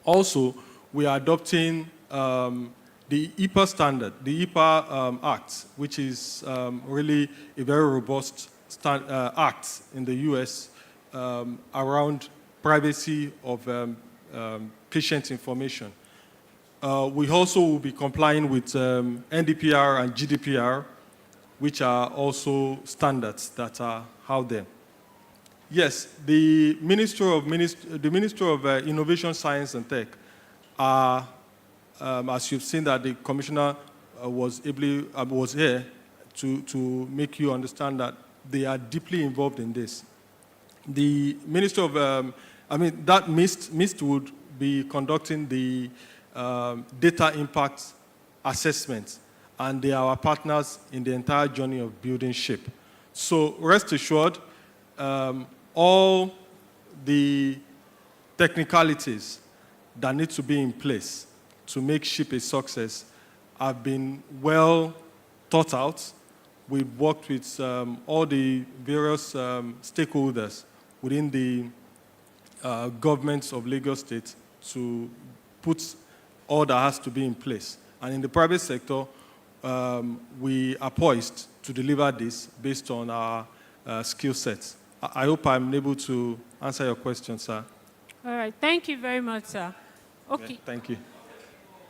Also, we are adopting the EPA standard, the EPA Act, which is really a very robust act in the US around privacy of patient information. We also will be complying with NDPR and GDPR, which are also standards that are out there. Yes, the Ministry of Innovation, Science and Tech are, as you've seen that the commissioner was here to make you understand that they are deeply involved in this. The Ministry of, that MIST would be conducting the data impact assessment, and they are our partners in the entire journey of building SHIP. So rest assured, all the technicalities that need to be in place to make SHIP a success have been well thought out. We've worked with all the various stakeholders within the governments of Lagos State to put all that has to be in place. And in the private sector, we are poised to deliver this based on our skill sets. I hope I'm able to answer your question, sir. All right. Thank you very much, sir. Okay. Yeah, thank you.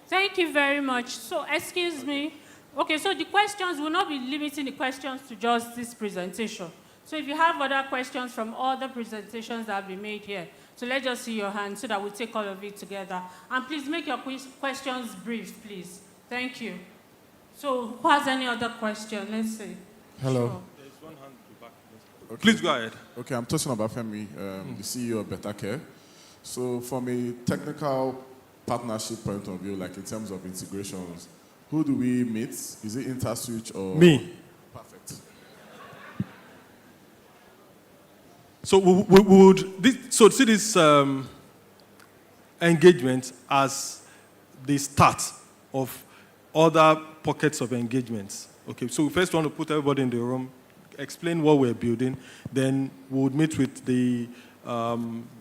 Thank you very much. So, excuse me. Okay, so the questions, will not be limiting the questions to just this presentation. So if you have other questions from other presentations that have been made here, so let's just see your hand so that we take all of it together. And please make your questions brief, please. Thank you. So who has any other question? Let's see. Hello. Sure. There's one hand in the back. Okay. Please go ahead. Okay, I'm Tosin Obafemi, the CEO of Better Care. So from a technical partnership point of view, like in terms of integrations, who do we meet? Is it InterSwitch or? Me. Perfect. So we would see this engagement as the start of other pockets of engagements. Okay, so we first want to put everybody in the room, explain what we're building, then we would meet with the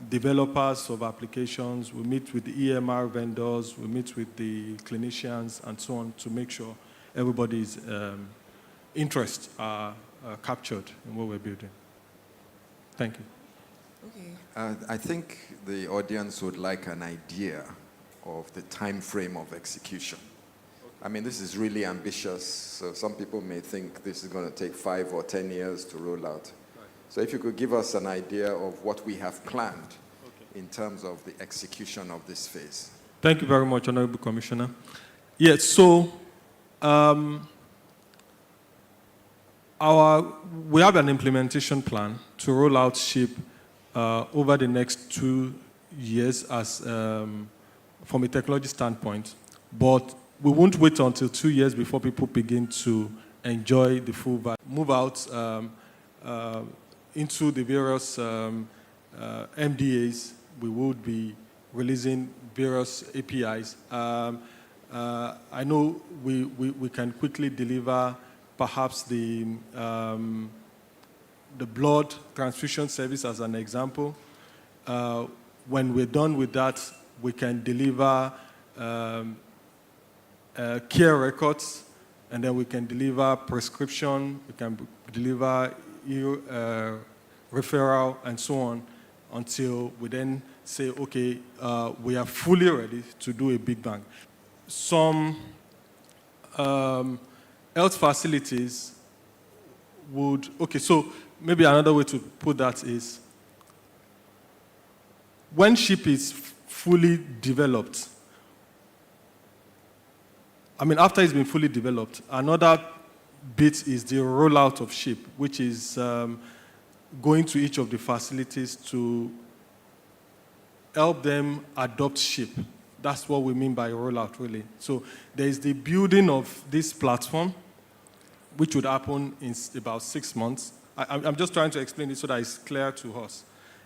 developers of applications, we meet with the EMR vendors, we meet with the clinicians and so on to make sure everybody's interests are captured in what we're building. Thank you. Okay. I think the audience would like an idea of the time frame of execution. I mean, this is really ambitious, so some people may think this is going to take 5 or 10 years to roll out. So if you could give us an idea of what we have planned in terms of the execution of this phase. Thank you very much, Honorable Commissioner. Yes, so we have an implementation plan to roll out SHIP over the next 2 years as, from a technology standpoint, but we won't wait until 2 years before people begin to enjoy the full value. Move out into the various MDAs. We would be releasing various APIs. I know we can quickly deliver perhaps the blood transfusion service as an example. When we're done with that, we can deliver care records, and then we can deliver prescription, we can deliver referral, and so on, until we then say, okay, we are fully ready to do a big bang. Some health facilities would, okay, so maybe another way to put that is, when SHIP is fully developed, I mean, after it's been fully developed, another bit is the rollout of SHIP, which is going to each of the facilities to help them adopt SHIP. That's what we mean by rollout, really. So there is the building of this platform, which would happen in about 6 months. I'm just trying to explain it so that it's clear to us.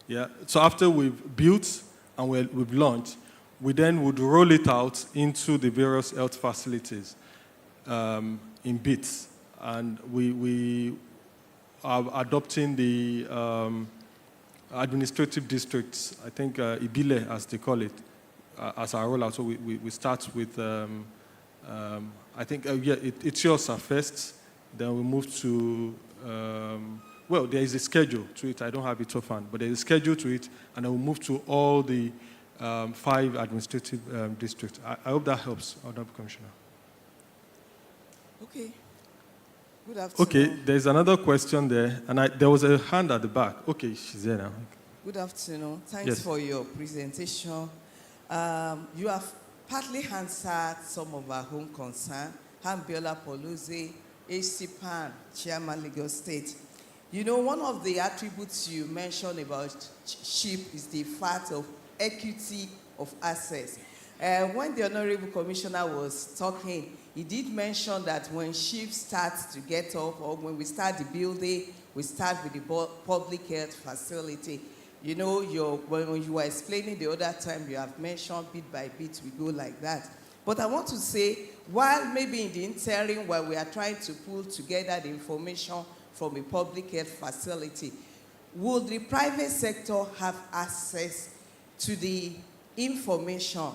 Yeah. So after we've built and we've launched, we then would roll it out into the various health facilities in bits. And we are adopting the administrative districts, I think Ibile, as they call it, as our rollout. So we start with, I think, it's yours first. Then we move to, well, there is a schedule to it. I don't have it offhand, but there is a schedule to it. And then we move to all the 5 administrative districts. I hope that helps, Honorable Commissioner. Okay. Good afternoon. Okay, there's another question there, and there was a hand at the back. Okay, she's there now. Good afternoon. Thanks Yes. for your presentation. You have partly answered some of our own concerns. I'm Biola Poluze, HCPAN, Chairman, Lagos State. You know, one of the attributes you mentioned about SHIP is the fact of equity of access. When the Honorable Commissioner was talking, he did mention that when SHIP starts to get up, or when we start the building, we start with the public health facility. You know, when you were explaining the other time, you have mentioned bit by bit, we go like that. But I want to say, while maybe in the interim, while we are trying to pull together the information from a public health facility, would the private sector have access to the information?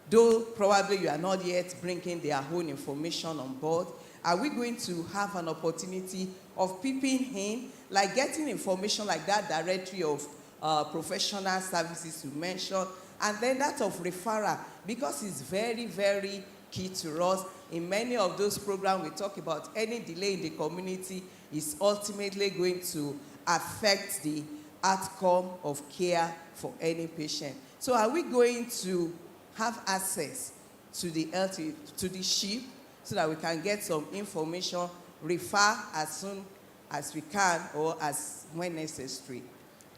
Though probably you are not yet bringing their own information on board, are we going to have an opportunity of peeping in, like getting information like that directory of professional services you mentioned, and then that of referral, because it's very, very key to us. In many of those programs we talk about, any delay in the community is ultimately going to affect the outcome of care for any patient. So are we going to have access to the SHIP so that we can get some information, refer as soon as we can or as when necessary?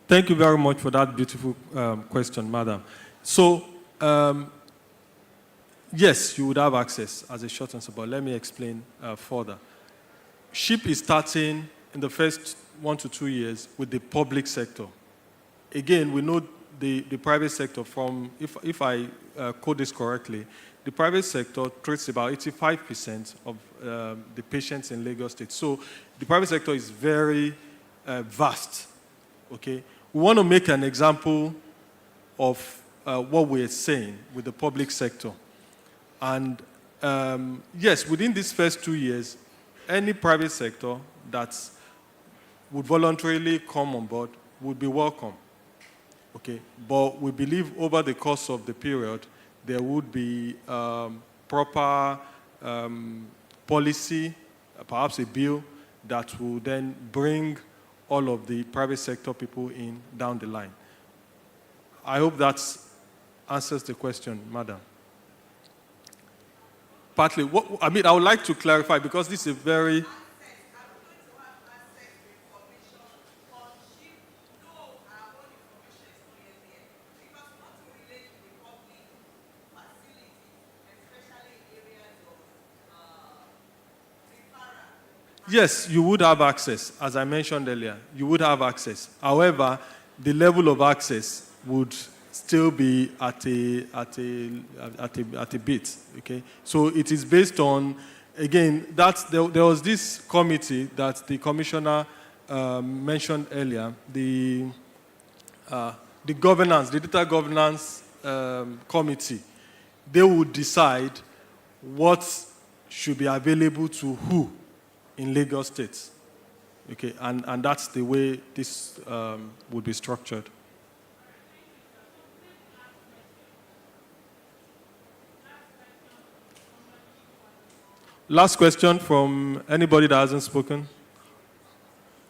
Thank you very much for that beautiful question, madam. So, yes, you would have access as a short answer, but let me explain further. SHIP is starting in the first 1 to 2 years with the public sector. Again, we know the private sector from, if I code this correctly, the private sector treats about 85% of the patients in Lagos State. So the private sector is very vast, okay? We want to make an example of what we're saying with the public sector. And yes, within these first 2 years, any private sector that would voluntarily come on board would be welcome. Okay, but we believe over the course of the period, there would be proper policy, perhaps a bill that will then bring all of the private sector people in down the line. I hope that answers the question, madam. Partly, I would like to clarify, because this is a very... Yes, you would have access, as I mentioned earlier. You would have access. However, the level of access would still be at a bit. Okay, so it is based on, again, there was this committee that the commissioner mentioned earlier, the governance, the data governance committee. They would decide what should be available to who in Lagos State. Okay, and that's the way this would be structured. Last question from anybody that hasn't spoken.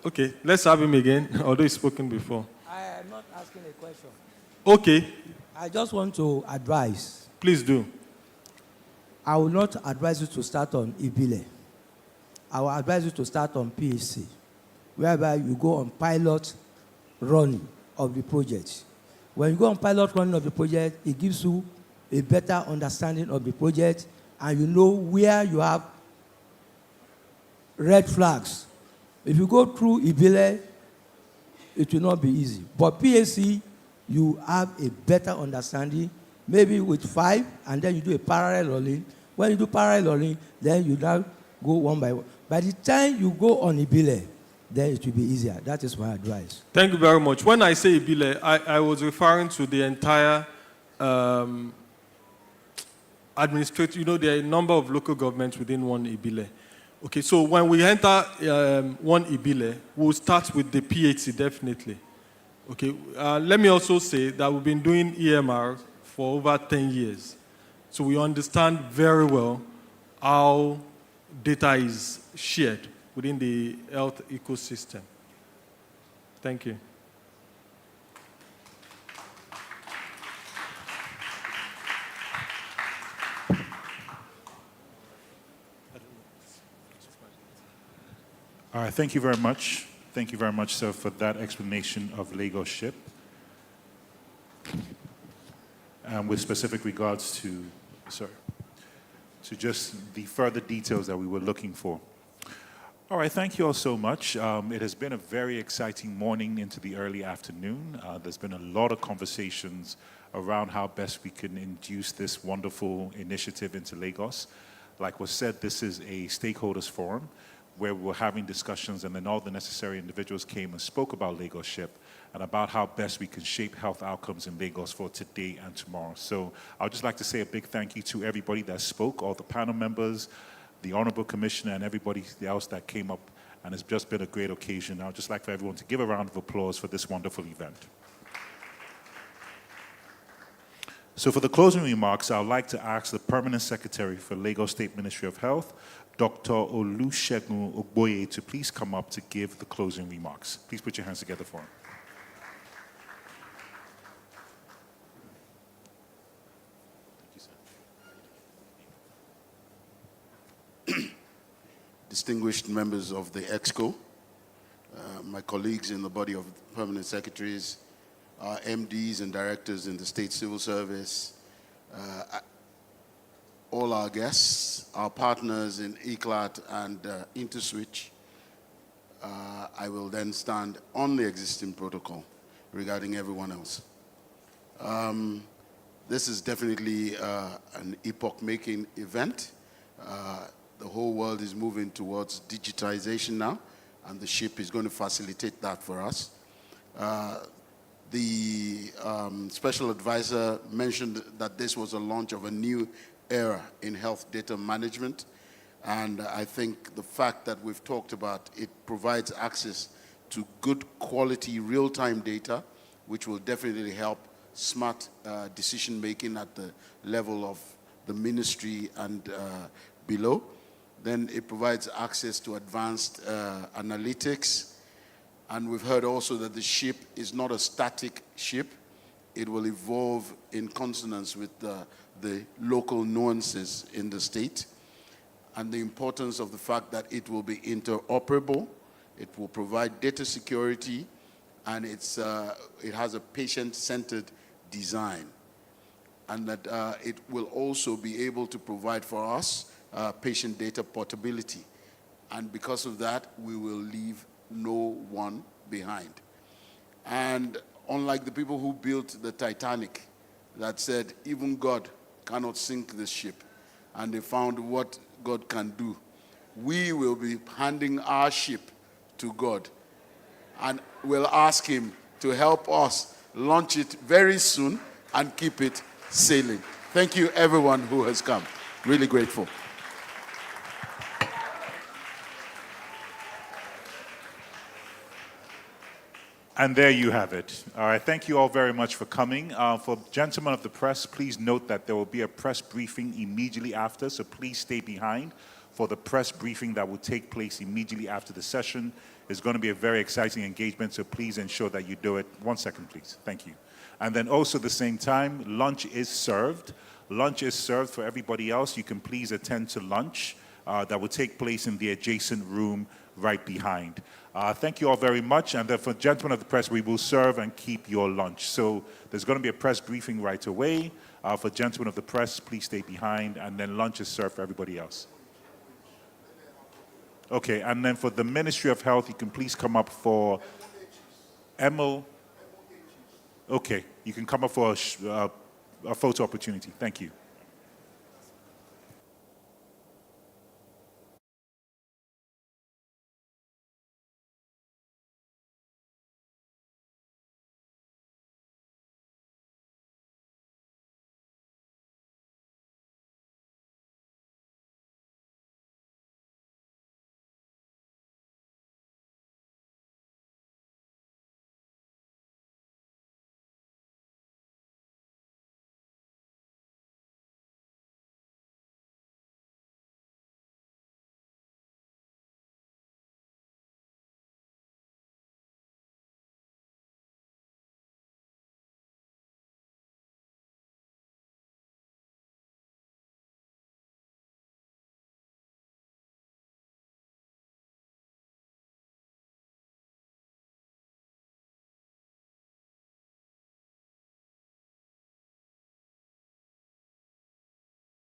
Okay, let's have him again, although he's spoken before. I am not asking a question. Okay. I just want to advise. Please do. I will not advise you to start on Ibile. I will advise you to start on PAC, whereby you go on pilot running of the project. When you go on pilot running of the project, it gives you a better understanding of the project, and you know where you have red flags. If you go through Ibile, it will not be easy. But PAC, you have a better understanding, maybe with 5, and then you do a parallel running. When you do parallel running, then you now go one by one. By the time you go on Ibile, then it will be easier. That is my advice. Thank you very much. When I say Ibile, I was referring to the entire administrative. You know, there are a number of local governments within one Ibile. Okay, so when we enter one Ibile, we'll start with the PHC, definitely. Okay, let me also say that we've been doing EMR for over 10 years. So we understand very well how data is shared within the health ecosystem. Thank you. All right, thank you very much. Thank you very much, sir, for that explanation of Lagos SHIP. With specific regards to, to just the further details that we were looking for. All right, thank you all so much. It has been a very exciting morning into the early afternoon. There's been a lot of conversations around how best we can induce this wonderful initiative into Lagos. Like was said, this is a stakeholders forum where we were having discussions, and then all the necessary individuals came and spoke about Lagos SHIP and about how best we can shape health outcomes in Lagos for today and tomorrow. So I'd just like to say a big thank you to everybody that spoke, all the panel members, the Honorable Commissioner, and everybody else that came up, and it's just been a great occasion. I'd just like for everyone to give a round of applause for this wonderful event. So for the closing remarks, I'd like to ask the Permanent Secretary for Lagos State Ministry of Health, Dr. Olusegun Ogboye, to please come up to give the closing remarks. Please put your hands together for him. Distinguished members of the EXCO, my colleagues in the body of permanent secretaries, our MDs and directors in the state civil service, all our guests, our partners in ECLAT and InterSwitch. I will then stand on the existing protocol regarding everyone else. This is definitely an epoch-making event. The whole world is moving towards digitization now, and the SHIP is going to facilitate that for us. The special advisor mentioned that this was a launch of a new era in health data management, and I think the fact that we've talked about it provides access to good quality real-time data, which will definitely help smart decision making at the level of the ministry and below. Then it provides access to advanced analytics, And we've heard also that the ship is not a static ship. It will evolve in consonance with the local nuances in the state, and the importance of the fact that it will be interoperable, it will provide data security, and it has a patient-centered design, and that it will also be able to provide for us patient data portability. And because of that, we will leave no one behind. And unlike the people who built the Titanic that said, even God cannot sink this ship, and they found what God can do, we will be handing our ship to God, and we'll ask him to help us launch it very soon and keep it sailing. Thank you, everyone who has come. Really grateful. And there you have it. All right, thank you all very much for coming. For gentlemen of the press, please note that there will be a press briefing immediately after, so please stay behind for the press briefing that will take place immediately after the session. It's going to be a very exciting engagement, so please ensure that you do it. 1 second, please. Thank you. And then also at the same time, lunch is served. Lunch is served for everybody else. You can please attend to lunch that will take place in the adjacent room right behind. Thank you all very much. And then for gentlemen of the press, we will serve and keep your lunch. So there's going to be a press briefing right away. For gentlemen of the press, please stay behind. And then lunch is served for everybody else. Okay, and then for the Ministry of Health, you can please come up for MO. Okay, you can come up for a photo opportunity. Thank you.